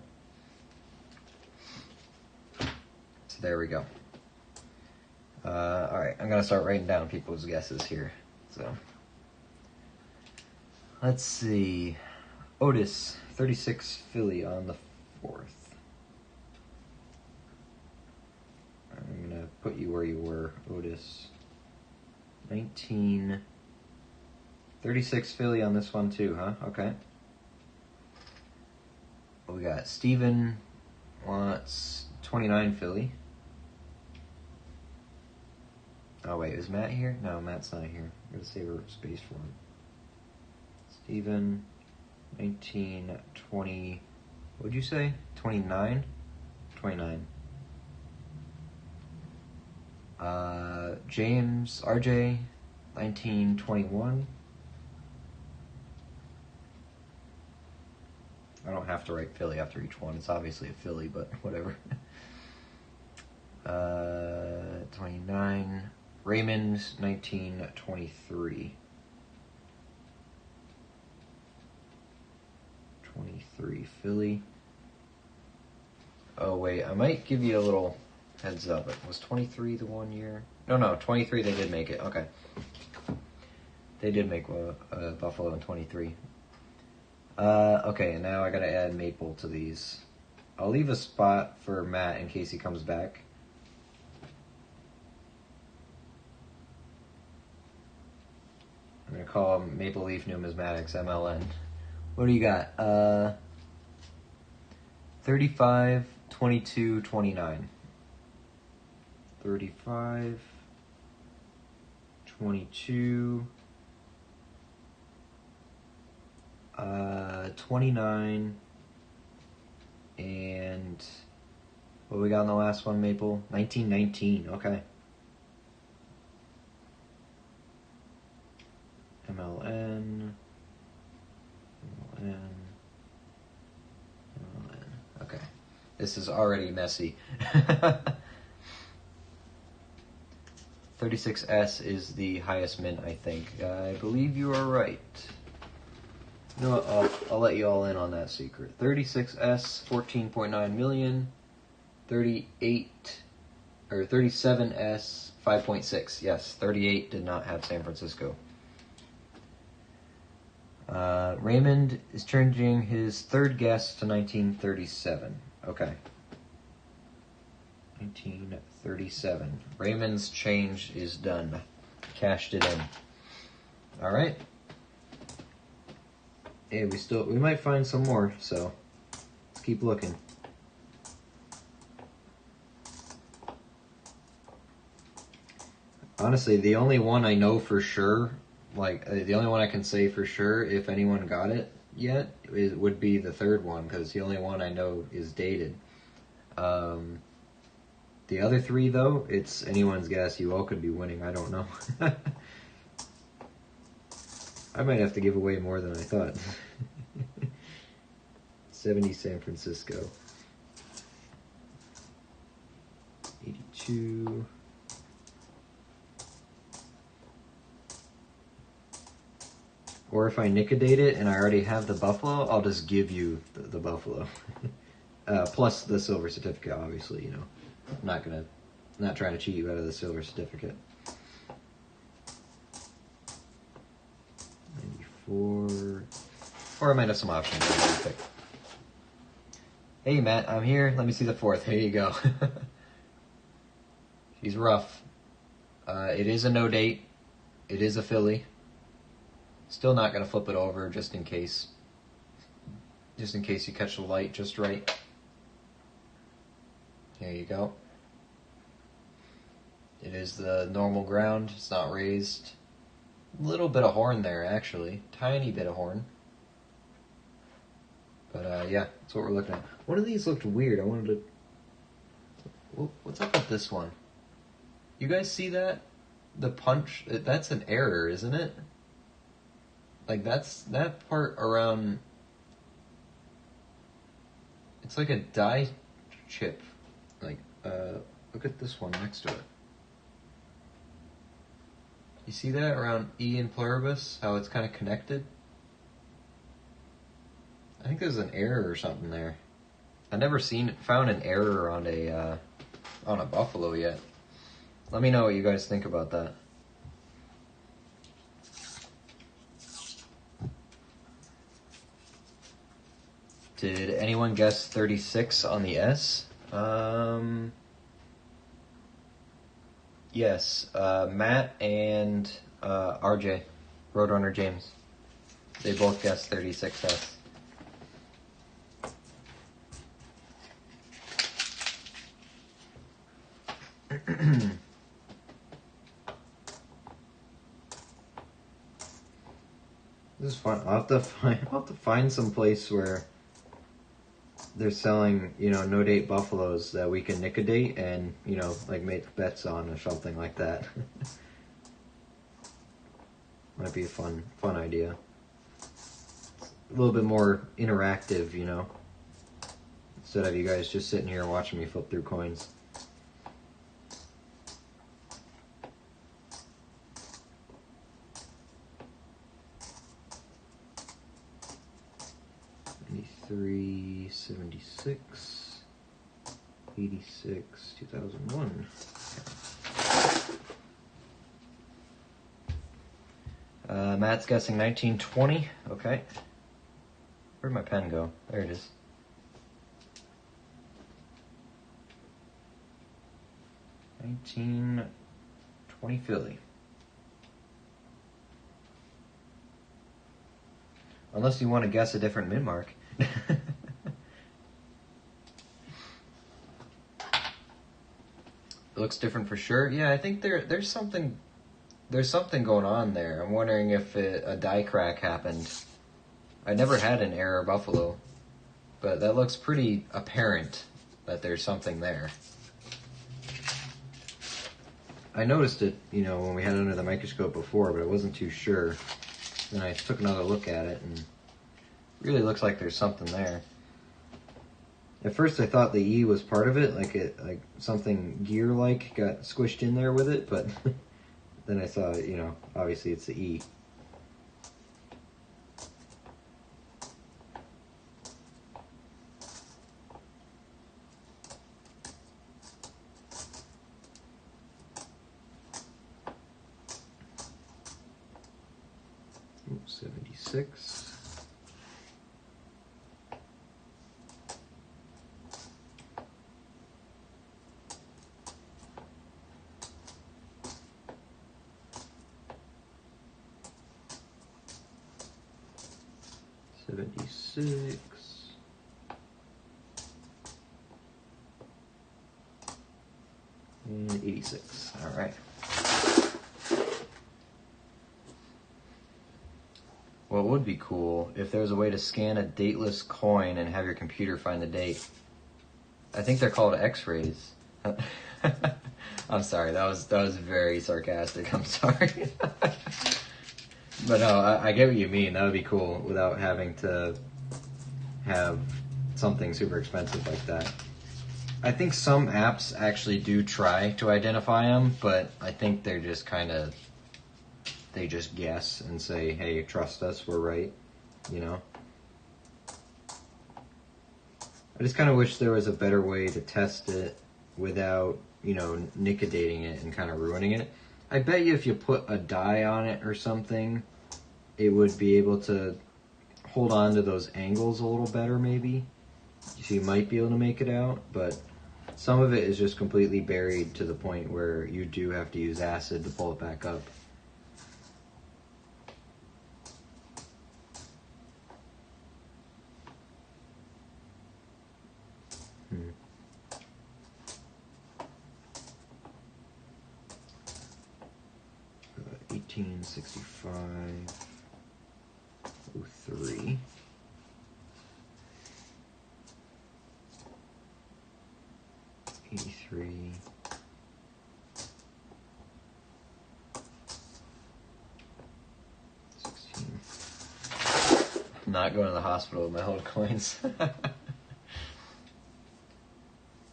So there we go. Alright, I'm going to start writing down people's guesses here. So, let's see. Otis, 36 Philly on the 4th. I'm going to put you where you were, Otis. 1936 Philly on this one too, huh? Okay. What we got? Steven wants 29 Philly. Oh wait, is Matt here? No, Matt's not here. I'm going to save a space for him. Steven, 1920, what'd you say? 29? 29. James, RJ, 1921. I don't have to write Philly after each one. It's obviously a Philly, but whatever. 29. Raymond, 1923. 23 Philly. Oh wait, I might give you a little heads up. Was 23 the one year? No, 23 they did make it. Okay. They did make Buffalo in 23. Okay, and now I gotta add Maple to these. I'll leave a spot for Matt in case he comes back. I'm gonna call him Maple Leaf Numismatics, MLN. What do you got? 35, 22, 29. 35, 22. 29, and what we got in the last one, Maple? 1919, okay. MLN, MLN, MLN, okay. This is already messy. 36S is the highest mint, I think. I believe you are right. You know what, I'll let you all in on that secret. 36S, 14.9 million. 38, or 37S, 5.6. Yes, 38 did not have San Francisco. Raymond is changing his third guess to 1937. Okay. 1937. Raymond's change is done. Cashed it in. All right. Hey, we might find some more, so let's keep looking. Honestly, the only one I know for sure, the only one I can say for sure, if anyone got it yet, would be the third one, because the only one I know is dated. The other three, though, it's anyone's guess. You all could be winning. I don't know. I might have to give away more than I thought. 70 San Francisco. 82. Or if I nicodate it and I already have the buffalo, I'll just give you the buffalo. Plus the silver certificate, obviously, you know. I'm not trying to cheat you out of the silver certificate. 94. Or I might have some options. Hey Matt, I'm here. Let me see the fourth. Here you go. She's rough. It is a no date. It is a filly. Still not going to flip it over just in case. Just in case you catch the light just right. There you go. It is the normal ground. It's not raised. A little bit of horn there, actually. Tiny bit of horn. But yeah, that's what we're looking at. One of these looked weird. I wanted to... What's up with this one? You guys see that? The punch? That's an error, isn't it? Like, that part around... It's like a die chip. Like, look at this one next to it. You see that around E and pluribus? How it's kind of connected? I think there's an error or something there. I've never found an error on a buffalo yet. Let me know what you guys think about that. Did anyone guess 36 on the S? Yes, Matt and RJ, Roadrunner James. They both guessed 36S. This is fun. I'll have to find some place where they're selling, no date buffaloes that we can nicodate and, like make bets on or something like that. Might be a fun idea. A little bit more interactive, instead of you guys just sitting here watching me flip through coins. '83, 76, 86, 2001. Matt's guessing 1920. Okay. Where'd my pen go? There it is. '20 Philly. Unless you want to guess a different min mark. It looks different for sure. Yeah, I think there's something going on there. I'm wondering if a die crack happened I never had an error buffalo, but that looks pretty apparent that there's something there. I noticed it, you know, when we had it under the microscope before, but I wasn't too sure. Then I took another look at it, and it really looks like there's something there. At first I thought the E was part of it, like something gear-like got squished in there with it, but then I saw, you know, obviously it's the E. Ooh, 76. And 86. All right. Well, it would be cool if there was a way to scan a dateless coin and have your computer find the date. I think they're called X-rays. I'm sorry, that was very sarcastic. I'm sorry. But no, I get what you mean. That would be cool without having to have something super expensive like that. I think some apps actually do try to identify them, but I think they're just they just guess and say, hey, trust us, we're right, you know? I just kind of wish there was a better way to test it without, you know, nickodating it and kind of ruining it. I bet you if you put a die on it or something, it would be able to hold on to those angles a little better, maybe. So you might be able to make it out, but some of it is just completely buried to the point where you do have to use acid to pull it back up. Hmm. Uh, 1865, 03. 83. I'm not going to the hospital with my old coins.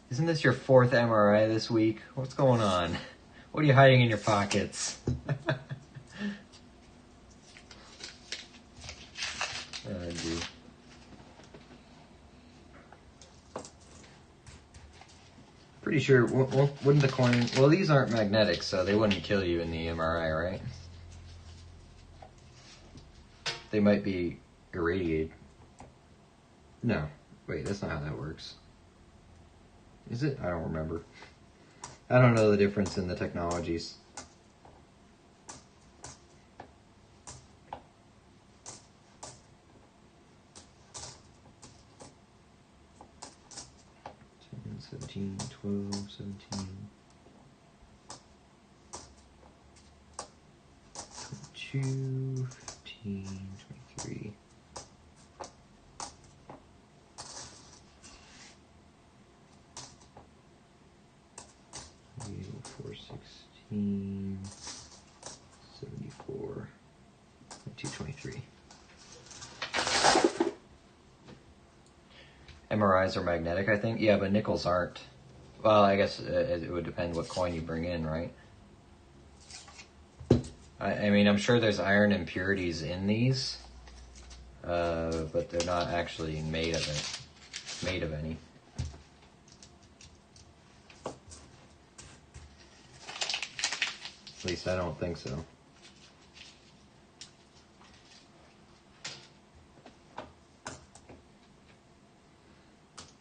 Isn't this your 4th MRI this week? What's going on? What are you hiding in your pockets? Oh, gee. Pretty sure, wouldn't the coin... Well, these aren't magnetic, so they wouldn't kill you in the MRI, right? They might be irradiated. No. Wait, that's not how that works. Is it? I don't remember. I don't know the difference in the technologies. 17, 12, 17, 22, 15, 23. 416, 74, 223. MRIs are magnetic, I think. Yeah, but nickels aren't. Well, I guess it would depend what coin you bring in, right? I mean, I'm sure there's iron impurities in these, but they're not actually made of it. Made of any. At least I don't think so.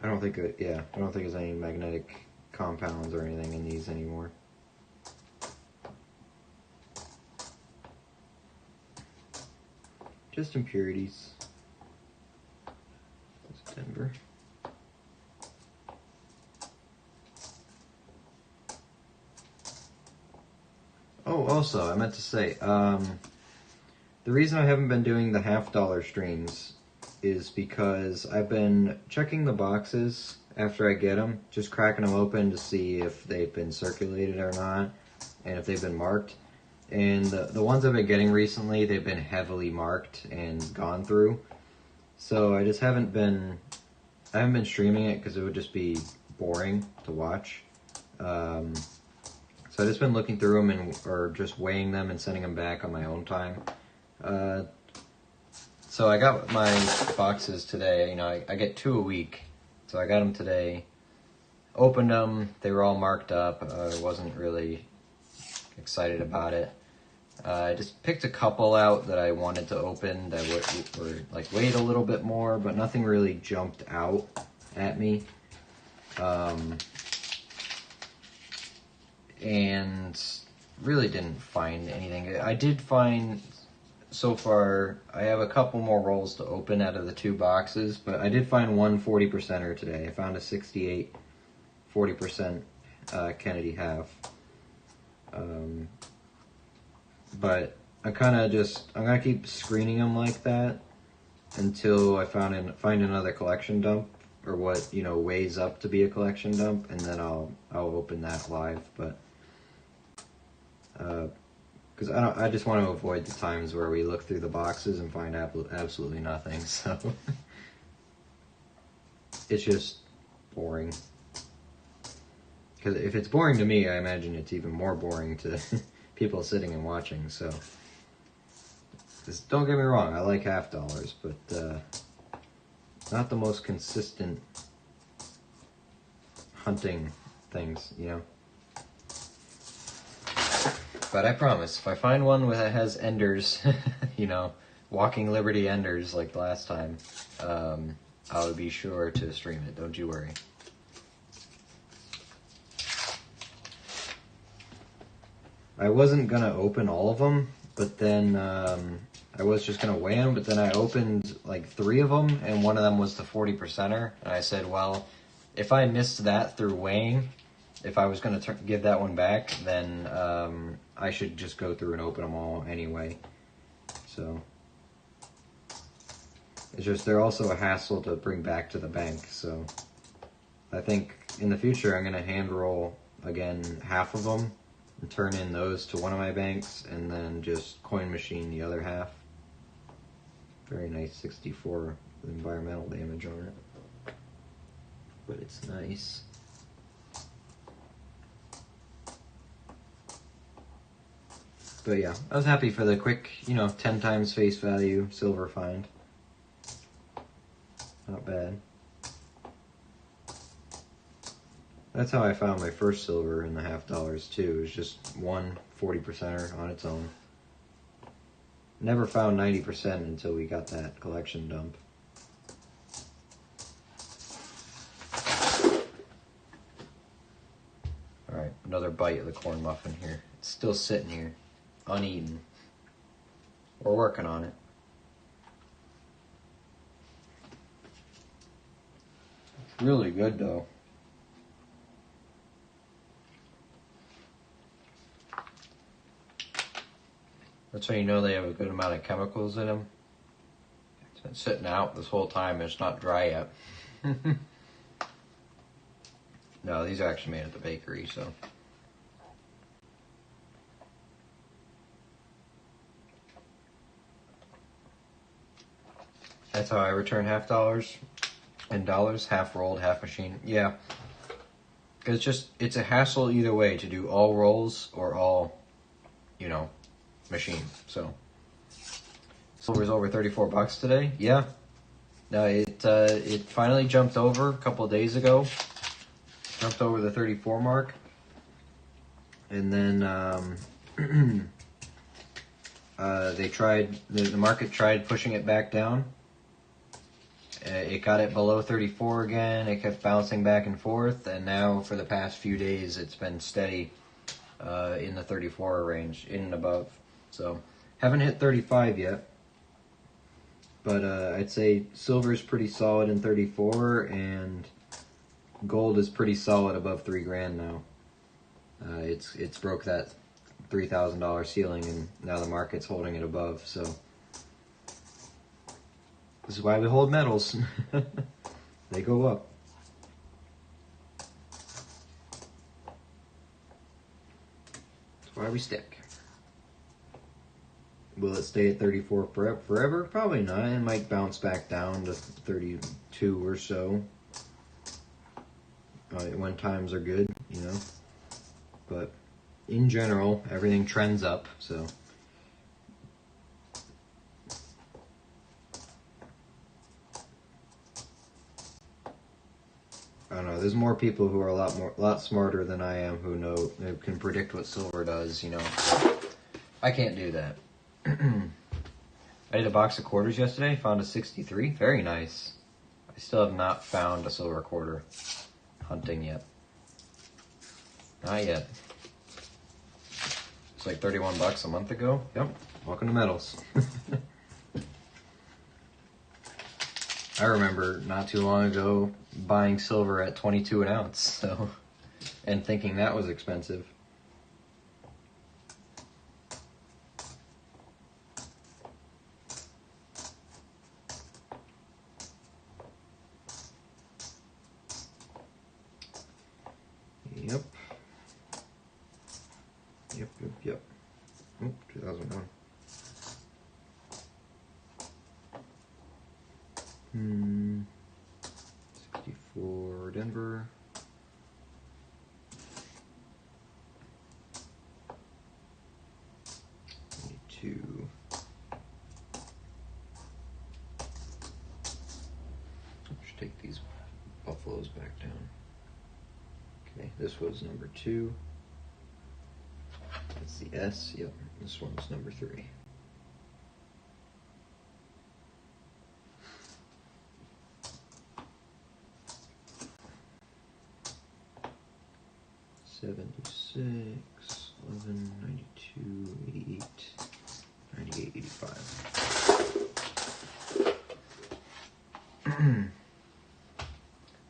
I don't think I don't think there's any magnetic compounds or anything in these anymore. Just impurities. Denver. Oh, also, I meant to say, The reason I haven't been doing the $half streams is because I've been checking the boxes after I get them, just cracking them open to see if they've been circulated or not, and if they've been marked. And the ones I've been getting recently, they've been heavily marked and gone through. So I haven't been streaming it because it would just be boring to watch. So I've just been looking through them or just weighing them and sending them back on my own time. So I got my boxes today. You know, I get 2 a week, so I got them today. Opened them. They were all marked up. I wasn't really excited about it. I just picked a couple out that I wanted to open that were like weighed a little bit more, but nothing really jumped out at me. And really didn't find anything. I did find, so far, I have a couple more rolls to open out of the 2 boxes, but I did find one 40%er today. I found a 68 40% Kennedy half. But I'm gonna keep screening them like that until I find another collection dump, or what, you know, weighs up to be a collection dump, and then I'll open that live. But because I just want to avoid the times where we look through the boxes and find absolutely nothing. So it's just boring. Because if it's boring to me, I imagine it's even more boring to people sitting and watching. So don't get me wrong, I like $half, but not the most consistent hunting things, you know. But I promise, if I find one that has enders, you know, Walking Liberty enders like last time, I'll be sure to stream it, don't you worry. I wasn't gonna open all of them, but then I was just gonna weigh them, but then I opened like 3 of them, and one of them was the 40%er, and I said, well, if I missed that through weighing, if I was gonna give that one back, then I should just go through and open them all anyway. So it's just, they're also a hassle to bring back to the bank. So I think in the future I'm gonna hand roll again half of them and turn in those to one of my banks, and then just coin machine the other half. Very nice 64 environmental damage on it, but it's nice. But yeah, I was happy for the quick, you know, 10 times face value silver find. Not bad. That's how I found my first silver in the $half too. It was just one 40%er on its own. Never found 90% until we got that collection dump. Alright, another bite of the corn muffin here. It's still sitting here, uneaten. We're working on it. It's really good though. That's how you know they have a good amount of chemicals in them. It's been sitting out this whole time and it's not dry yet. No, these are actually made at the bakery, so. That's how I return $half and dollars, half rolled, half machine. Yeah. Because it's a hassle either way to do all rolls or all, you know, machine. So silver's over 34 bucks today. Yeah, no, it finally jumped over a couple of days ago, jumped over the 34 mark, and then the market tried pushing it back down. It got it below 34 again. It kept bouncing back and forth, and now for the past few days it's been steady in the 34 range, in and above. So, haven't hit 35 yet, but I'd say silver is pretty solid in 34, and gold is pretty solid above $3,000 now. It's broke that $3,000 ceiling, and now the market's holding it above. So, This is why we hold metals. They go up. That's why we stick. Will it stay at 34 forever? Probably not. It might bounce back down to 32 or so when times are good, you know. But in general, everything trends up, so. I don't know. There's more people who are a lot smarter than I am who can predict what silver does. You know, I can't do that. I did a box of quarters yesterday. Found a 63. Very nice. I still have not found a silver quarter hunting yet. Not yet. It's like $31 a month ago. Yep. Welcome to metals. I remember not too long ago buying silver at 22 an ounce, so, and thinking that was expensive. Yep. Yep. Oh, 2001. 64 Denver. Two. Should take these buffaloes back down. Okay, this was number 2. That's the S. Yep, this one's number 3. $76, $11, $92, $88, $98, $85.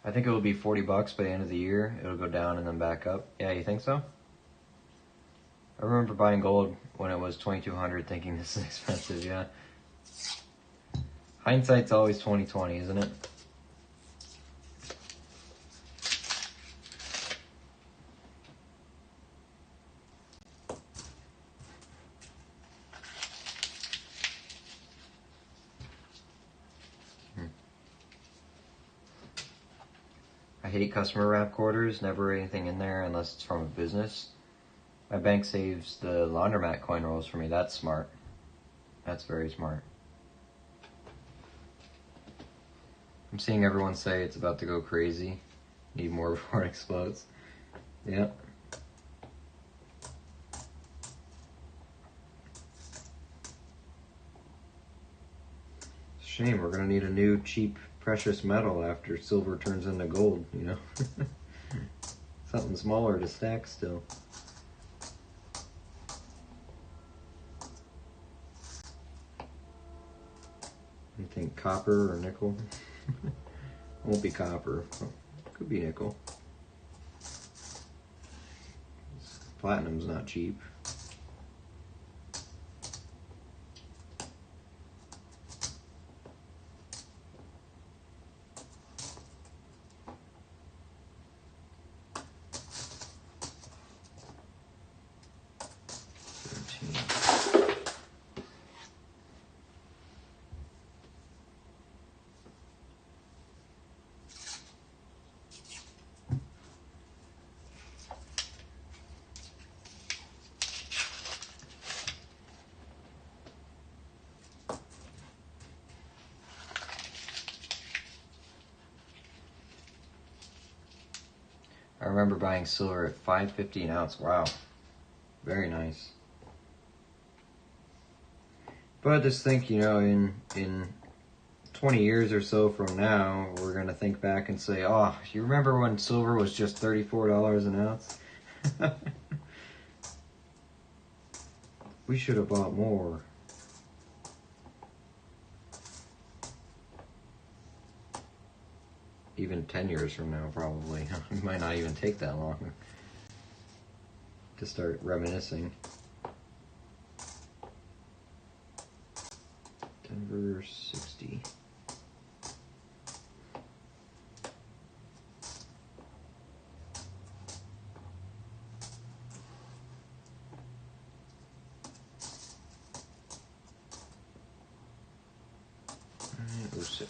I think it will be $40 by the end of the year. It'll go down and then back up. Yeah, you think so? I remember buying gold when it was $2,200, thinking this is expensive. Yeah. Hindsight's always 20/20, isn't it? I hate customer wrap quarters, never anything in there unless it's from a business. My bank saves the laundromat coin rolls for me. That's smart. That's very smart. I'm seeing everyone say it's about to go crazy. Need more before it explodes. Yeah. Shame, we're gonna need a new cheap precious metal after silver turns into gold, you know? Something smaller to stack still. You think copper or nickel? Won't be copper. Could be nickel. Platinum's not cheap. I remember buying silver at $5.50 an ounce. Wow. Very nice. But I just think, you know, in 20 years or so from now, we're going to think back and say, oh, you remember when silver was just $34 an ounce? We should have bought more. Even 10 years from now, probably. It might not even take that long to start reminiscing. Denver 60. 6.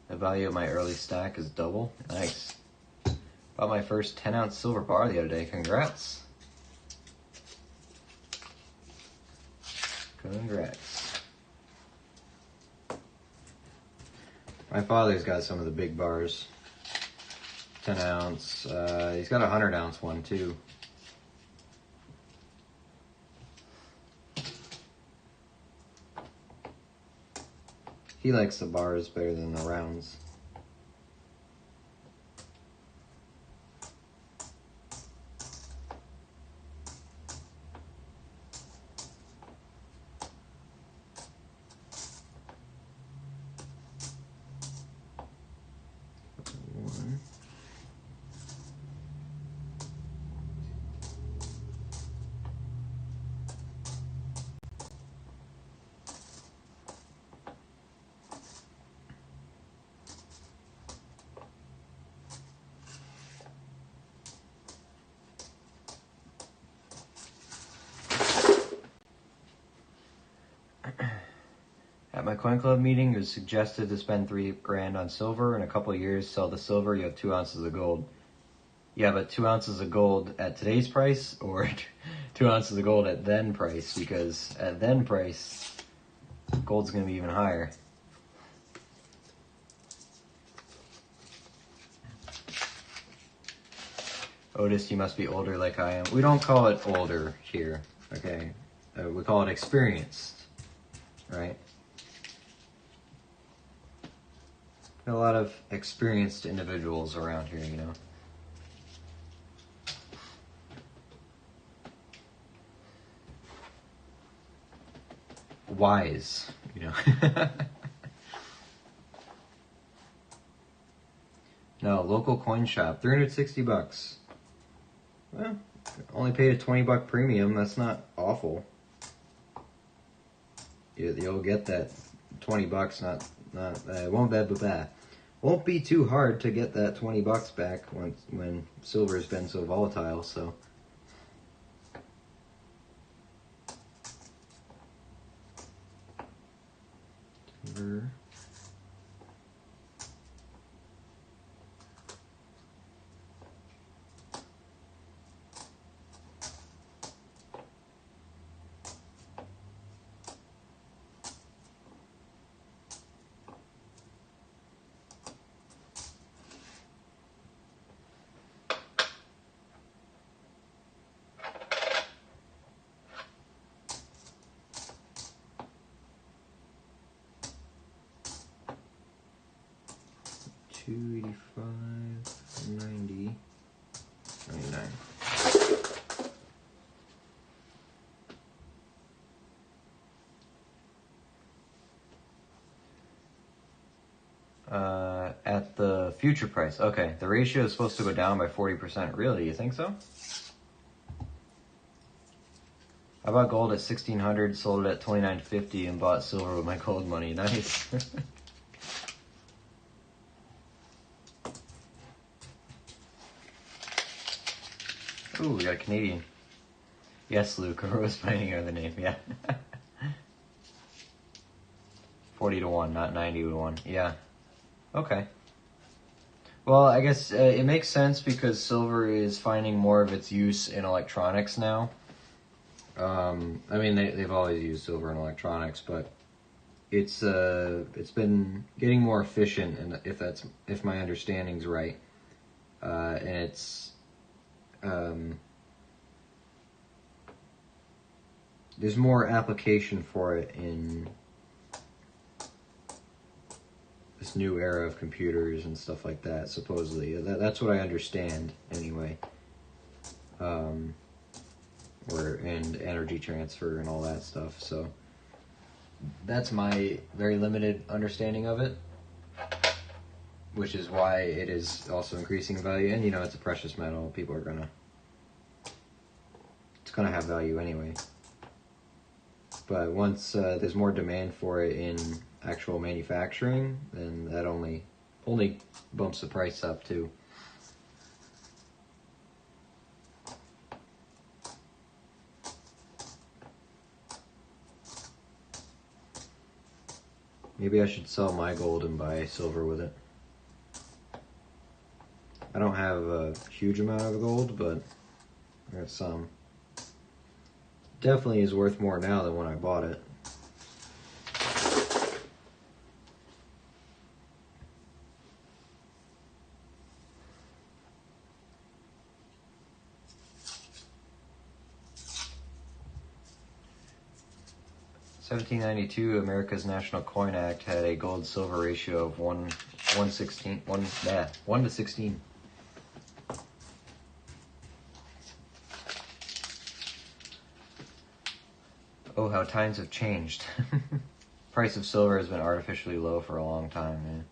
The value of my early stack is double. Nice. Bought my first 10-ounce silver bar the other day. Congrats. Congrats. My father's got some of the big bars. 10-ounce. He's got a 100-ounce one too. He likes the bars better than the rounds. At my coin club meeting, it was suggested to spend $3,000 on silver. In a couple of years, sell the silver, you have 2 ounces of gold. Yeah, but 2 ounces of gold at today's price, or 2 ounces of gold at then price? Because at then price, gold's going to be even higher. Otis, you must be older like I am. We don't call it older here, okay? We call it experienced, right? A lot of experienced individuals around here, you know. Wise, you know. No, local coin shop, $360. Well, only paid a $20 premium. That's not awful. You'll get that $20. Won't be too hard to get that $20 back when silver's been so volatile. So. Silver. $285, $90, $99. At the future price. Okay, the ratio is supposed to go down by 40%. Really? You think so? I bought gold at $1,600, sold it at $2,950, and bought silver with my gold money. Nice. Ooh, we got a Canadian. Yes, Luke. I was finding out the name. Yeah. 40-1, not 90-1. Yeah. Okay. Well, I guess it makes sense because silver is finding more of its use in electronics now. I mean, they've always used silver in electronics, but it's been getting more efficient, and if my understanding's right, and it's there's more application for it in this new era of computers and stuff like that, supposedly. That's what I understand, anyway. And energy transfer and all that stuff. So that's my very limited understanding of it, which is why it is also increasing in value. And, you know, it's a precious metal. People are it's gonna have value anyway. But once there's more demand for it in actual manufacturing, then that only bumps the price up too. Maybe I should sell my gold and buy silver with it. I don't have a huge amount of gold, but I got some. Definitely is worth more now than when I bought it. In 1792, America's National Coin Act had a gold-silver ratio of 1 to 16. Oh, how times have changed. Price of silver has been artificially low for a long time, man.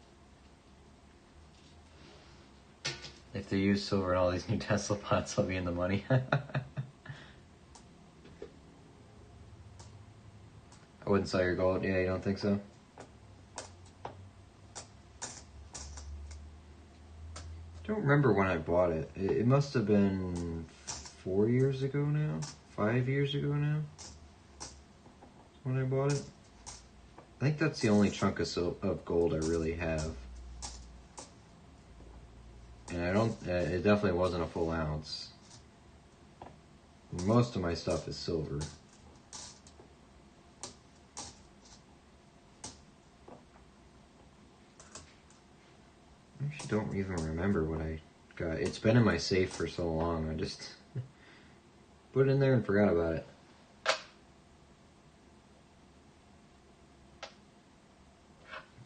If they use silver in all these new Tesla pots, I'll be in the money. I wouldn't sell your gold. Yeah, you don't think so? I don't remember when I bought it. It must have been 4 years ago now? 5 years ago now? When I bought it? I think that's the only chunk of gold I really have. And I don't, it definitely wasn't a full ounce. Most of my stuff is silver. I actually don't even remember what I got. It's been in my safe for so long, I just put it in there and forgot about it.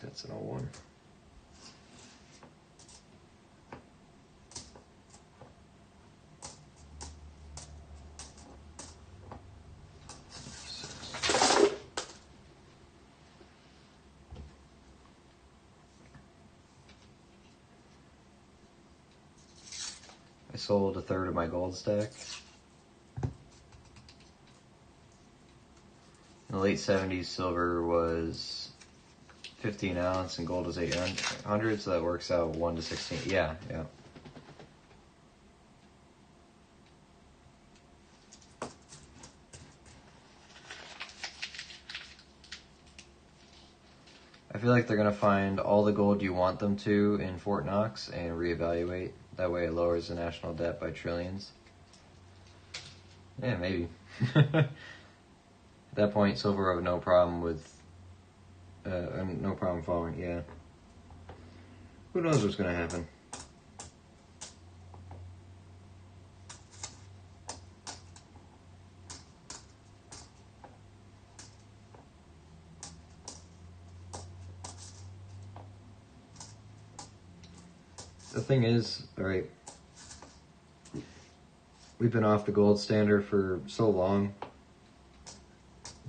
That's an old one. I sold a third of my gold stack. In the late 70s, silver was 50 an ounce and gold was 800, so that works out 1 to 16. Yeah. I feel like they're going to find all the gold you want them to in Fort Knox and reevaluate. That way it lowers the national debt by trillions. Yeah, maybe. At that point, silver will have no problem with, no problem falling, yeah. Who knows what's going to happen? The thing is, alright, we've been off the gold standard for so long.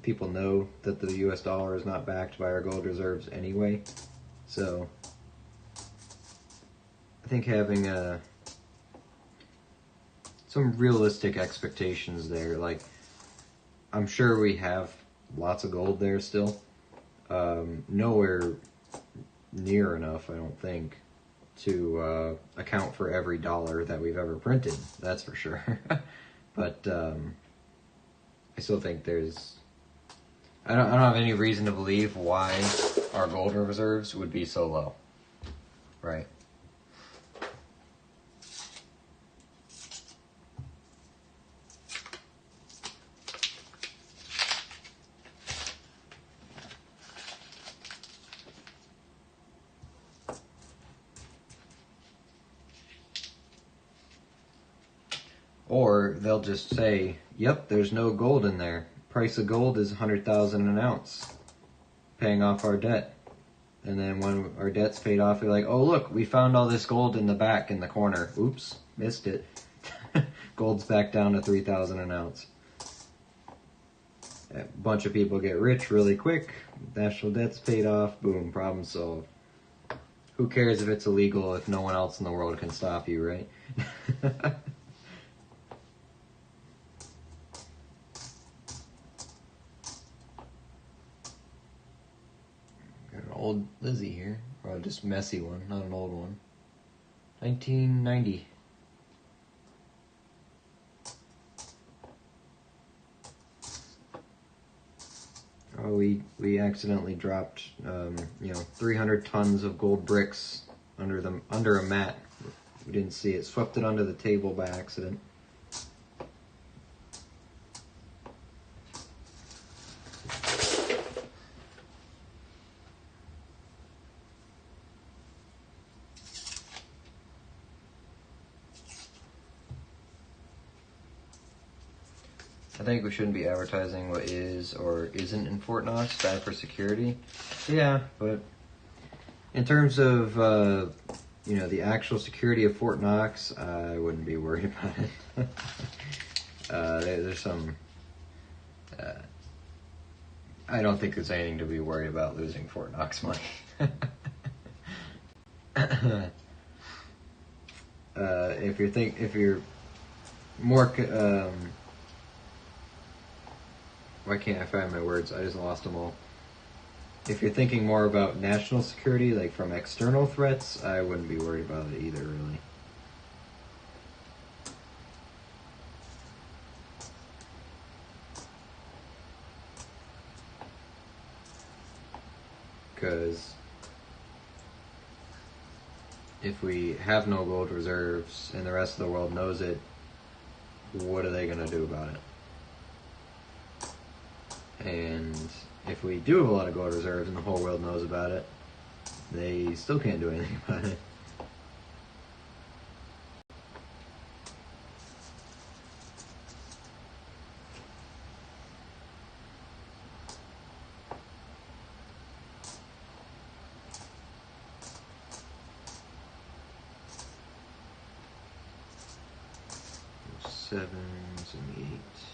People know that the US dollar is not backed by our gold reserves anyway. So, I think having some realistic expectations there, like, I'm sure we have lots of gold there still. Nowhere near enough, I don't think, to account for every dollar that we've ever printed, that's for sure. But I still think there's, I don't have any reason to believe why our gold reserves would be so low, right? Or they'll just say, yep, there's no gold in there. Price of gold is $100,000 an ounce, paying off our debt. And then when our debt's paid off, they're like, oh look, we found all this gold in the back in the corner. Oops, missed it. Gold's back down to $3,000 an ounce. A bunch of people get rich really quick. National debt's paid off. Boom, problem solved. Who cares if it's illegal if no one else in the world can stop you, right? Old Lizzie here, or just messy one, not an old one. 1990. Oh, we accidentally dropped 300 tons of gold bricks under a mat. We didn't see it. Swept it under the table by accident. I think we shouldn't be advertising what is or isn't in Fort Knox. Bad for security. Yeah, but in terms of the actual security of Fort Knox, I wouldn't be worried about it. There's some. I don't think there's anything to be worried about losing Fort Knox money. If you're more. Why can't I find my words? I just lost them all. If you're thinking more about national security, like from external threats, I wouldn't be worried about it either, really. Because if we have no gold reserves and the rest of the world knows it, what are they going to do about it? And if we do have a lot of gold reserves and the whole world knows about it, they still can't do anything about it. Sevens and eights.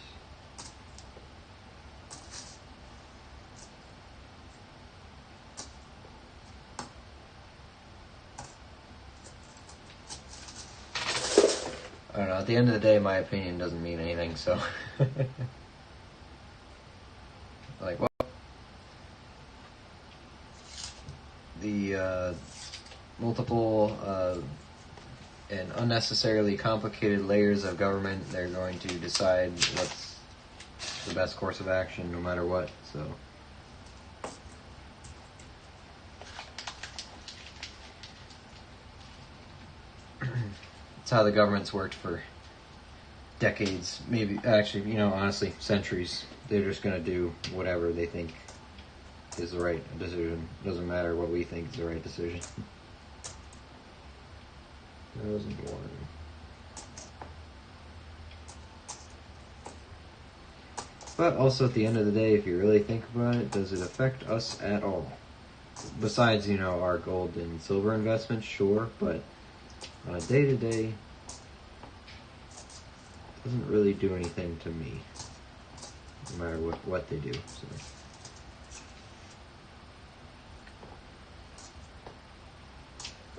I don't know, at the end of the day, my opinion doesn't mean anything, so. Like, well, the multiple and unnecessarily complicated layers of government, they're going to decide what's the best course of action no matter what, so. It's how the government's worked for decades, maybe, actually, honestly, centuries. They're just going to do whatever they think is the right decision. Doesn't matter what we think is the right decision. 2001. But also at the end of the day, if you really think about it, does it affect us at all? Besides, our gold and silver investments, sure, but on a day-to-day, it doesn't really do anything to me, no matter what they do. So.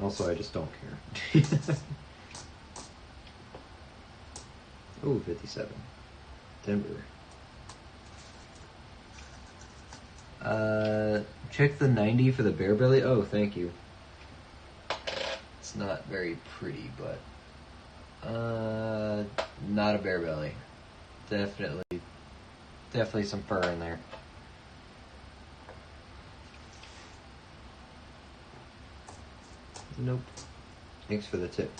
Also, I just don't care. Oh, 57. Denver. Check the 90 for the bear belly. Oh, thank you. It's not very pretty, but not a bear belly. Definitely some fur in there. Nope. Thanks for the tip.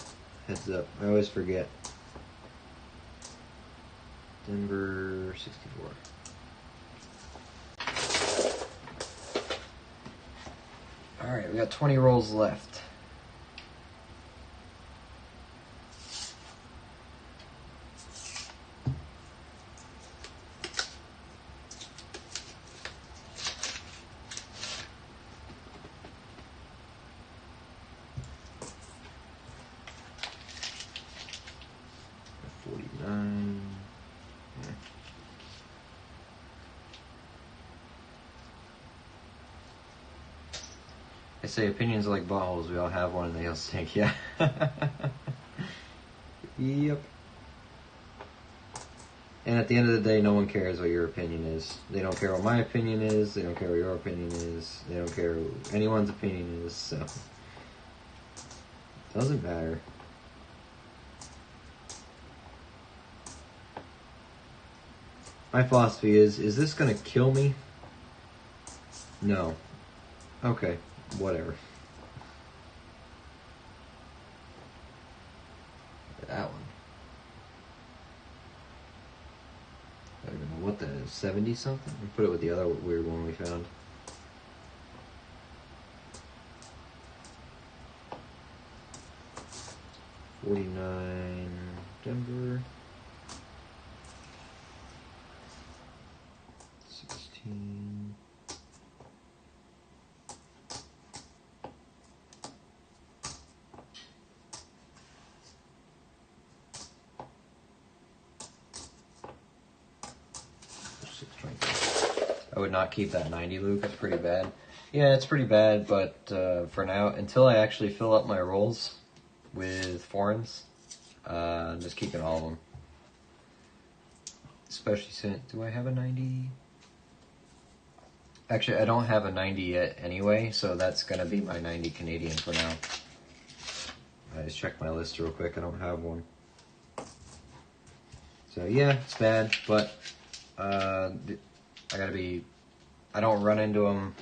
Heads up. I always forget. Denver 64. Alright, we got 20 rolls left. I say opinions are like buttholes, we all have one and they all stink, yeah. Yep. And at the end of the day, no one cares what your opinion is. They don't care what my opinion is, they don't care what your opinion is, they don't care what anyone's opinion is, so. Doesn't matter. My philosophy is this gonna kill me? No. Okay, whatever. That one. I don't know what that is. 70 something? We put it with the other weird one we found. $49 Denver. 16. I would not keep that 90, Luke. It's pretty bad. Yeah, it's pretty bad, but for now, until I actually fill up my rolls with foreigns, I'm just keeping all of them. Especially since, do I have a 90? Actually, I don't have a 90 yet anyway, so that's going to be my 90 Canadian for now. I just checked my list real quick. I don't have one. So yeah, it's bad, but I don't run into them.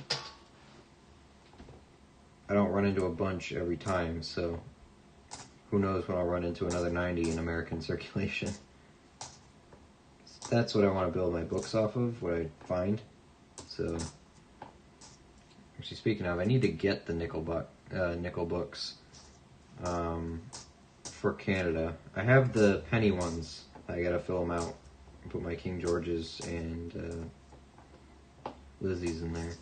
I don't run into a bunch every time, so who knows when I'll run into another 90 in American circulation. That's what I want to build my books off of, what I find. So, actually speaking of, I need to get the nickel books for Canada. I have the penny ones. I gotta fill them out. Put my King George's and Lizzie's in there.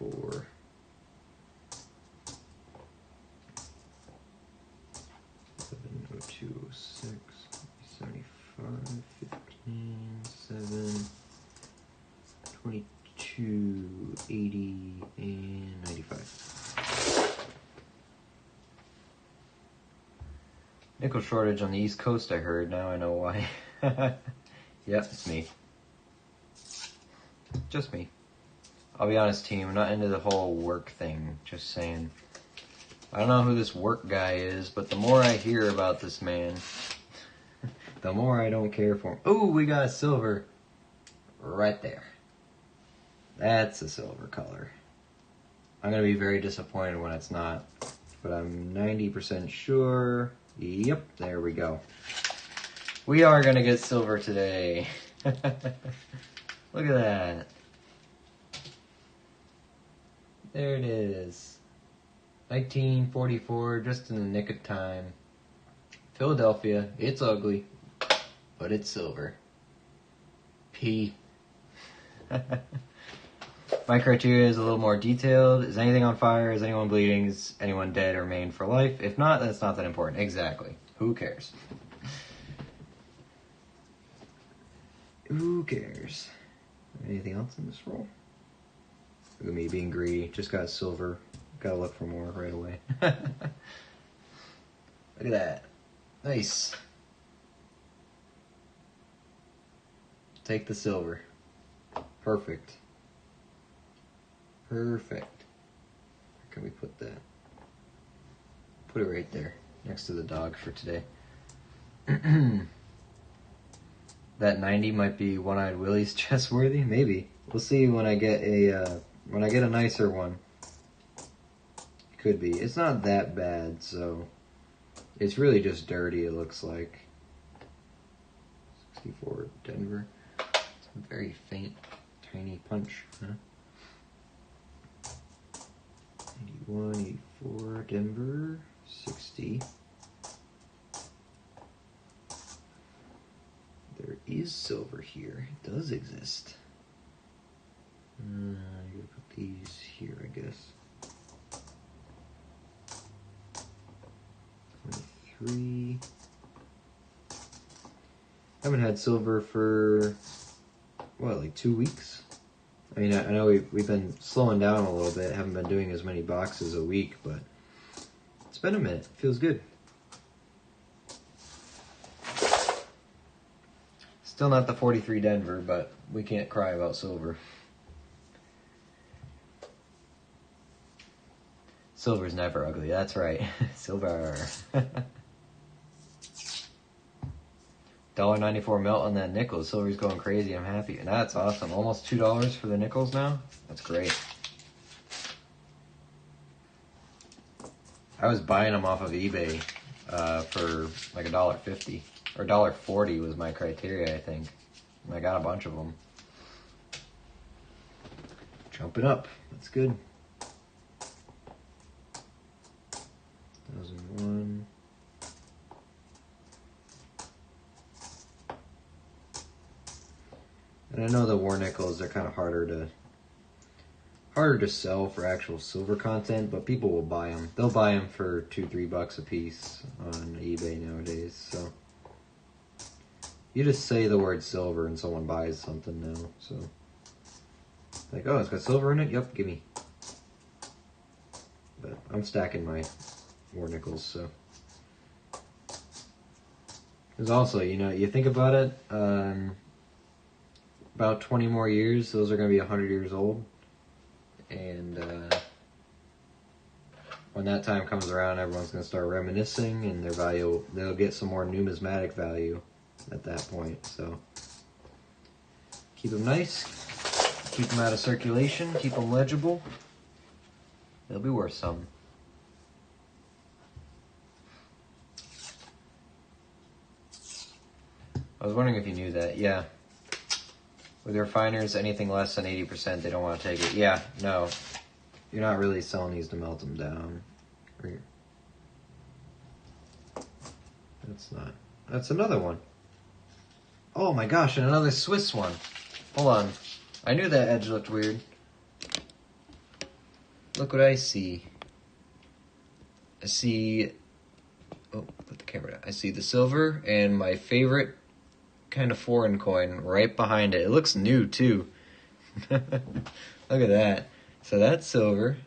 $64. 206, 75, 15, 7, 22, 80, and 95. Nickel shortage on the East Coast, I heard. Now I know why. Yep, it's me. Just me. I'll be honest, team, I'm not into the whole work thing. Just saying. I don't know who this work guy is, but the more I hear about this man, the more I don't care for him. Ooh, we got a silver right there. That's a silver color. I'm going to be very disappointed when it's not, but I'm 90% sure. Yep, there we go. We are going to get silver today. Look at that. There it is. 1944, just in the nick of time. Philadelphia, it's ugly, but it's silver. P. My criteria is a little more detailed. Is anything on fire? Is anyone bleeding? Is anyone dead or maimed for life? If not, that's not that important. Exactly. Who cares? Who cares? Anything else in this roll? Look at me being greedy. Just got silver. Gotta look for more right away. Look at that. Nice. Take the silver. Perfect. Perfect. Where can we put that? Put it right there, next to the dog for today. That 90 might be One-Eyed Willie's chest worthy. Maybe. We'll see when I get a nicer one. Could be. It's not that bad, so it's really just dirty, it looks like. 64 Denver. It's a very faint, tiny punch, huh? 81, 84 Denver, 60. There is silver here. It does exist. I'm gonna put these here, I guess. 23. Haven't had silver for, what, like 2 weeks? I mean, I know we've been slowing down a little bit. Haven't been doing as many boxes a week, but it's been a minute. Feels good. Still not the 43 Denver, but we can't cry about silver. Silver's never ugly. That's right. Silver. $1.94 melt on that nickel. Silver's going crazy. I'm happy. And that's awesome. Almost $2 for the nickels now. That's great. I was buying them off of eBay for like $1.50 or $1.40 was my criteria, I think. And I got a bunch of them. Jumping up. That's good. 2001. And I know the war nickels are kind of harder to sell for actual silver content, but people will buy them. They'll buy them for $2-3 a piece on eBay nowadays. So you just say the word silver and someone buys something now. So like, oh, it's got silver in it. Yep, give me. But I'm stacking my war nickels. So there's also, you think about it. About 20 more years, those are going to be 100 years old. And when that time comes around, everyone's going to start reminiscing, and their value, they'll get some more numismatic value at that point. So keep them nice, keep them out of circulation, keep them legible. They'll be worth some. I was wondering if you knew that. Yeah. With refiners, anything less than 80%, they don't want to take it. Yeah, no. You're not really selling these to melt them down. That's not. That's another one. Oh my gosh, and another Swiss one. Hold on. I knew that edge looked weird. Look what I see. I see... Oh, put the camera down. I see the silver and my favorite kind of foreign coin right behind it. It looks new too. Look at that. So that's silver.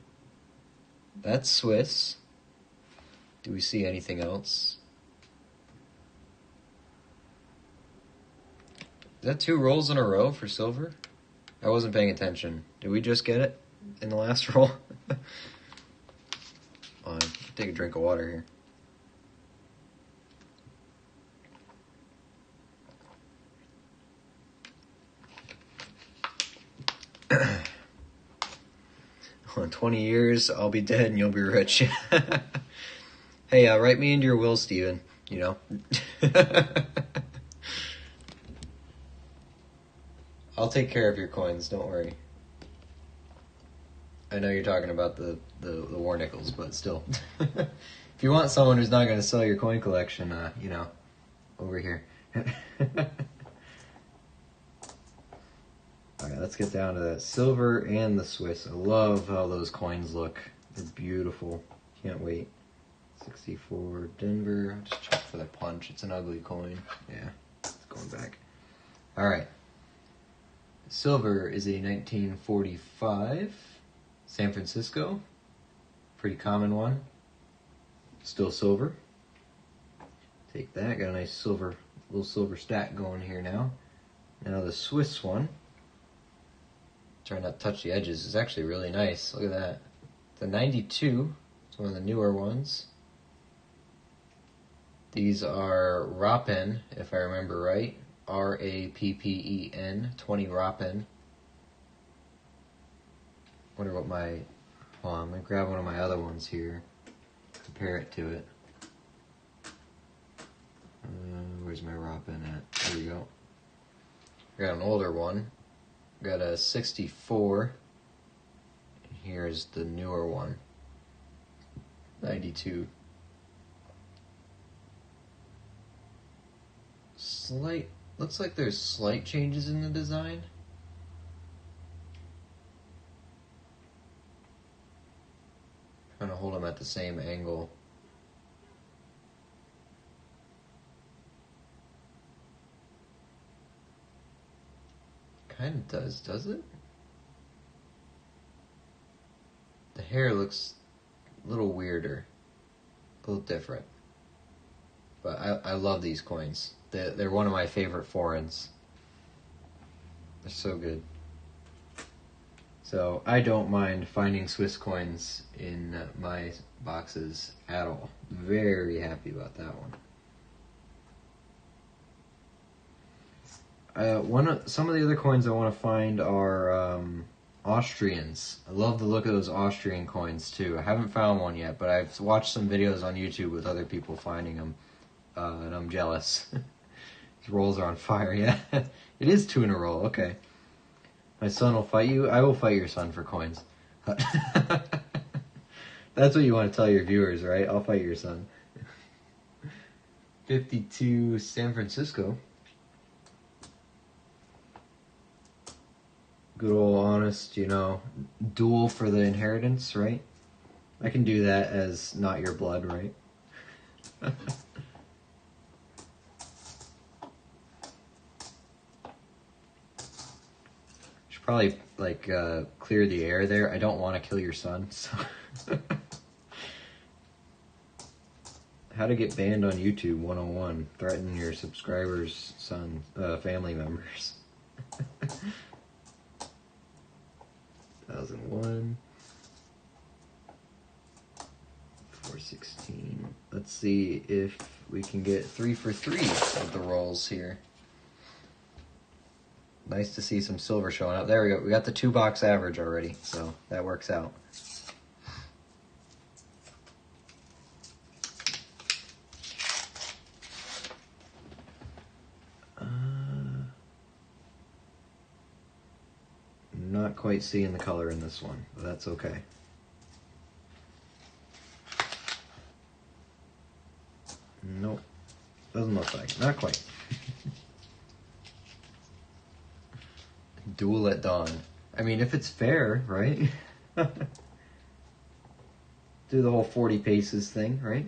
That's Swiss. Do we see anything else? Is that 2 rolls in a row for silver? I wasn't paying attention. Did we just get it in the last roll? I'll take a drink of water here. In 20 years, I'll be dead and you'll be rich. Hey, write me into your will, Steven. I'll take care of your coins, don't worry. I know you're talking about the war nickels, but still. If you want someone who's not going to sell your coin collection, over here. Alright, let's get down to that silver and the Swiss. I love how those coins look. They're beautiful. Can't wait. 64 Denver. I'll just check for the punch. It's an ugly coin. Yeah, it's going back. Alright. Silver is a 1945 San Francisco. Pretty common one. Still silver. Take that. Got a nice little silver stack going here now. Now the Swiss one. Try not to touch the edges. It's actually really nice. Look at that. The 92. It's one of the newer ones. These are Rappen, if I remember right. R-A-P-P-E-N. 20 Rappen. Wonder what my... Hold on, I'm going to grab one of my other ones here. Compare it to it. Where's my Rappen at? There we go. I got an older one. Got a 64. And here's the newer one. 92. Looks like there's slight changes in the design. Trying to hold them at the same angle. Kind of does it? The hair looks a little weirder, a little different. But I love these coins. They're one of my favorite foreigns. They're so good. So I don't mind finding Swiss coins in my boxes at all. Very happy about that one. Some of the other coins I want to find are Austrians. I love the look of those Austrian coins too. I haven't found one yet, but I've watched some videos on YouTube with other people finding them, and I'm jealous. These rolls are on fire. Yeah, it is 2 in a row. Okay. My son will fight you. I will fight your son for coins. That's what you want to tell your viewers, right? I'll fight your son. 52 San Francisco. Good old honest, duel for the inheritance, right? I can do that as not your blood, right? Should probably clear the air there. I don't want to kill your son. So. How to get banned on YouTube 101. Threaten your subscribers' family members. 1001. 416. Let's see if we can get 3 for 3 of the rolls here. Nice to see some silver showing up. There we go. We got the 2-box average already, so that works out. Not quite seeing the color in this one, but that's okay. Nope. Doesn't look like it. Not quite. Duel at dawn. I mean, if it's fair, right? Do the whole 40 paces thing, right?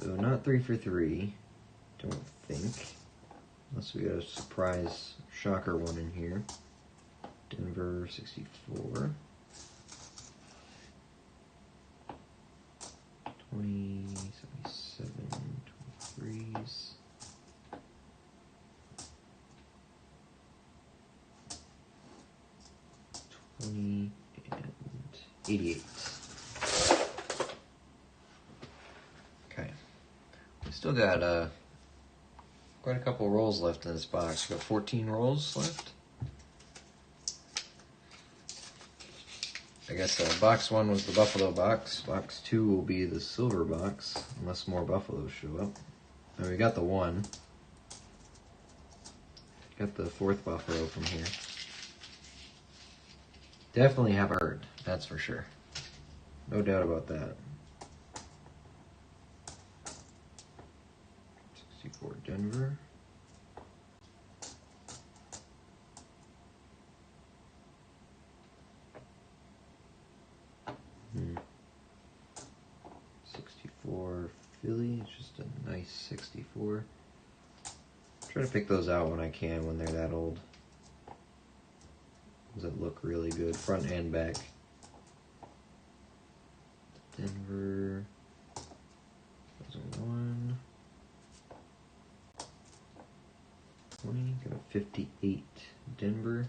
So not 3 for 3, don't think. Unless we got a surprise shocker one in here. Denver 64. 20, 77, 23s. 20 and 88. Okay. We still got quite a couple rolls left in this box. We got 14 rolls left. I guess box 1 was the Buffalo box. Box 2 will be the silver box, unless more Buffaloes show up. And we got the 1. Got the 4th Buffalo from here. Definitely have a herd, that's for sure. No doubt about that. 64 Denver. Hmm. 64 Philly, it's just a nice 64. Try to pick those out when I can, when they're that old. Does it look really good, front and back. Denver, 2001. 20, got a 58 Denver.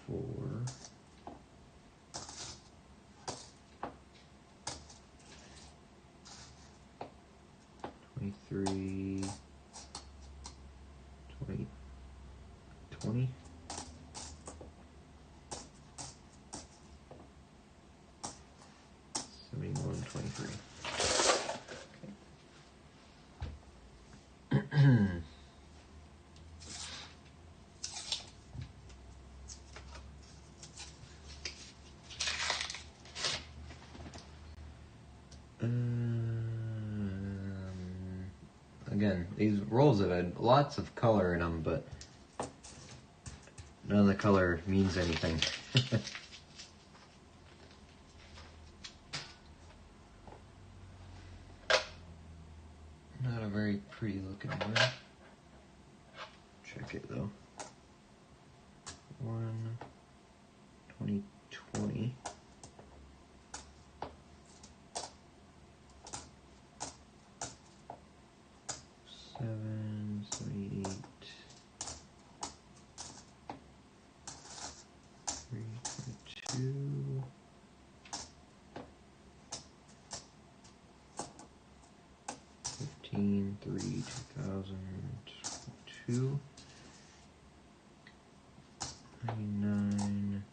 4. 23. 20. 20. 71, 23. Again, these rolls have had lots of color in them, but none of the color means anything. Not a very pretty looking one. Check it though. 2, 99,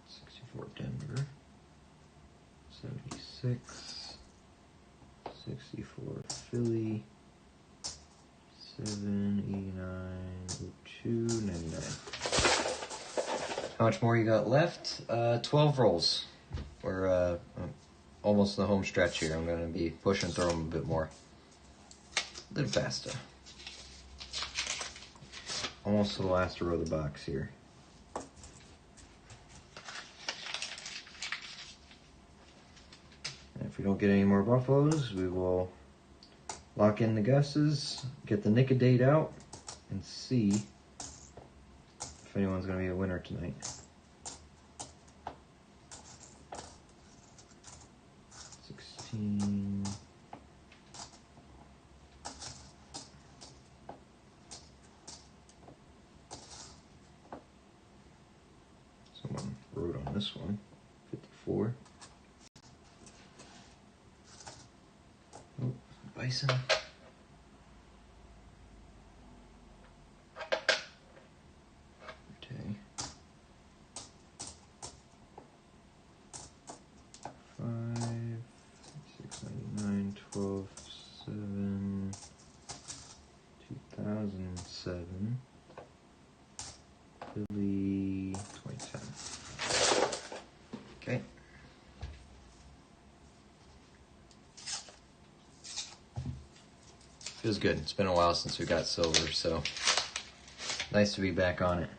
64 Denver, 76, 64 Philly, 789, 2, 99. How much more you got left? 12 rolls. We're almost in the home stretch here. I'm going to be pushing through them a bit more. A little faster. Almost to the last row of the box here. And if we don't get any more buffaloes, we will lock in the guesses, get the nick a date out, and see if anyone's going to be a winner tonight. Someone wrote on this one, 54. Oh, bison. Okay. 5, 699, 12, 7, 2007, Philly, 2010. Okay. Feels good. It's been a while since we got silver, so nice to be back on it.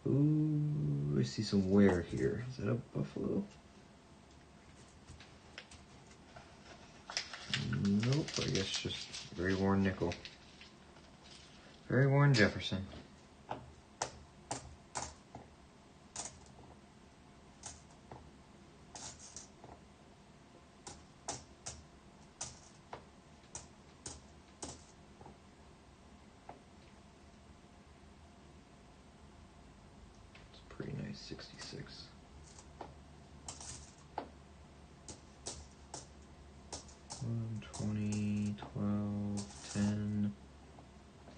Ooh, I see some wear here. Is that a buffalo? Nope, I guess just very worn nickel. Very worn Jefferson. It's pretty nice, 66. One, 20, 12, 10,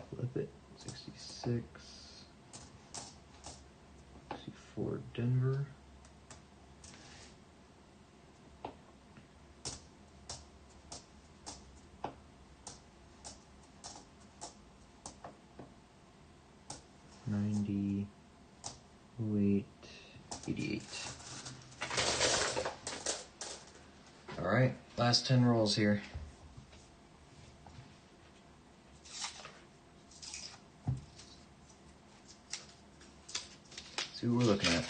flip it, 66, 64 Denver, 90, 08, 88. All right, last 10 rolls here. See what we're looking at.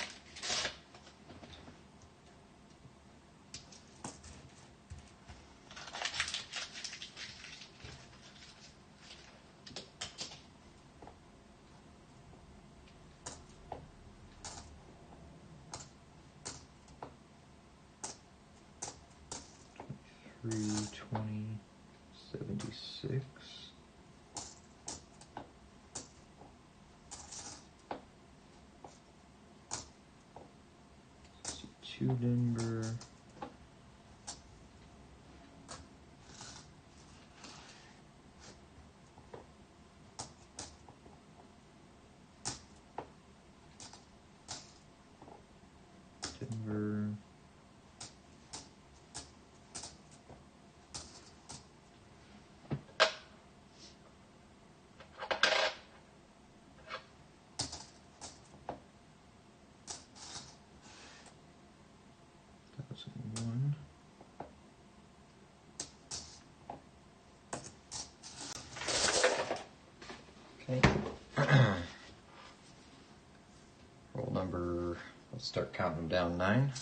Three, 20, 76. 62 Denver. 1. Okay. Roll number, let's start counting them down, 9.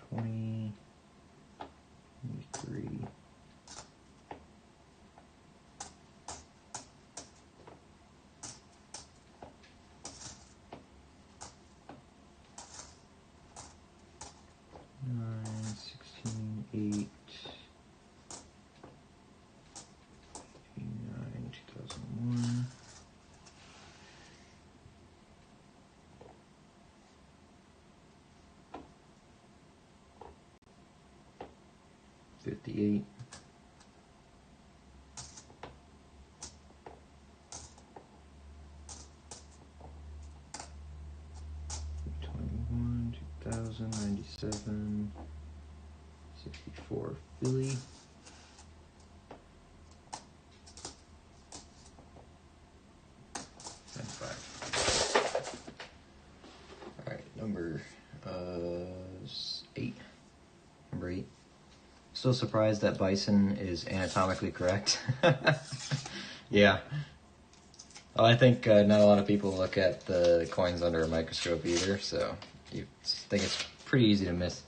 20, 23, 58. $21, 2000, 97, 64 Philly. And 5. Alright, number 8. Number 8. Still surprised that bison is anatomically correct. Yeah. Well, I think not a lot of people look at the coins under a microscope either, so you think it's pretty easy to miss.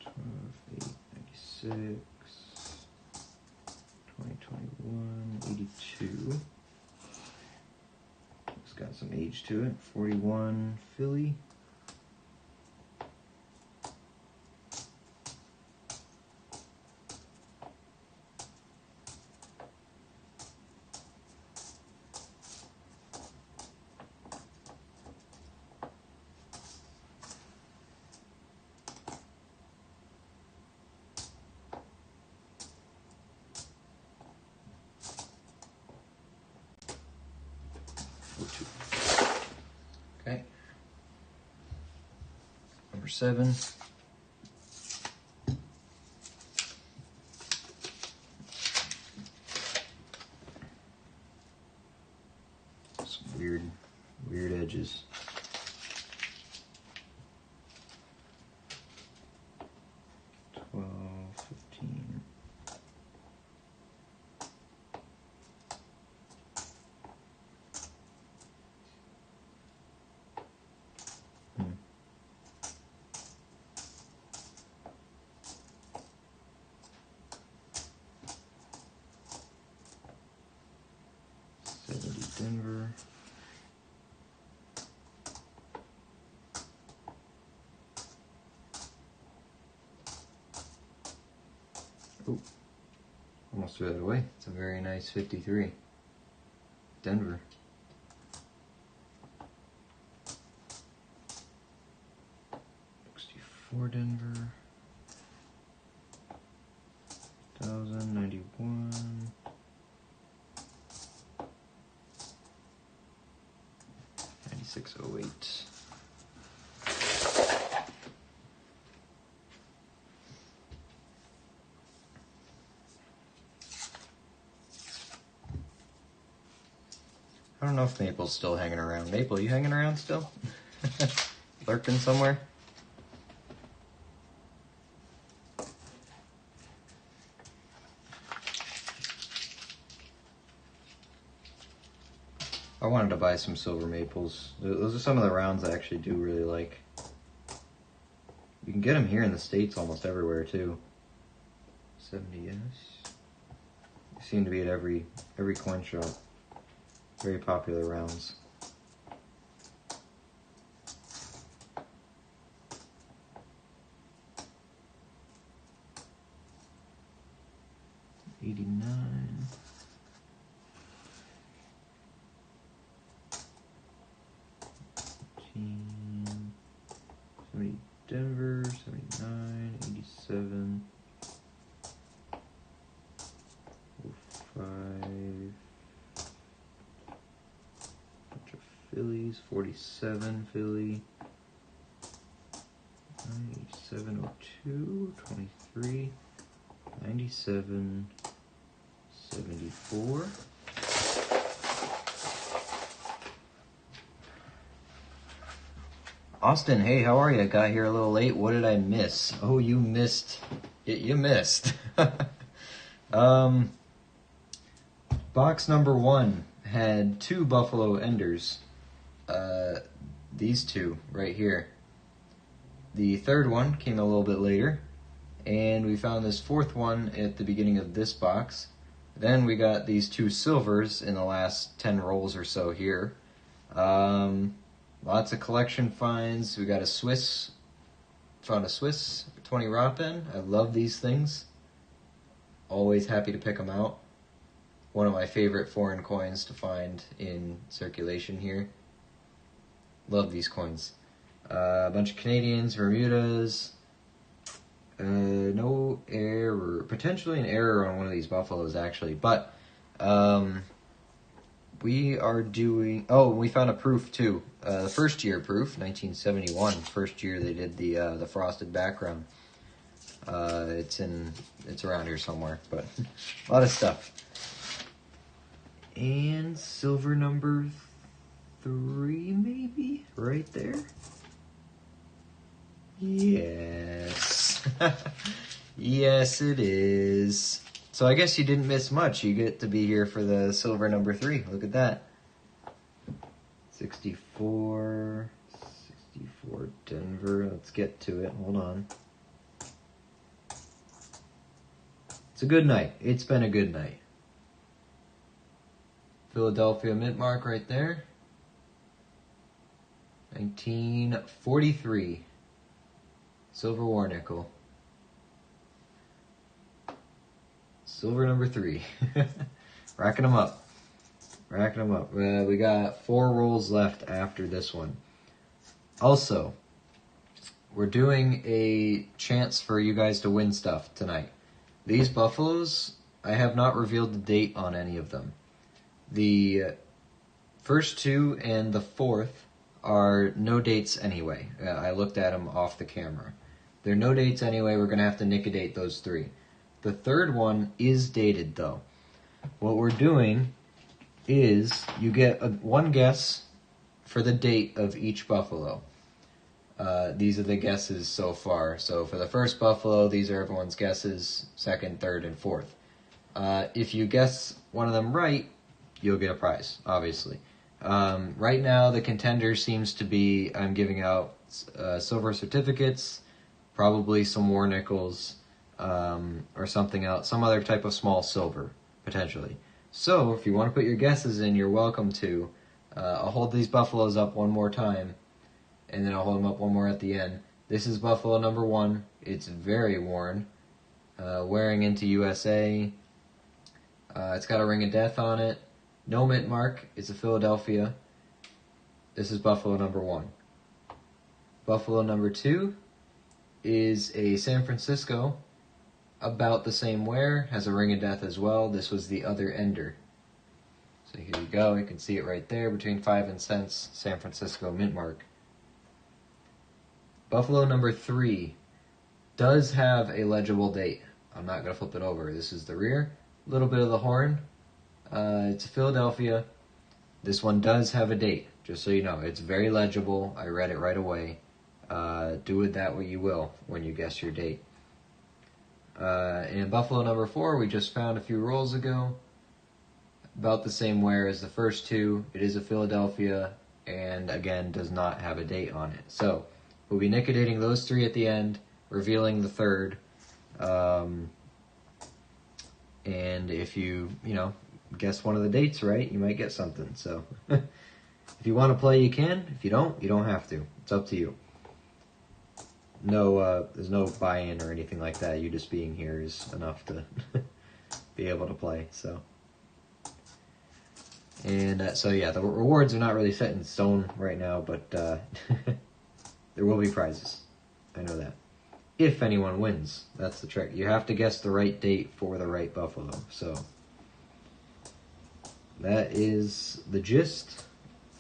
$12, 8, 96. 2021, 82. It's got some age to it. 41 Philly. Okay. Number 7. Some weird edges. Denver. Oh, almost threw that away. It's a very nice 53. Denver. $64 Denver. 1091. 608. I don't know if Maple's still hanging around. Maple, you hanging around still? Lurking somewhere? I wanted to buy some silver maples. Those are some of the rounds I actually do really like. You can get them here in the States almost everywhere too. 70S. They seem to be at every coin shop. Very popular rounds. $89. 70 Denver, 79, 87, 05, bunch of Phillies, 47 Philly, 87, 02, 23, 97, 74. Austin, hey, how are you? Got here a little late. What did I miss? Oh, you missed. You missed. Box number 1 had 2 Buffalo Enders. These 2 right here. The third one came a little bit later, and we found this 4th one at the beginning of this box. Then we got these 2 silvers in the last 10 rolls or so here. Lots of collection finds. We got a Swiss Found a Swiss 20 Rappen. I love these things. Always happy to pick them out. One of my favorite foreign coins to find in circulation here. Love these coins. A bunch of Canadians, Bermudas. No error. Potentially an error on one of these buffaloes, actually. But we are doing... Oh, we found a proof, too. The first year proof, 1971. First year they did the frosted background. It's around here somewhere, but a lot of stuff. And silver number 3, maybe? Right there? Yes. Yes, it is. So I guess you didn't miss much. You get to be here for the silver number 3. Look at that. 64 Denver. Let's get to it. Hold on. It's a good night. It's been a good night. Philadelphia mint mark right there. 1943. Silver war nickel. Silver number 3. Racking them up. Racking them up. We got 4 rolls left after this one. Also, we're doing a chance for you guys to win stuff tonight. These buffaloes, I have not revealed the date on any of them. The first 2 and the 4th are no dates anyway. I looked at them off the camera. They're no dates anyway. We're going to have to nick-a-date those 3. The 3rd one is dated, though. What we're doing is you get one guess for the date of each buffalo. These are the guesses so far. So for the first buffalo, these are everyone's guesses, 2nd, 3rd, and 4th. If you guess one of them right, you'll get a prize, obviously. Right now, the contender seems to be, I'm giving out silver certificates, probably some war nickels, or something else, some other type of small silver, potentially. So, if you want to put your guesses in, you're welcome to. I'll hold these buffaloes up one more time, and then I'll hold them up one more at the end. This is buffalo number 1. It's very worn. Wearing into USA. It's got a ring of death on it. No mint mark. It's a Philadelphia. This is buffalo number 1. Buffalo number 2 is a San Francisco. About the same wear, has a ring of death as well. This was the other ender. So here you go, you can see it right there, between 5 and cents, San Francisco mint mark. Buffalo number 3 does have a legible date. I'm not going to flip it over. This is the rear, a little bit of the horn. It's a Philadelphia. This one does have a date, just so you know. It's very legible. I read it right away. Do with that what you will when you guess your date. And buffalo number 4, we just found a few rolls ago. About the same wear as the first 2. It is a Philadelphia, and again, does not have a date on it. So, we'll be nick-a-dating those 3 at the end, revealing the 3rd. And if you guess one of the dates right, you might get something. So, if you want to play, you can. If you don't have to. It's up to you. No, there's no buy-in or anything like that. You just being here is enough to be able to play. So, and so yeah, the rewards are not really set in stone right now, but there will be prizes. I know that. If anyone wins, that's the trick. You have to guess the right date for the right buffalo. So that is the gist.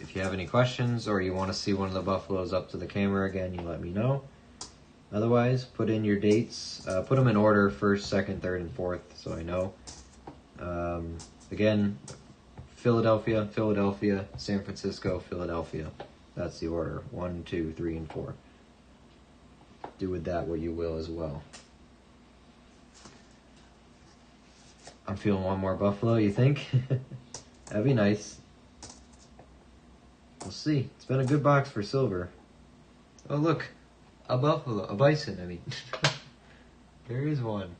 If you have any questions or you want to see one of the buffaloes up to the camera again, you let me know. Otherwise, put in your dates. Put them in order, 1st, 2nd, 3rd, and 4th, so I know. Again, Philadelphia, Philadelphia, San Francisco, Philadelphia. That's the order. 1, 2, 3, and 4. Do with that what you will as well. I'm feeling one more buffalo, you think? That'd be nice. We'll see. It's been a good box for silver. Oh, look. A buffalo. A bison, I mean. There is one.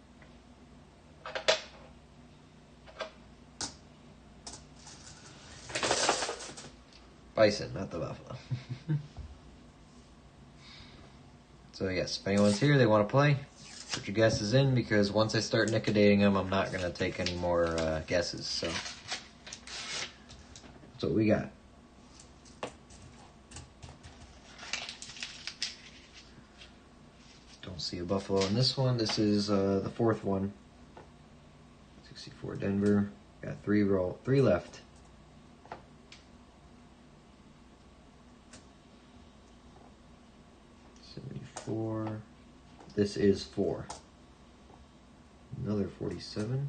Bison, not the buffalo. So yes, if anyone's here, they want to play, put your guesses in, because once I start nickodating them, I'm not going to take any more guesses. So that's what we got. Don't see a buffalo in this one. This is the fourth one. 64 Denver. Got three left. This is 4. Another 47.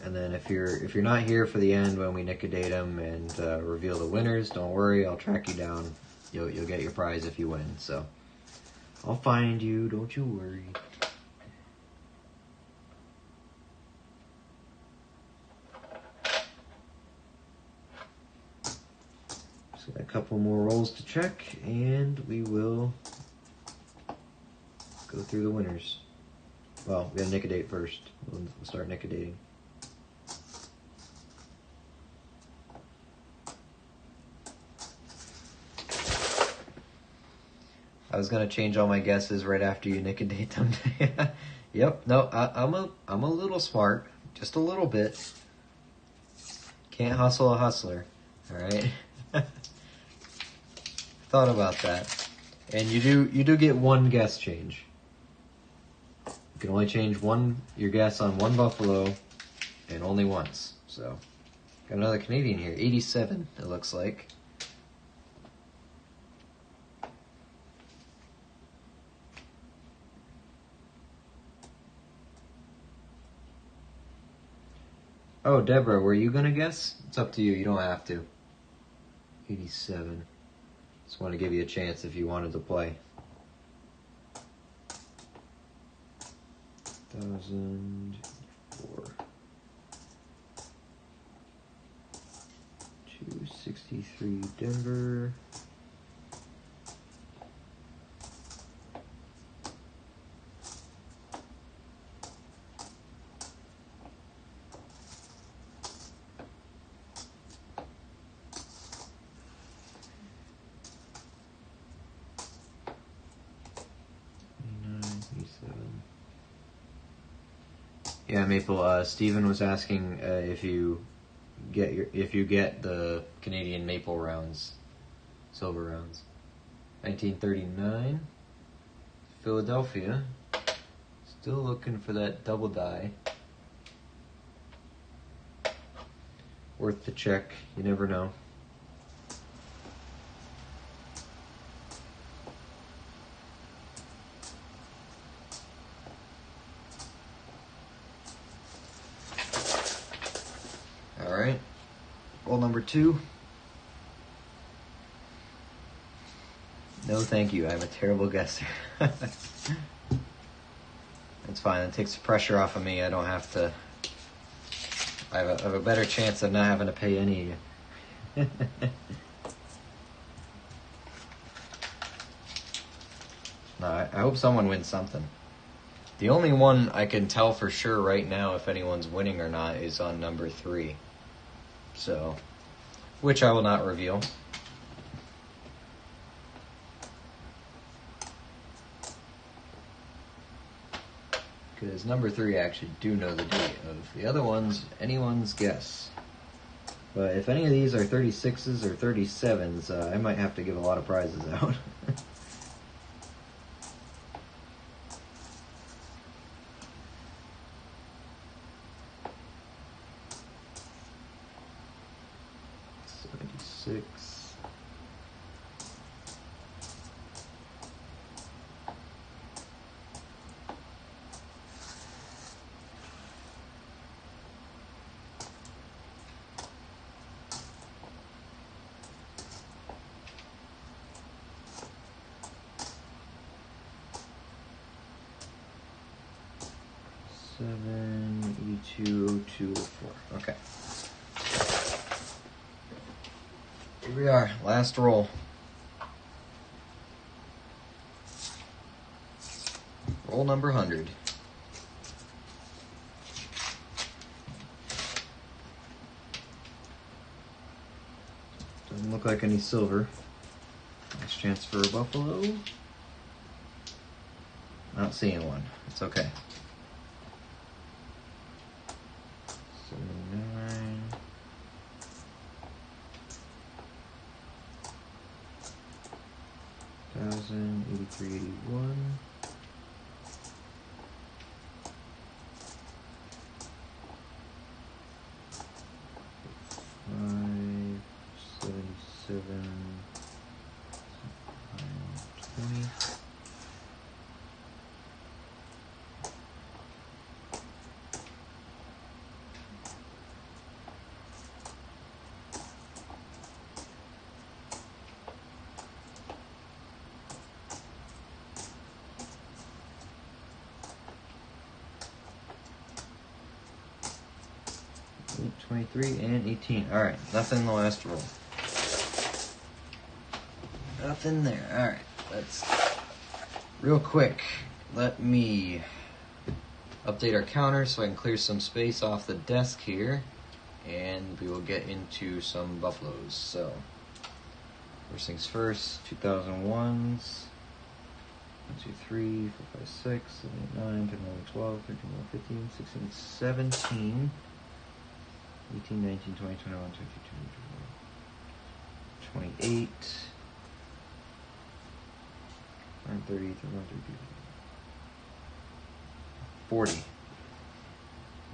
And then if you're not here for the end when we nickodate them and reveal the winners, don't worry, I'll track you down. You'll get your prize if you win. So I'll find you, don't you worry. So a couple more rolls to check, and we will go through the winners. Well, we gotta nickodate first. We'll start nickodating. I was gonna change all my guesses right after you nickodate them. Yep. No, I'm a little smart, just a little bit. Can't hustle a hustler. All right. Thought about that, and you do get one guess change. You can only change your guess on one buffalo, and only once. So, got another Canadian here, 87. It looks like. Oh, Deborah, were you gonna guess? It's up to you. You don't have to. 87. Just want to give you a chance if you wanted to play. 1,004. 263 Denver. Yeah, Maple. Steven was asking if you get the Canadian Maple rounds, silver rounds. 1939, Philadelphia. Still looking for that double die. Worth the check. You never know. Alright, roll number 2. No thank you, I'm a terrible guesser. That's fine, it takes the pressure off of me. I don't have to... I have a better chance of not having to pay any of you. No, I hope someone wins something. The only one I can tell for sure right now if anyone's winning or not is on number 3. So, which I will not reveal. Because number 3 I actually do know the date of. The other ones, anyone's guess. But if any of these are 36s or 37s, I might have to give a lot of prizes out. Six. Seven, 82, 02, 04. Okay. Here we are, last roll. Roll number 100. Doesn't look like any silver. Last chance for a buffalo. Not seeing one. It's okay. 79. Thousand 83, 81. 577. 20. Eight, 23 and 18. Alright, nothing in the last roll. Nothing there. Alright, let's real quick. Let me update our counter so I can clear some space off the desk here, and we will get into some buffaloes. So, first things first, 2001s. 1, 2, 3, 4, 5, 6, 7, 8, 9, 10, 11, 12, 13, 14, 15, 16, 17, 18, 19, 20, 21, 22, 23, 28, 30, 31, 32, 40.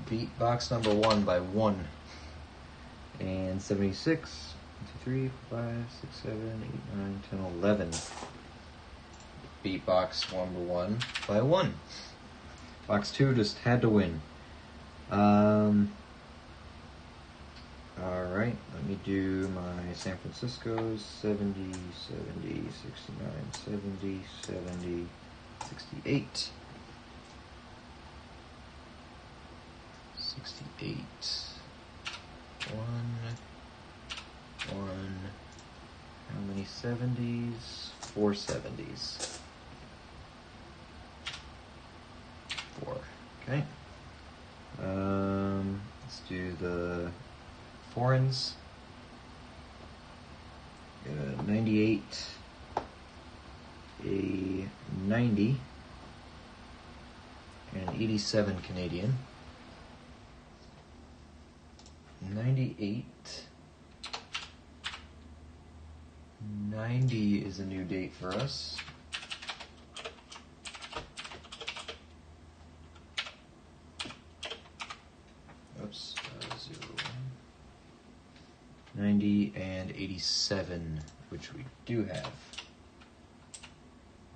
Beat box number 1 by 1. And 76, 1, 2, 3, 4, 5, 6, 7, 8, 9, 10, 11. Beat box number 1 by 1. Box 2 just had to win. Alright, let me do my San Francisco's 70, 70, 69, 70, 70, 68. 68. 1. How many 70s? 4 70s. 4. Okay. Let's do the foreigns. Got a 98, a 90, and an 87 Canadian. 98. 90 is a new date for us. Oops, 0. 90 and 87, which we do have.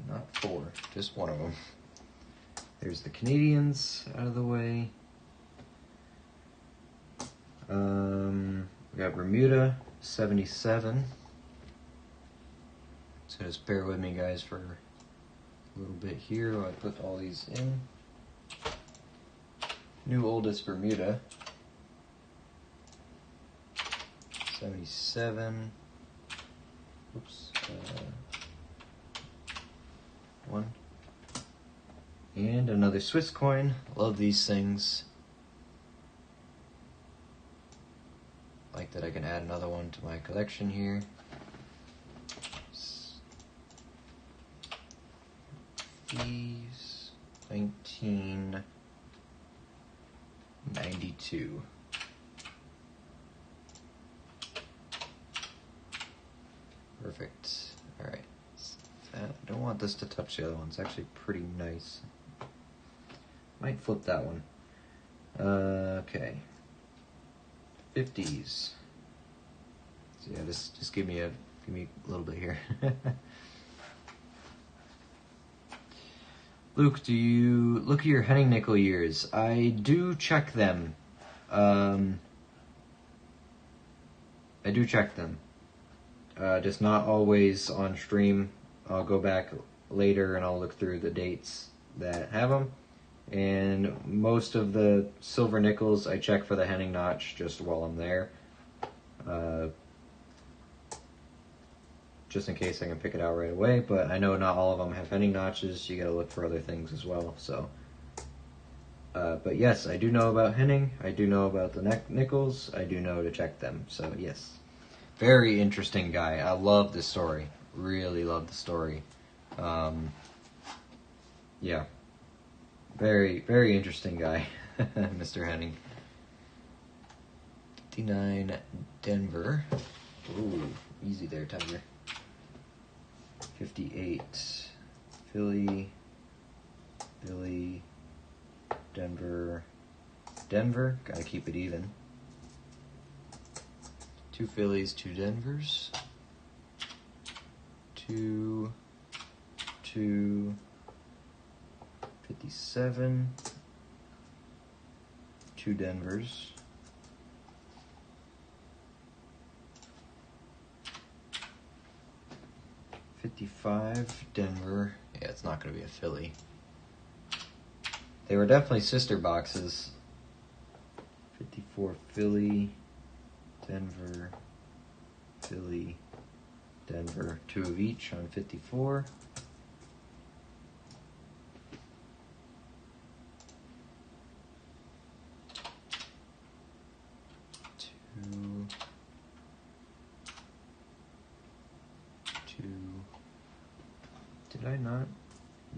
Not 4, just one of them. There's the Canadians out of the way. We got Bermuda, 77. So just bear with me, guys, for a little bit here while I put all these in. New oldest Bermuda. 77. Oops. 1. And another Swiss coin. Love these things. Like that I can add another one to my collection here. These 1992. Perfect. Alright. I don't want this to touch the other one. It's actually pretty nice. Might flip that one. Okay. 50s. So yeah, just give me a little bit here. Luke, do you look at your Henning nickel years? I do check them. I do check them. Just not always on stream. I'll go back later and I'll look through the dates that have them. And most of the silver nickels I check for the Henning notch just while I'm there. Just in case I can pick it out right away, but I know not all of them have Henning notches. You gotta look for other things as well, so. But yes, I do know about Henning. I do know about the nickels. I do know to check them, so yes. Very interesting guy. I love this story. Really love the story. Yeah. Very, very interesting guy, Mr. Henning. 59 Denver. Ooh, easy there, Tiger. 58 Philly, Philly, Denver, Denver. Gotta keep it even. 2 Phillies, 2 Denvers. 2, 2, 57, 2 Denvers. 55 Denver. Yeah, it's not going to be a Philly. They were definitely sister boxes. 54 Philly, Denver, Philly, Denver. 2 of each on 54. 2, 2. Did I not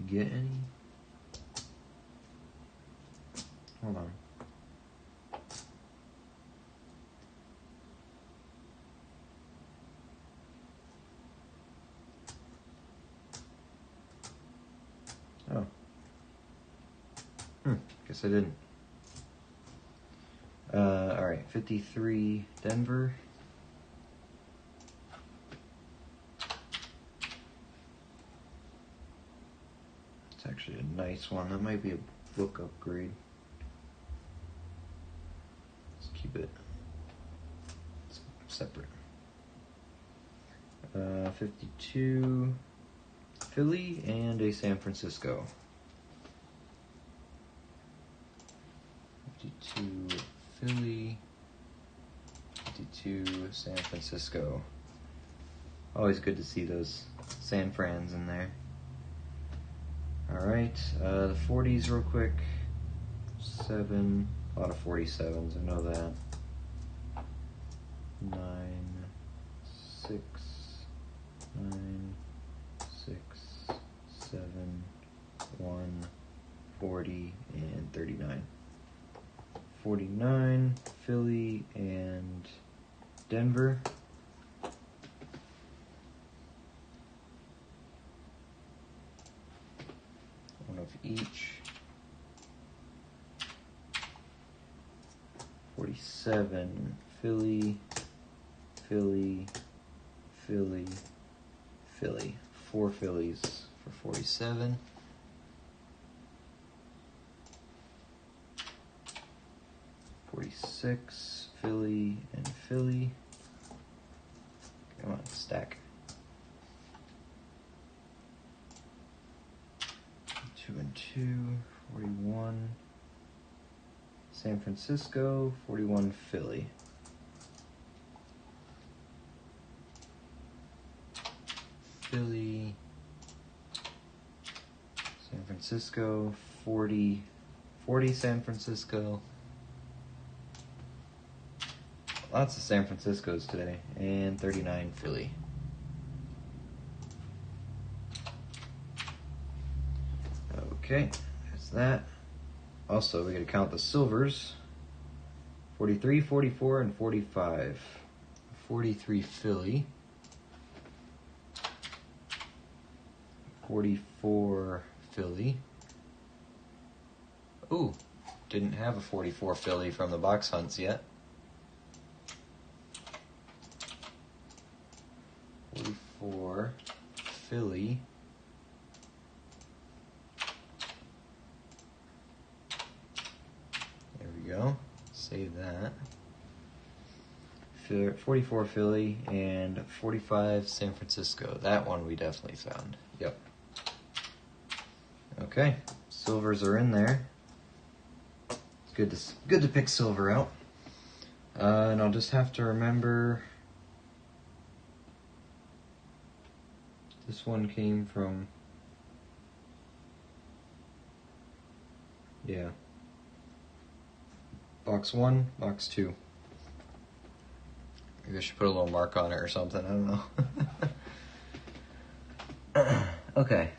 get any? Hold on. Oh. Guess I didn't. Alright, 53 Denver. It's actually a nice one. That might be a book upgrade. Let's keep it separate. 52 Philly and a San Francisco. 52 Philly, 52 San Francisco. Always good to see those San Frans in there. Alright, the 40s real quick. 7, a lot of 47s, I know that. 9, 6, 9, 6, 7, 1, 40, and 39. 49, Philly and Denver. One of each. 47, Philly, Philly, Philly, Philly. 4 Phillies for 47. 46, Philly and Philly. Come on, stack. 2 and 2, 41. San Francisco, 41 Philly. Philly, San Francisco, 40 San Francisco. Lots of San Franciscos today, and 39 Philly. Okay, that's that. Also, we gotta count the silvers. 43, 44, and 45. 43 Philly. 44 Philly. Ooh, didn't have a 44 Philly from the box hunts yet. 44 Philly. There we go. Save that. 44 Philly and 45 San Francisco. That one we definitely found. Yep. Okay, silvers are in there. It's good to pick silver out. And I'll just have to remember. This one came from. Yeah. Box 1, box 2. Maybe I should put a little mark on it or something. I don't know. Okay.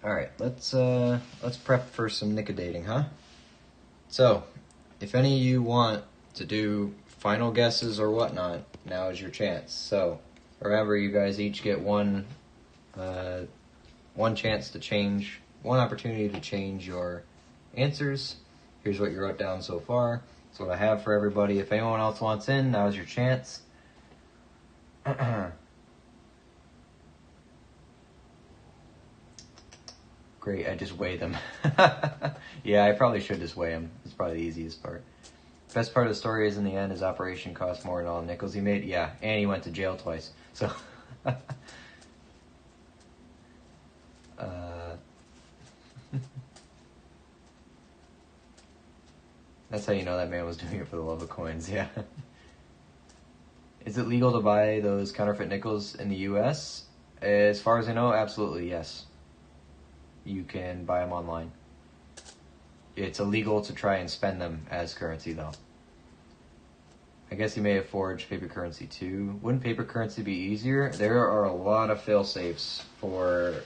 All right. Let's prep for some nickel-dating, huh? So, if any of you want to do final guesses or whatnot, now is your chance. So, remember, you guys each get one chance to change, one opportunity to change your answers. Here's what you wrote down so far. That's what I have for everybody. If anyone else wants in, now's your chance. Great, I just weigh them. Yeah, I probably should just weigh them. It's probably the easiest part. Best part of the story is in the end, his operation cost more than all the nickels he made. Yeah, and he went to jail twice. So, that's how you know that man was doing it for the love of coins, yeah. Is it legal to buy those counterfeit nickels in the U.S.? As far as I know, absolutely, yes. You can buy them online. It's illegal to try and spend them as currency, though. I guess he may have forged paper currency, too. Wouldn't paper currency be easier? There are a lot of fail-safes for,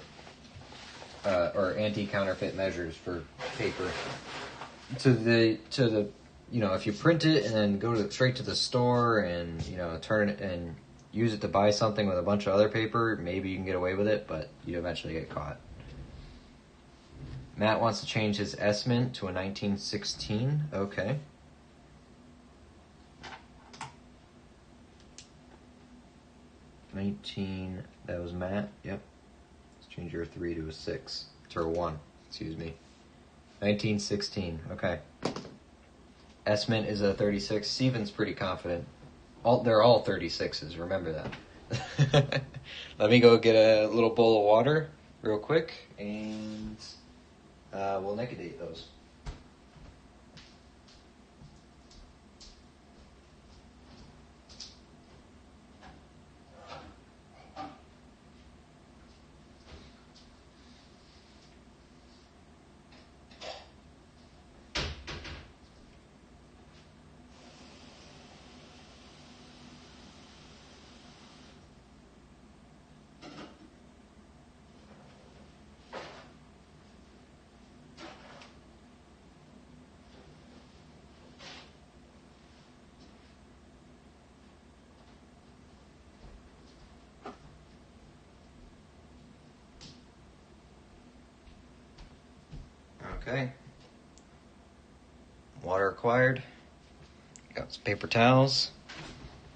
or anti-counterfeit measures for paper. To the if you print it and then go straight to the store and turn it and use it to buy something with a bunch of other paper, maybe you can get away with it, but you eventually get caught. Matt wants to change his S-mint to a 1916. Okay. That was Matt. Yep. Let's change your 3 to a 6. Or a 1. Excuse me. 1916. Okay. S-mint is a 36. Steven's pretty confident. They're all 36s. Remember that. Let me go get a little bowl of water real quick, and we'll nickel-date those. Okay. Water required. Got some paper towels.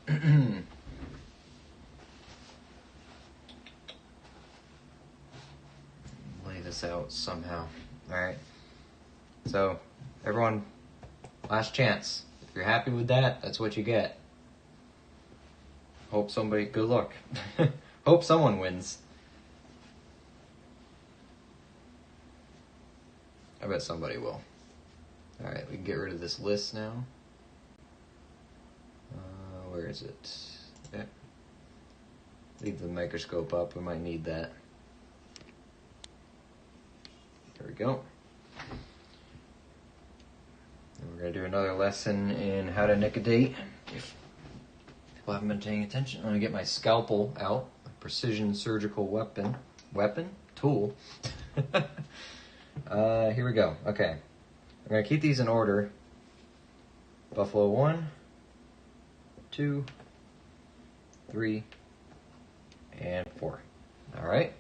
Lay this out somehow. Alright. So, everyone, last chance. If you're happy with that, that's what you get. Good luck. Hope someone wins. I bet somebody will. Alright, we can get rid of this list now. Where is it? Yeah. Leave the microscope up, we might need that. There we go. And we're going to do another lesson in how to nickel-date. If people haven't been paying attention, I'm going to get my scalpel out. A precision surgical weapon? Tool. Here we go. Okay. I'm going to keep these in order. Buffalo 1, 2, 3, and 4. Alright.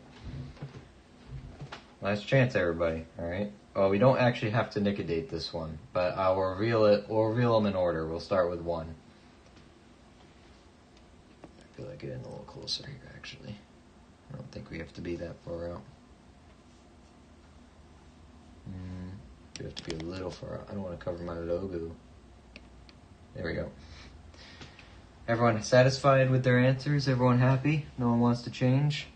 Last chance, everybody. Alright. Well, we don't actually have to nickel-date this one, but I'll reveal it. We'll reveal them in order. We'll start with 1. I feel like getting a little closer here, actually. I don't think we have to be that far out. You have to be a little far out. I don't want to cover my logo. There we go. Everyone satisfied with their answers? Everyone happy? No one wants to change?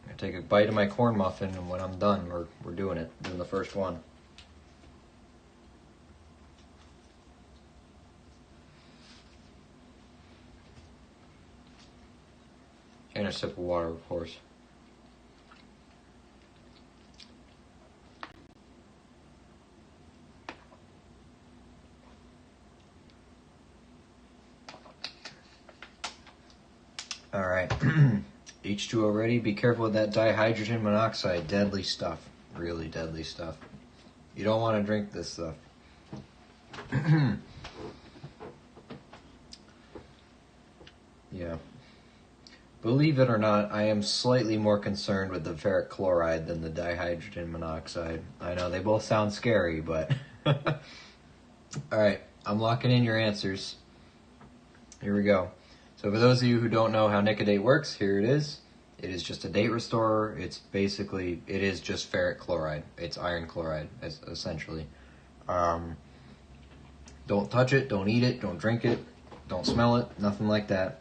I'm going to take a bite of my corn muffin, and when I'm done, we're doing it. Doing the first one. And a sip of water, of course. All right. H2O ready. Be careful with that dihydrogen monoxide. Deadly stuff. Really deadly stuff. You don't want to drink this stuff. Yeah. Believe it or not, I am slightly more concerned with the ferric chloride than the dihydrogen monoxide. I know they both sound scary, but... Alright, I'm locking in your answers. Here we go. So for those of you who don't know how Nicodate works, here it is. It is just a date restorer. It's basically, it is just ferric chloride. It's iron chloride, essentially. Don't touch it, don't eat it, don't drink it, don't smell it, nothing like that.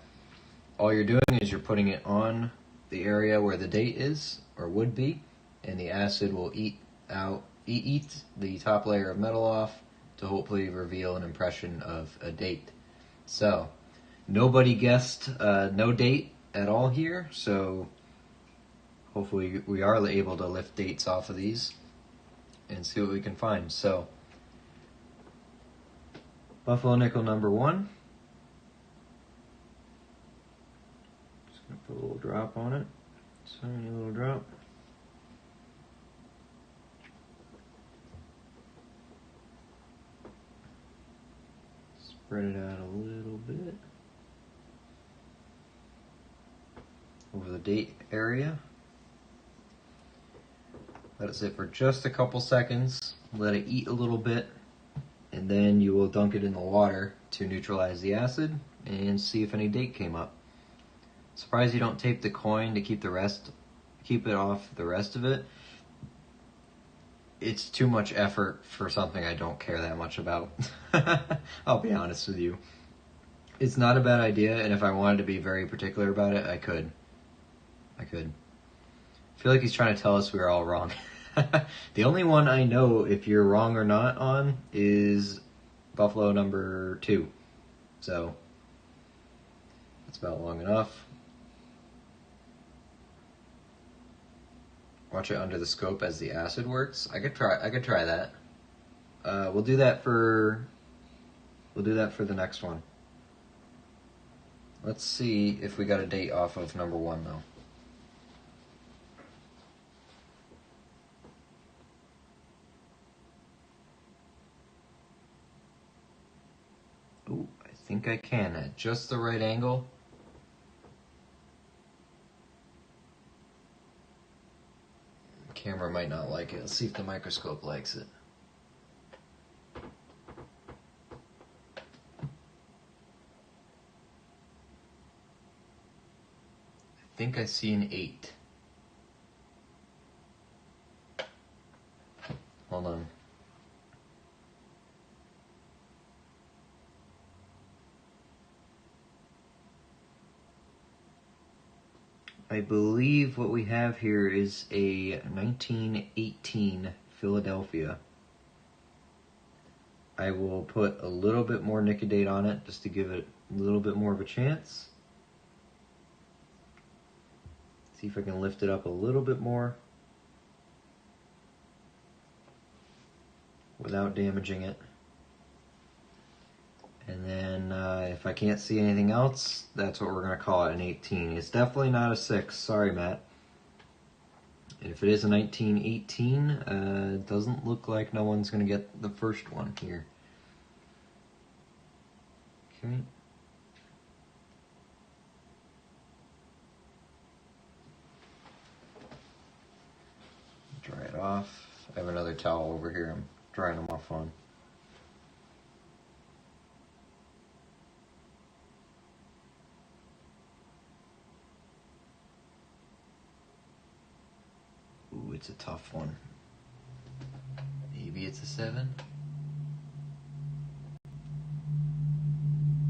All you're doing is you're putting it on the area where the date is, or would be, and the acid will eat the top layer of metal off to hopefully reveal an impression of a date. So, nobody guessed no date at all here, so hopefully we are able to lift dates off of these and see what we can find. So, Buffalo nickel number 1. Just going to put a little drop on it. Tiny little drop. Spread it out a little bit over the date area. Let it sit for just a couple seconds. Let it eat a little bit. And then you will dunk it in the water to neutralize the acid and see if any date came up. Surprised you don't tape the coin to keep it off the rest of it. It's too much effort for something I don't care that much about. I'll be honest with you. It's not a bad idea, and if I wanted to be very particular about it, I could. I feel like he's trying to tell us we were all wrong. The only one I know if you're wrong or not on is Buffalo number 2. So, that's about long enough. Watch it under the scope as the acid works. I could try that. We'll do that for the next one. Let's see if we got a date off of number 1 though. Ooh, I think I can at just the right angle. The camera might not like it. Let's see if the microscope likes it. I think I see an 8. Hold on. I believe what we have here is a 1918 Philadelphia. I will put a little bit more Nicodate on it just to give it a little bit more of a chance. See if I can lift it up a little bit more without damaging it. And then if I can't see anything else, that's what we're going to call it, an 18. It's definitely not a 6. Sorry, Matt. And if it is a 1918, it doesn't look like no one's going to get the first one here. Okay. Dry it off. I have another towel over here I'm drying them off on. Ooh, it's a tough one. Maybe it's a 7.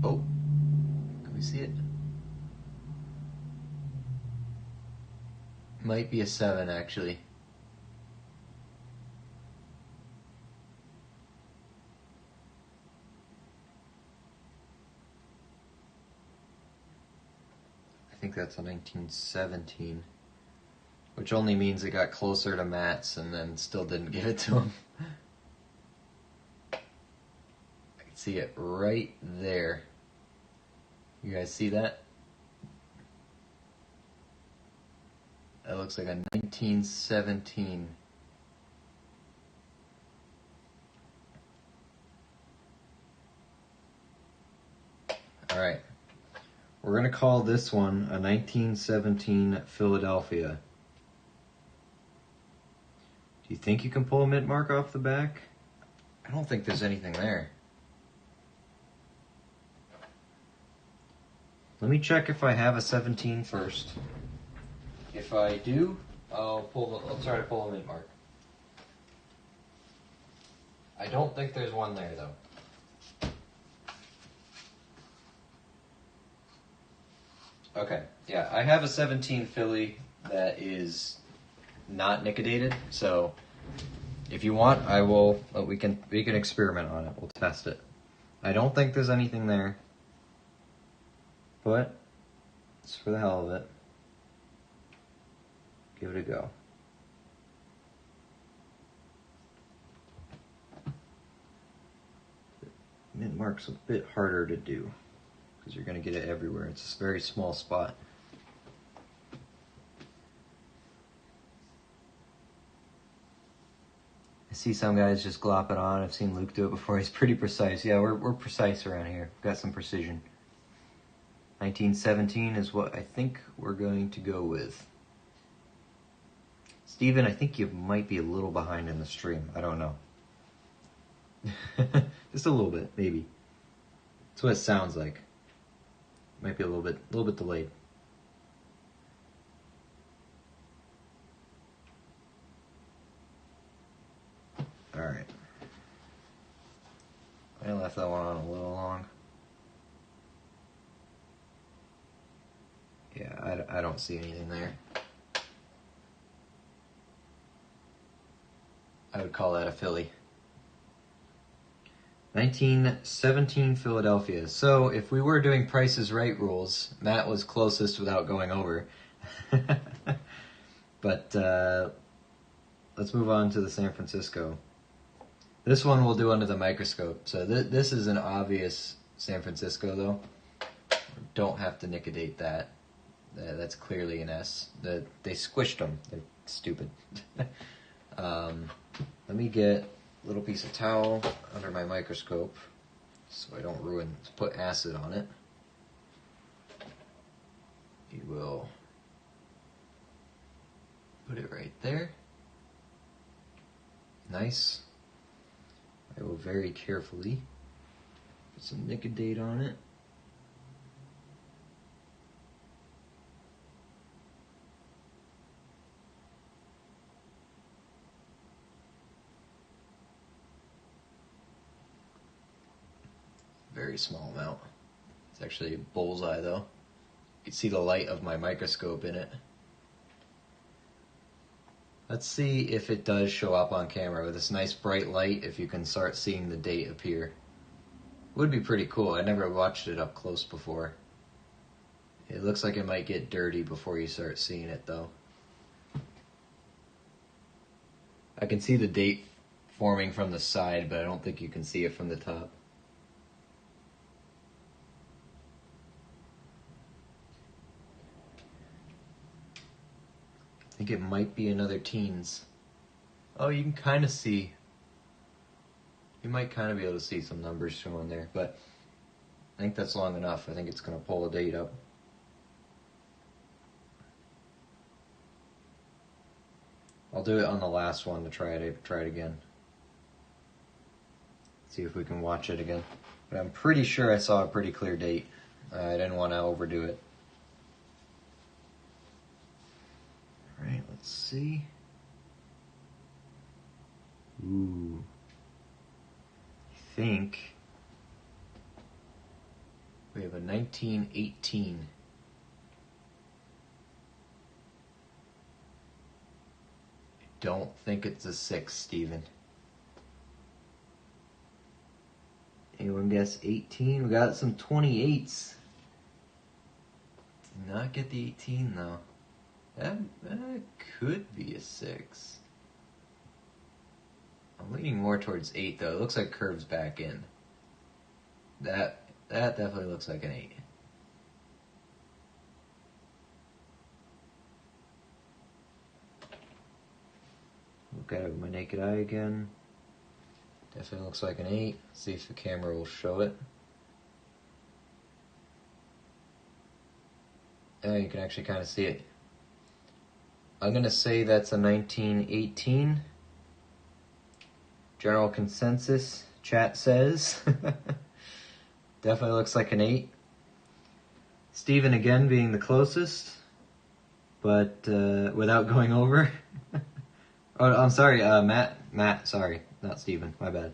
Oh, can we see it? Might be a 7 actually. I think that's a 1917. Which only means it got closer to Matt's and then still didn't give it to him. I can see it right there. You guys see that? looks like a 1917. All right. We're going to call this one a 1917 Philadelphia. Do you think you can pull a mint mark off the back? I don't think there's anything there. Let me check if I have a 17 first. If I do, I'll try to pull a mint mark. I don't think there's one there though. Okay, yeah, I have a 17 Philly that is not nickedated, so if you want, I will. We can experiment on it. We'll test it. I don't think there's anything there, but it's for the hell of it. Give it a go. Mint mark's a bit harder to do because you're going to get it everywhere. It's a very small spot. I see some guys just glop it on. I've seen Luke do it before. He's pretty precise. Yeah, we're precise around here. We've got some precision. 1917 is what I think we're going to go with. Steven, I think you might be a little behind in the stream. I don't know. Just a little bit, maybe. That's what it sounds like. Might be a little bit delayed. All right. I left that one on a little long. Yeah, I don't see anything there. I would call that a Philly. 1917 Philadelphia. So if we were doing Price is Right rules, Matt was closest without going over. But let's move on to the San Francisco. This one we'll do under the microscope. So this is an obvious San Francisco, though. Don't have to nicodate that. That's clearly an S. They squished them. They're stupid. Let me get a little piece of towel under my microscope so I don't put acid on it. You will put it right there. Nice. I will very carefully put some nicodate on it. Very small amount. It's actually a bullseye though. You can see the light of my microscope in it. Let's see if it does show up on camera with this nice bright light, if you can start seeing the date appear. Would be pretty cool. I never watched it up close before. It looks like it might get dirty before you start seeing it though. I can see the date forming from the side, but I don't think you can see it from the top. I think it might be another teens. Oh, you can kind of see. You might kind of be able to see some numbers showing there, but I think that's long enough. I think it's going to pull a date up. I'll do it on the last one to try it again. See if we can watch it again. But I'm pretty sure I saw a pretty clear date. I didn't want to overdo it. Alright, let's see. Ooh. I think we have a 1918. I don't think it's a 6, Steven. Anyone guess 18? We got some 28s. Did not get the 18 though. That could be a 6. I'm leaning more towards 8 though. It looks like curves back in. That definitely looks like an 8. look at it with my naked eye again. Definitely looks like an 8. See if the camera will show it. You can actually kind of see it. I'm going to say that's a 1918. General consensus, chat says. Definitely looks like an 8. Steven again being the closest, but without going over. Oh, I'm sorry, Matt, sorry, not Steven, my bad.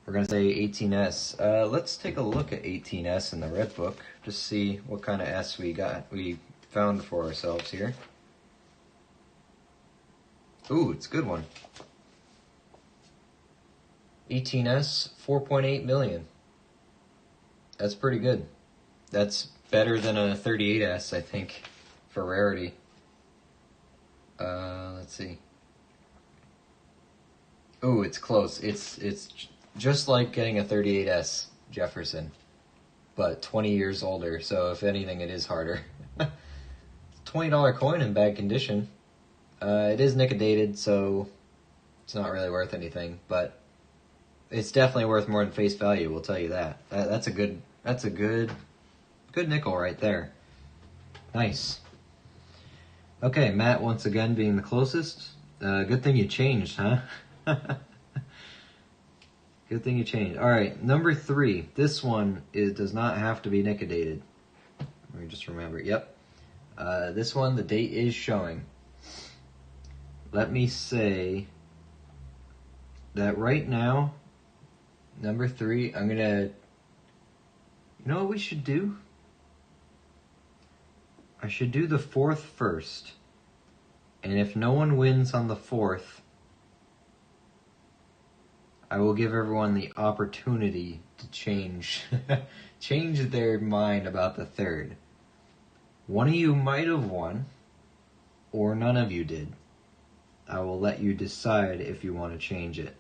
We're going to say 18S. Let's take a look at 18S in the red book, just see what kind of S we found for ourselves here. Ooh, it's a good one. 18S, 4.8 million. That's pretty good. That's better than a 38S, I think, for rarity. Let's see. Ooh, it's close. It's just like getting a 38S Jefferson, but 20 years older, so if anything, it is harder. $20 coin in bad condition. It is nickel-dated, so it's not really worth anything, but it's definitely worth more than face value, we'll tell you that. That's a good nickel right there. Nice. Okay, Matt once again being the closest. Good thing you changed, huh? Good thing you changed. Alright, number 3. This one does not have to be nickel-dated. Let me just remember. Yep. This one, the date is showing. Let me say that right now, number 3, I'm gonna... You know what we should do? I should do the 4th first. And if no one wins on the 4th, I will give everyone the opportunity to change their mind about the 3rd. One of you might have won, or none of you did. I will let you decide if you want to change it.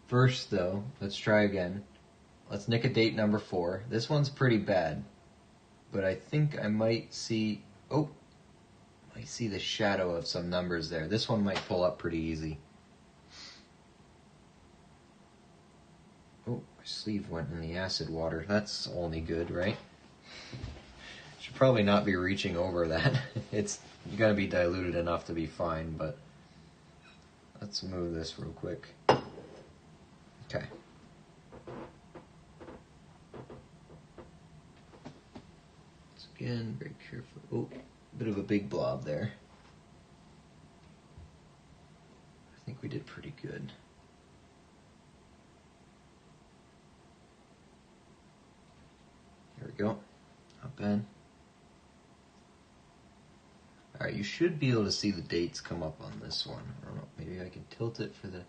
First, though, let's try again. Let's nick a date number 4. This one's pretty bad, but I think I might see... Oh, I see the shadow of some numbers there. This one might pull up pretty easy. Oh, my sleeve went in the acid water. That's only good, right? Should probably not be reaching over that. It's gonna be diluted enough to be fine, but let's move this real quick. Okay. So again, very careful. Oh, bit of a big blob there. I think we did pretty good. There we go. Not bad. Alright, you should be able to see the dates come up on this one. I don't know, maybe I can tilt it for the...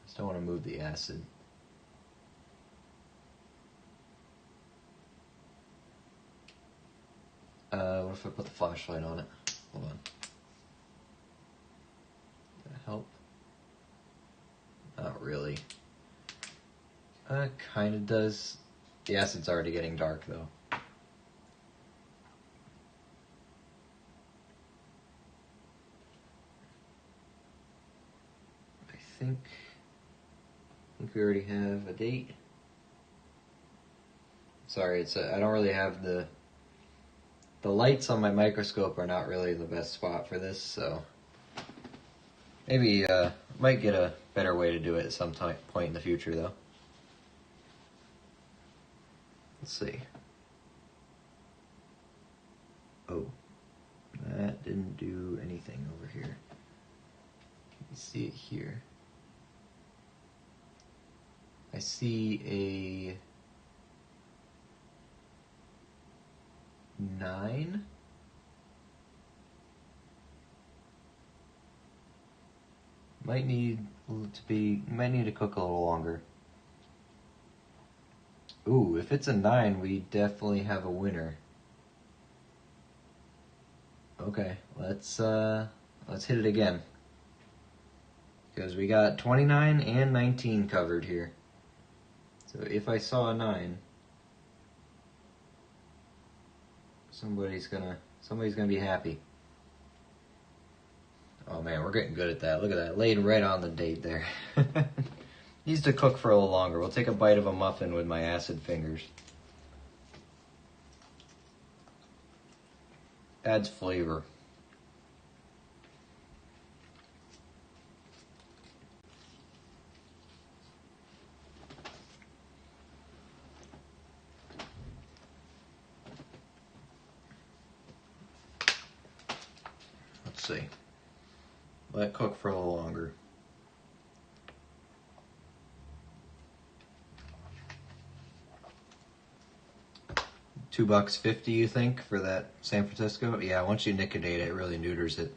Just don't want to move the acid. What if I put the flashlight on it? Hold on. Does that help? Not really. Kind of does. The acid's already getting dark, though. I think we already have a date. Sorry, I don't really have the lights on my microscope are not really the best spot for this, so maybe might get a better way to do it at some point in the future, though. Let's see. Oh, that didn't do anything over here. You see it here. I see a 9. Might need to cook a little longer. Ooh, if it's a 9, we definitely have a winner. Okay, let's hit it again. Because we got 29 and 19 covered here. So if I saw a 9, somebody's gonna Somebody's gonna be happy. Oh man, we're getting good at that. Look at that, laid right on the date there. Needs to cook for a little longer. We'll take a bite of a muffin with my acid fingers. Adds flavor. Let's see. Let it cook for a little longer. $2.50, you think, for that San Francisco? Yeah, once you nicotate it, it really neuters it.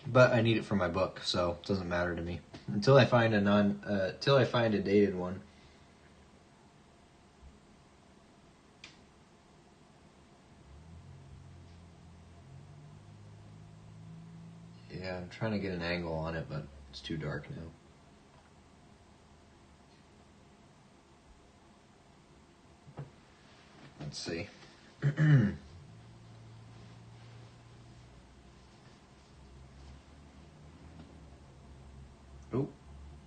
But I need it for my book, so it doesn't matter to me until I find a dated one. Yeah, I'm trying to get an angle on it, but it's too dark now. Let's see. Oh,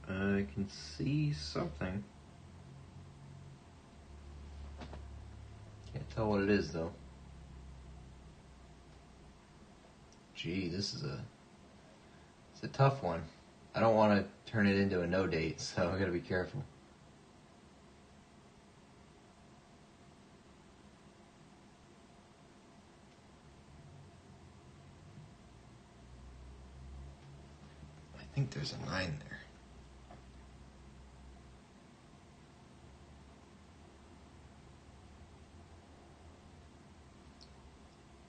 I can see something. Can't tell what it is though. Gee, it's a tough one. I don't want to turn it into a no date, so I gotta be careful. I think there's a 9 there.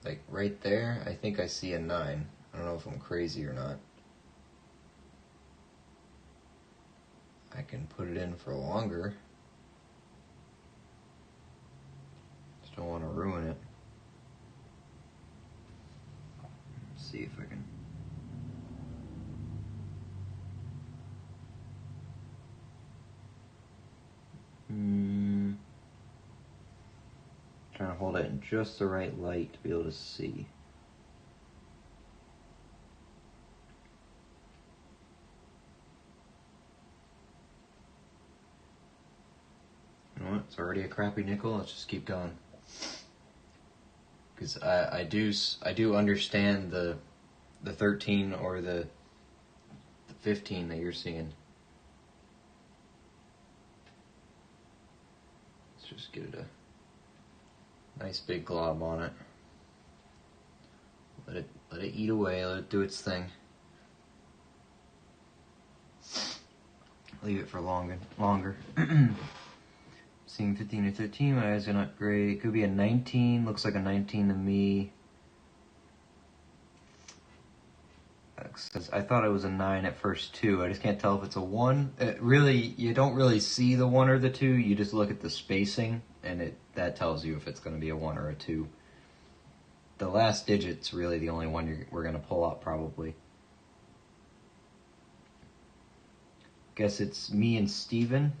Like right there, I think I see a 9. I don't know if I'm crazy or not. I can put it in for longer. Just don't want to ruin it. Let's see if I can. Trying to hold it in just the right light to be able to see. You know what? It's already a crappy nickel. Let's just keep going. Because I do understand the 13 or the 15 that you're seeing. Let's just get it a nice big glob on it. Let it eat away. Let it do its thing. Leave it for longer. Seeing 15 or 13, my eyes are not great. It could be a 19. Looks like a 19 to me. I thought it was a 9 at first too. I just can't tell if it's a 1. Really, you don't really see the 1 or the 2. You just look at the spacing, and that tells you if it's going to be a 1 or a 2. The last digit's really the only one we're going to pull up probably. Guess it's me and Steven.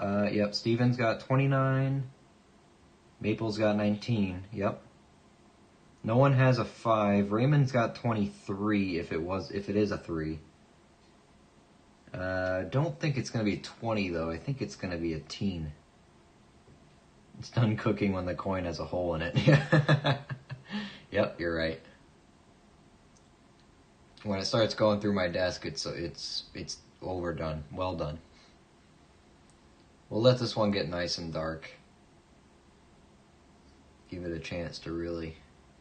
Yep, Steven's got 29. Maple's got 19. Yep. No one has a 5. Raymond's got 23 if it is a 3. Don't think it's going to be 20 though. I think it's going to be a teen. It's done cooking when the coin has a hole in it. Yep, you're right. When it starts going through my desk, it's overdone. Well done. We'll let this one get nice and dark. Give it a chance to really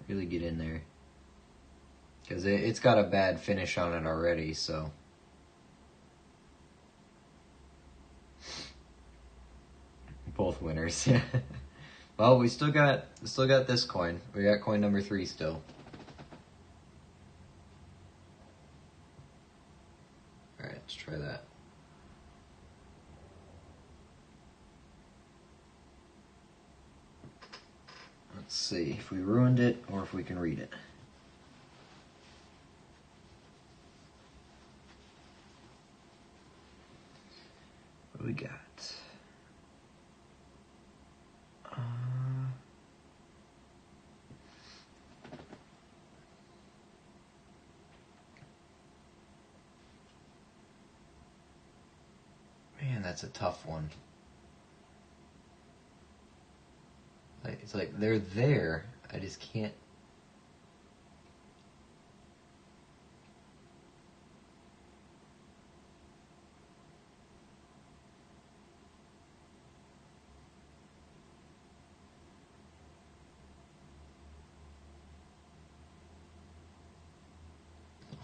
get in there. Because it's got a bad finish on it already, so. Both winners. Well, we still got this coin. We got coin number 3 still. Alright, let's try that. Let's see if we ruined it or if we can read it. What do we got? That's a tough one. It's like they're there, I just can't.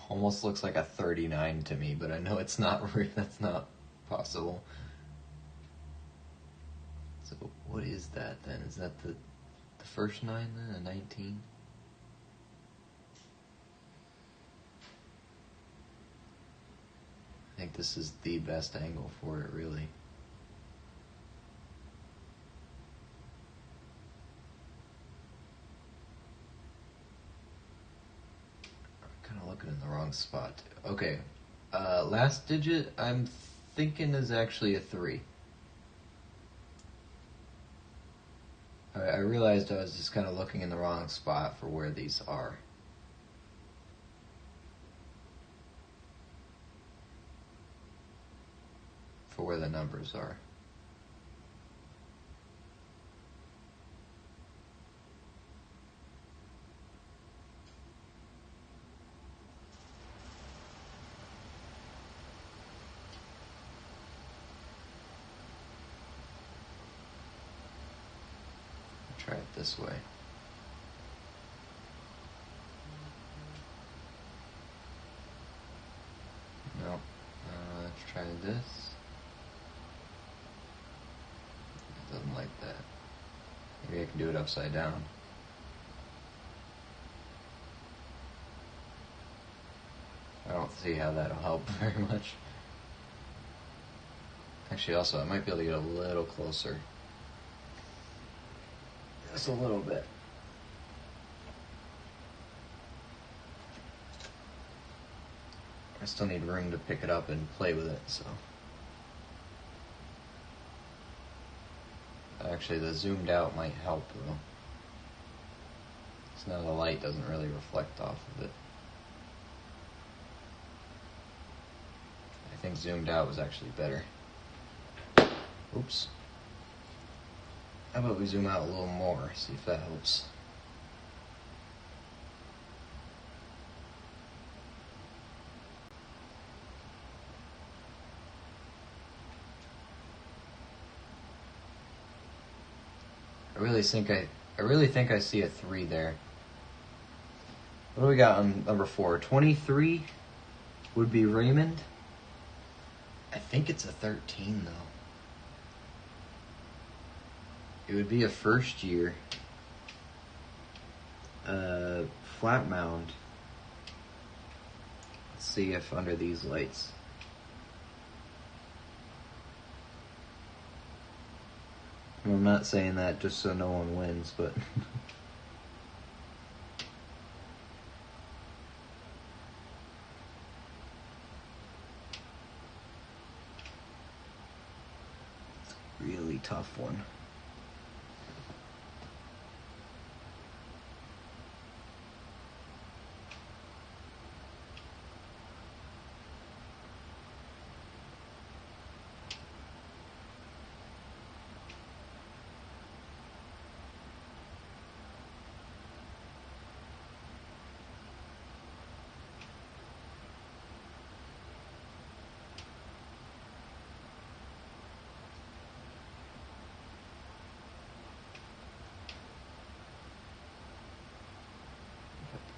Almost looks like a 39 to me, but I know it's not. That's not possible. So what is that then? Is that the first 9 then? A 19? I think this is the best angle for it, really. Looking in the wrong spot. Okay, last digit I'm thinking is actually a 3. I realized I was just kind of looking in the wrong spot for where these are. For where the numbers are. Try it this way. No. Let's try this. It doesn't like that. Maybe I can do it upside down. I don't see how that'll help very much. Actually, also, I might be able to get a little closer. Just a little bit. I still need room to pick it up and play with it, so. Actually, the zoomed out might help, though. So now the light doesn't really reflect off of it. I think zoomed out was actually better. Oops. How about we zoom out a little more, see if that helps. I really think I see a 3 there. What do we got on number 4? 23 would be Raymond. I think it's a 13 though. It would be a first year. Flat mound. Let's see if under these lights. I'm not saying that just so no one wins, but really tough one.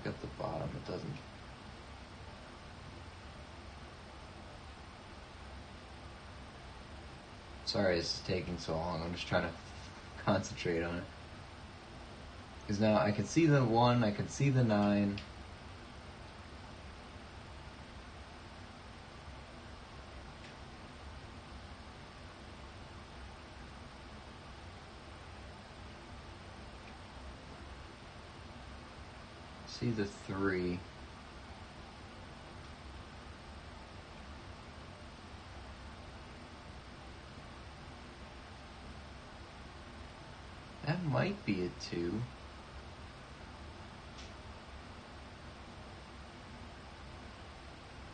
At the bottom, it doesn't. Sorry this is taking so long. I'm just trying to concentrate on it. Because now I can see the 1, I can see the 9. See the 3. That might be a 2.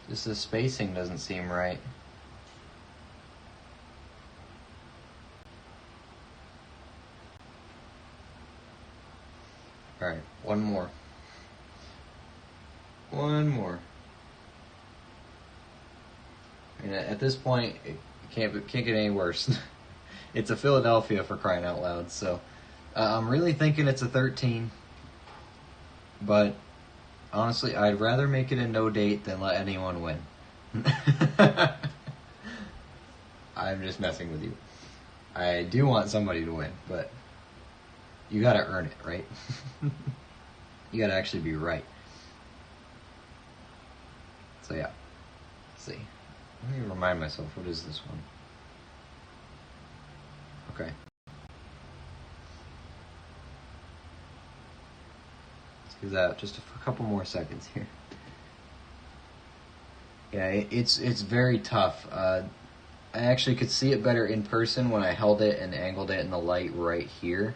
Just the spacing doesn't seem right. One more. One more. And at this point, it can't get any worse. It's a Philadelphia, for crying out loud. So I'm really thinking it's a 13. But honestly, I'd rather make it a no date than let anyone win. I'm just messing with you. I do want somebody to win, but you gotta earn it, right? You gotta actually be right. So yeah, let's see. Let me remind myself, what is this one? Okay. Let's give that just a couple more seconds here. Yeah, it's very tough. I actually could see it better in person when I held it and angled it in the light right here.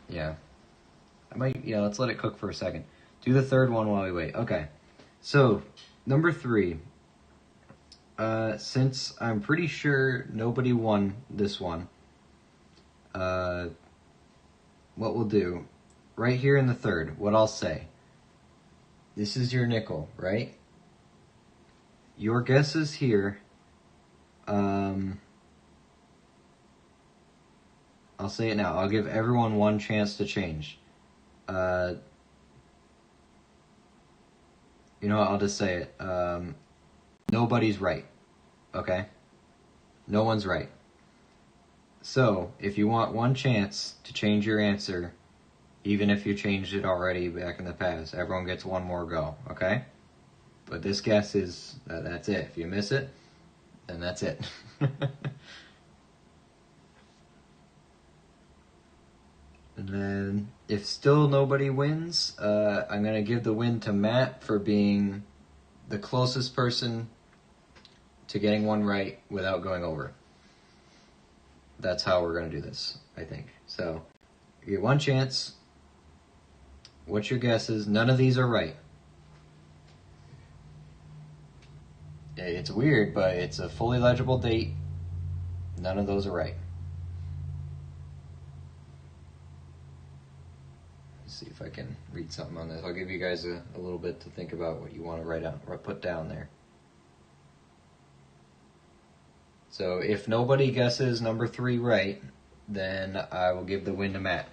Yeah. Let's let it cook for a second. Do the third one while we wait. Okay. So, number 3. Since I'm pretty sure nobody won this one, what we'll do, right here in the third, what I'll say, this is your nickel, right? Your guess is here. I'll say it now. I'll give everyone one chance to change. You know what? I'll just say it. Nobody's right. Okay? No one's right. So, if you want one chance to change your answer, even if you changed it already back in the past, everyone gets one more go. Okay? But this guess is, that's it. If you miss it, then that's it. And then, if still nobody wins, I'm going to give the win to Matt for being the closest person to getting one right without going over. That's how we're going to do this, I think. So, you get one chance. What's your guesses? None of these are right. It's weird, but it's a fully legible date. None of those are right. Let's see if I can read something on this. I'll give you guys a little bit to think about what you want to write out or put down there. So if nobody guesses number 3 right, then I will give the win to Matt.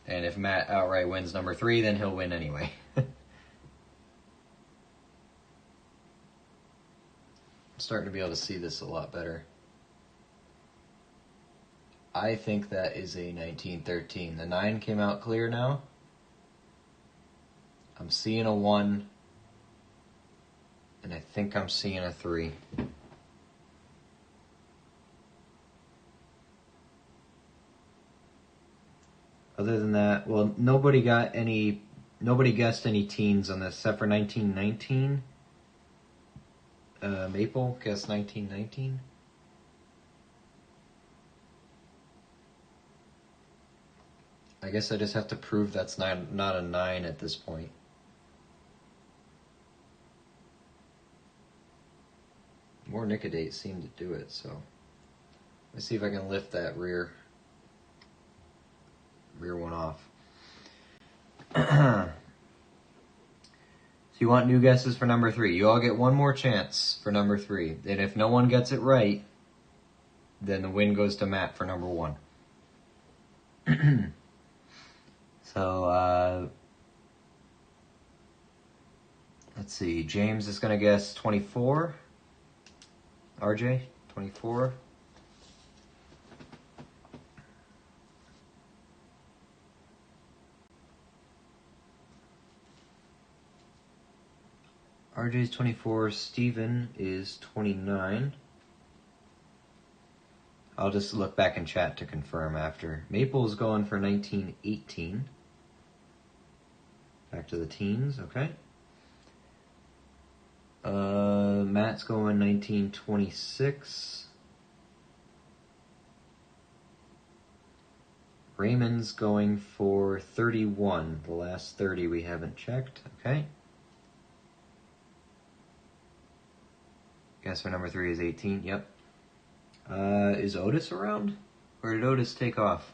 And if Matt outright wins number 3, then he'll win anyway. I'm starting to be able to see this a lot better. I think that is a 1913. The 9 came out clear now. I'm seeing a 1. And I think I'm seeing a 3. Other than that, well, nobody guessed any teens on this except for 1919. Maple guessed 1919. I guess I just have to prove that's not a 9 at this point. More Nicodates seem to do it, so let's see if I can lift that rear one off. So you want new guesses for number 3. You all get one more chance for number 3. And if no one gets it right, then the win goes to Matt for number 1. So, let's see. James is going to guess 24. RJ, 24. RJ's 24. Steven is 29. I'll just look back in chat to confirm after. Maple's going for 1918. Back to the teens, okay. Matt's going 1926. Raymond's going for 31. The last 30 we haven't checked, okay. Guess for number 3 is 18, yep. Is Otis around? Or did Otis take off?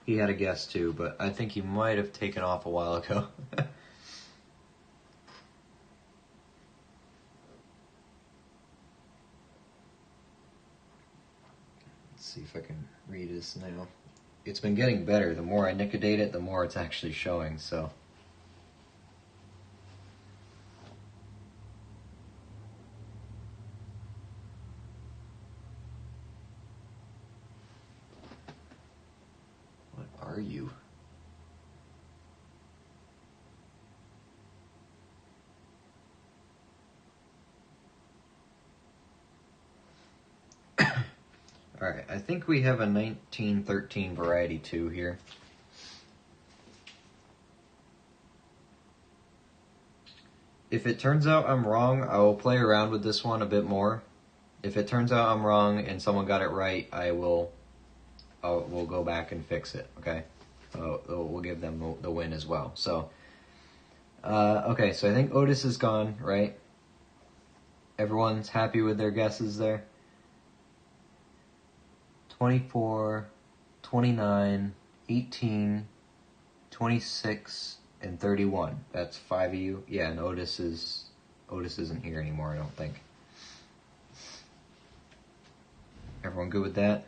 He had a guess too, but I think he might have taken off a while ago. Let's see if I can read this now. It's been getting better. The more I nicodate it, the more it's actually showing, so. What are you? Alright, I think we have a 1913 variety 2 here. If it turns out I'm wrong, I will play around with this one a bit more. If it turns out I'm wrong and someone got it right, we'll go back and fix it, okay? We'll give them the win as well. So, okay, so I think Otis is gone, right? Everyone's happy with their guesses there? 24, 29, 18, 26, and 31. That's 5 of you. Yeah, and Otis isn't here anymore, I don't think. Everyone good with that?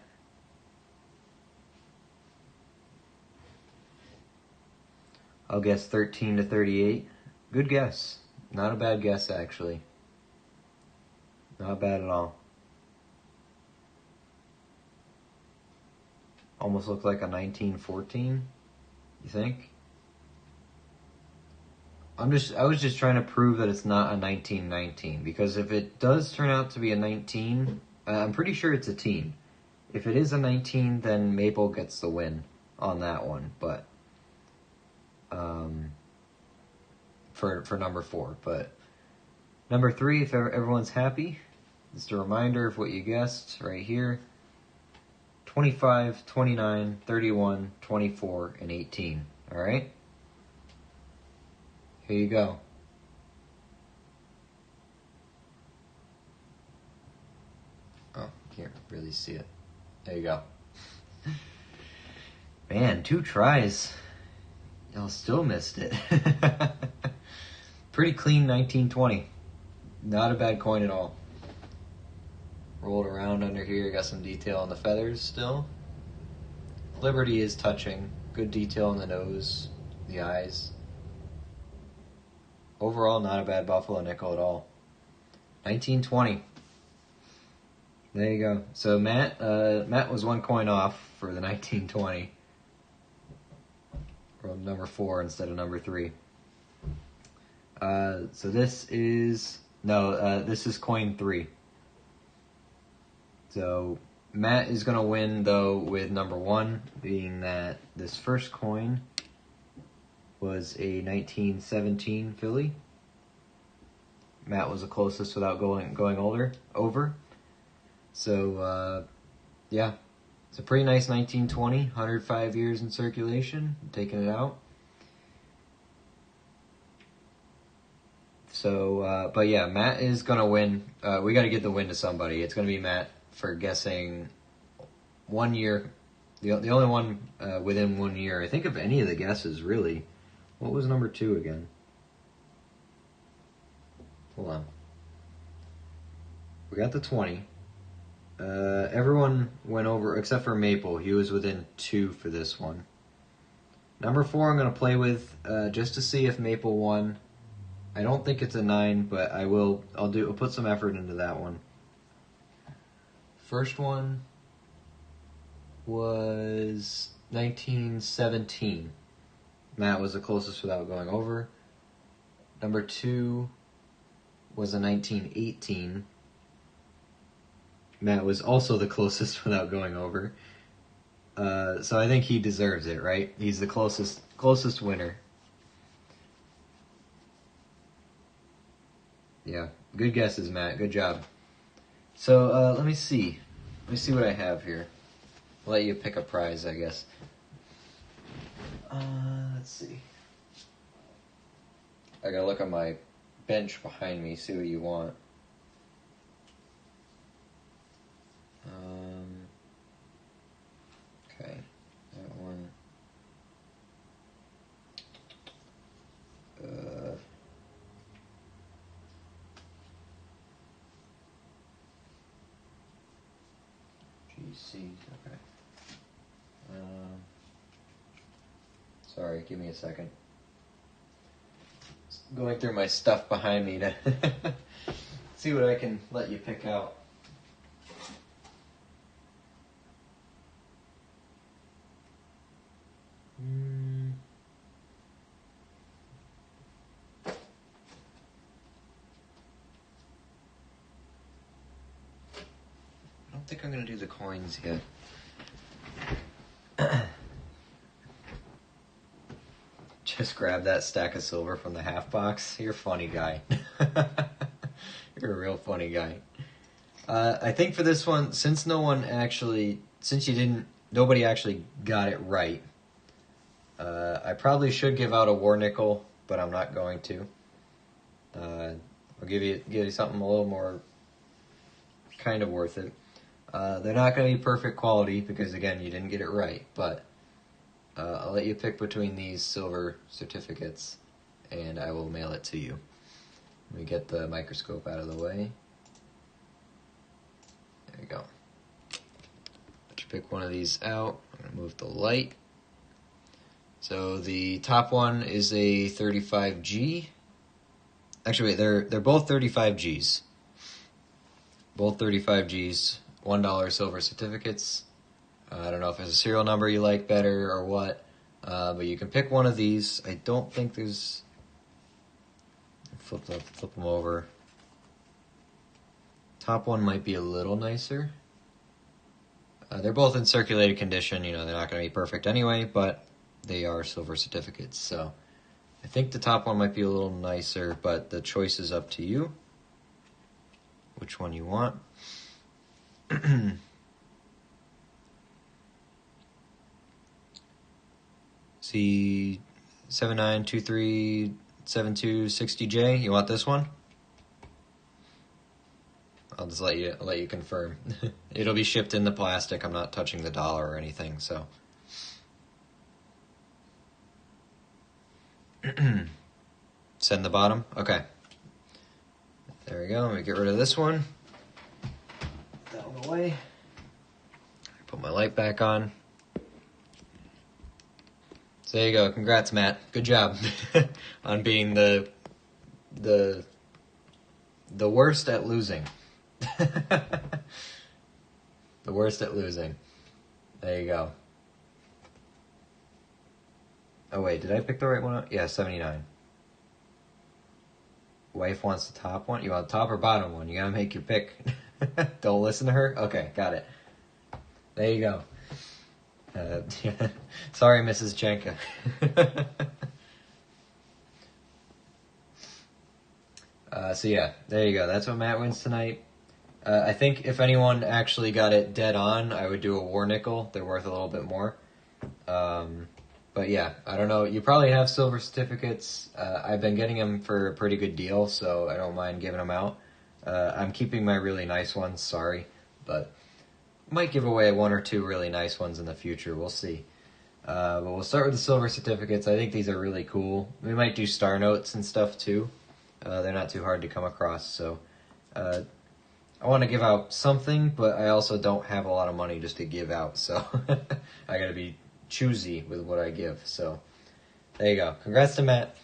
I'll guess 13 to 38. Good guess. Not a bad guess, actually. Not bad at all. Almost looks like a 1914, you think? I was just trying to prove that it's not a 1919, because if it does turn out to be a 19, I'm pretty sure it's a teen. If it is a 19, then Maple gets the win on that one, but for number 4. But number 3, if everyone's happy, just a reminder of what you guessed right here. 25, 29, 31, 24, and 18. All right? Here you go. Oh, can't really see it. There you go. Man, 2 tries. Y'all still missed it. Pretty clean 1920. Not a bad coin at all. Rolled around under here, got some detail on the feathers still. Liberty is touching. Good detail on the nose, the eyes. Overall, not a bad Buffalo nickel at all. 1920. There you go. So Matt was 1 coin off for the 1920. Rolled number 4 instead of number 3. So this is coin 3. So Matt is going to win, though, with number 1, being that this first coin was a 1917 Philly. Matt was the closest without going over. So, yeah, it's a pretty nice 1920, 105 years in circulation. I'm taking it out. So, but yeah, Matt is going to win. We got to get the win to somebody. It's going to be Matt for guessing 1 year. The only one within 1 year. I think of any of the guesses, really. What was number 2 again? Hold on. We got the 20. Everyone went over except for Maple. He was within 2 for this one. Number 4 I'm going to play with just to see if Maple won. I don't think it's a 9, but I'll put some effort into that one. First one was 1917. Matt was the closest without going over. Number 2 was a 1918. Matt was also the closest without going over. So I think he deserves it, right? He's the closest winner. Yeah, good guesses, Matt. Good job. So let me see. Let me see what I have here. I'll let you pick a prize, I guess. Let's see. I gotta look at my bench behind me, see what you want. Okay, that one. ABC. Okay. Sorry, give me a second. Just going through my stuff behind me to see what I can let you pick out. I don't think I'm going to do the coins yet. Just grab that stack of silver from the half box. You're a funny guy. You're a real funny guy. I think for this one, since nobody actually got it right, I probably should give out a war nickel, but I'm not going to. I'll give you something a little more kind of worth it. They're not going to be perfect quality because, again, you didn't get it right, but I'll let you pick between these silver certificates, and I will mail it to you. Let me get the microscope out of the way. There you go. Let you pick one of these out. I'm going to move the light. So the top one is a 35G. Actually, wait, they're both 35Gs. Both 35Gs, $1 silver certificates. I don't know if there's a serial number you like better or what, but you can pick one of these. I don't think there's... Flip them over. Top one might be a little nicer. They're both in circulated condition. You know, they're not going to be perfect anyway, but they are silver certificates. So I think the top one might be a little nicer, but the choice is up to you. Which one you want. See, 79237260J. You want this one? I'll just let you confirm. It'll be shipped in the plastic. I'm not touching the dollar or anything, so. Send the bottom? Okay. There we go. Let me get rid of this one. Put that one away. Put my light back on. So there you go. Congrats, Matt. Good job on being the worst at losing. The worst at losing. There you go. Oh wait, did I pick the right one up? Yeah, 79. Wife wants the top one. You want the top or bottom one? You gotta make your pick. Don't listen to her? Okay, got it. There you go. Sorry, Mrs. Chenka. So yeah, there you go. That's what Matt wins tonight. I think if anyone actually got it dead on, I would do a war nickel. They're worth a little bit more. But yeah, I don't know. You probably have silver certificates. I've been getting them for a pretty good deal, so I don't mind giving them out. I'm keeping my really nice ones, sorry. But might give away one or two really nice ones in the future. We'll see. But we'll start with the silver certificates. I think these are really cool. We might do star notes and stuff too. They're not too hard to come across. So I want to give out something, but I also don't have a lot of money just to give out. So I got to be choosy with what I give. So there you go. Congrats to Matt.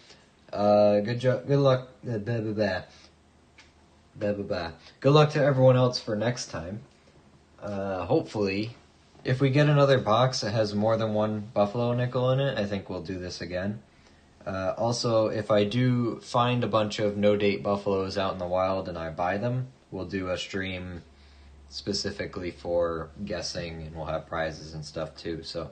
Good job. Good luck. Good luck to everyone else for next time. Hopefully, if we get another box that has more than one buffalo nickel in it, I think we'll do this again. Also, if I do find a bunch of no-date buffaloes out in the wild and I buy them, we'll do a stream specifically for guessing, and we'll have prizes and stuff too. So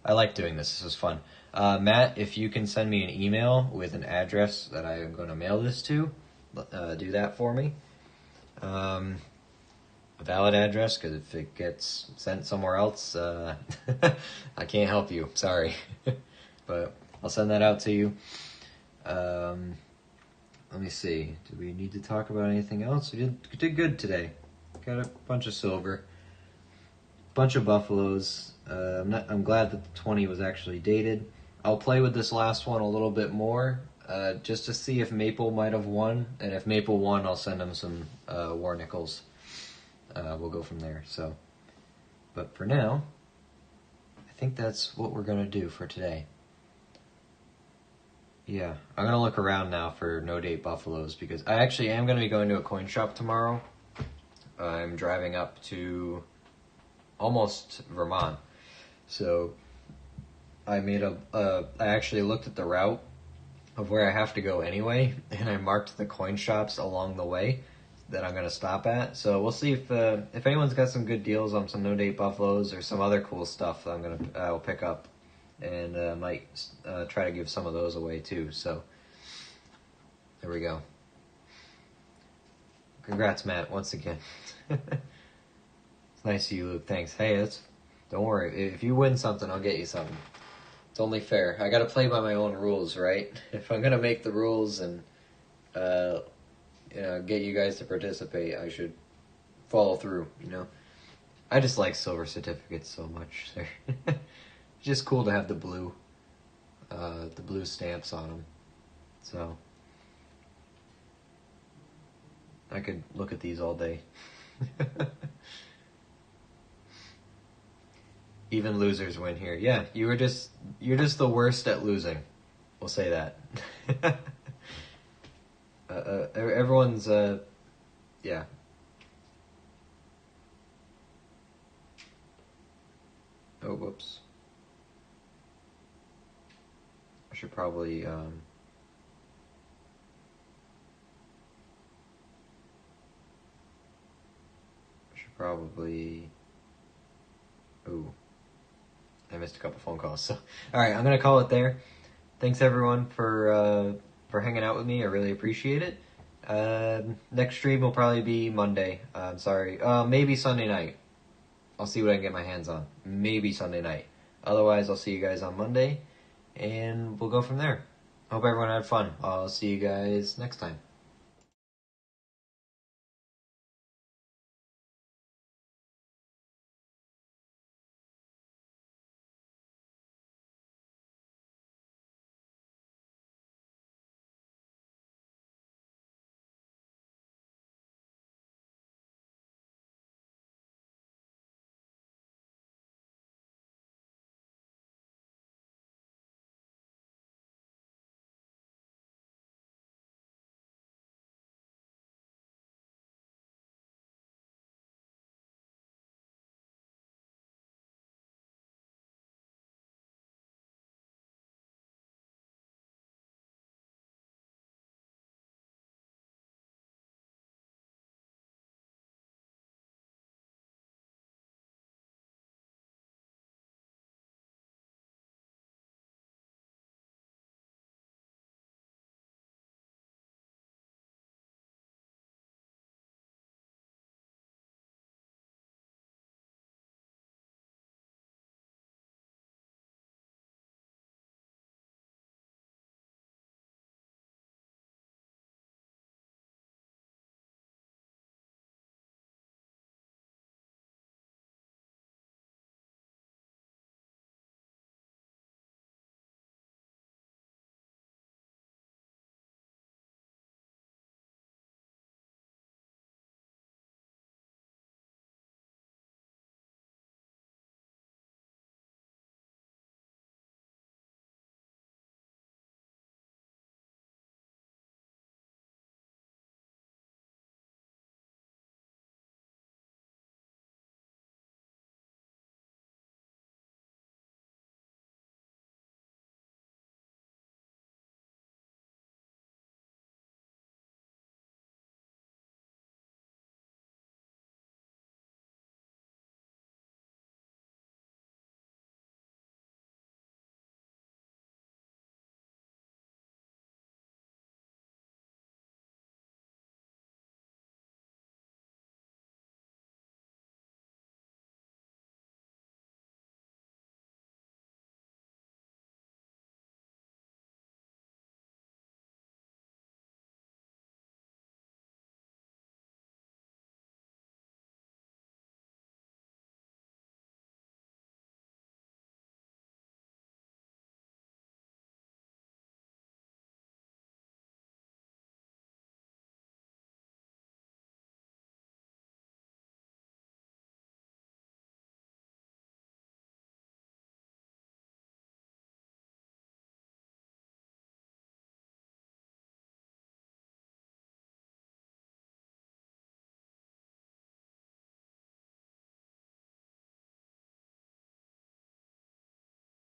I like doing this. This is fun. Matt, if you can send me an email with an address that I am going to mail this to, do that for me. A valid address, because if it gets sent somewhere else, I can't help you. Sorry. But I'll send that out to you. Let me see. Do we need to talk about anything else? We did good today. Got a bunch of silver. Bunch of buffaloes. I'm glad that the 20 was actually dated. I'll play with this last one a little bit more, just to see if Maple might have won. And if Maple won, I'll send him some war nickels. We'll go from there. So, But for now, I think that's what we're going to do for today. Yeah, I'm going to look around now for no-date buffaloes because I actually am going to be going to a coin shop tomorrow. I'm driving up to almost Vermont. So I actually looked at the route of where I have to go anyway, and I marked the coin shops along the way that I'm going to stop at. So we'll see if anyone's got some good deals on some no-date buffaloes or some other cool stuff that I'll pick up, and might try to give some of those away too. So there we go. Congrats, Matt, once again. It's nice of you, Luke. Thanks. Hey, don't worry. If you win something, I'll get you something. It's only fair. I gotta play by my own rules, right? If I'm gonna make the rules and get you guys to participate, I should follow through. I just like silver certificates so much. It's just cool to have the blue stamps on them. So I could look at these all day. Even losers win here. Yeah, you're just the worst at losing. We'll say that. Everyone's yeah. Oh, whoops. I should probably Ooh. I missed a couple phone calls. So, all right, I'm gonna call it there. Thanks everyone for hanging out with me. I really appreciate it. Next stream will probably be Monday. I'm sorry, maybe Sunday night. I'll see what I can get my hands on. Maybe Sunday night. Otherwise, I'll see you guys on Monday, and we'll go from there. Hope everyone had fun. I'll see you guys next time.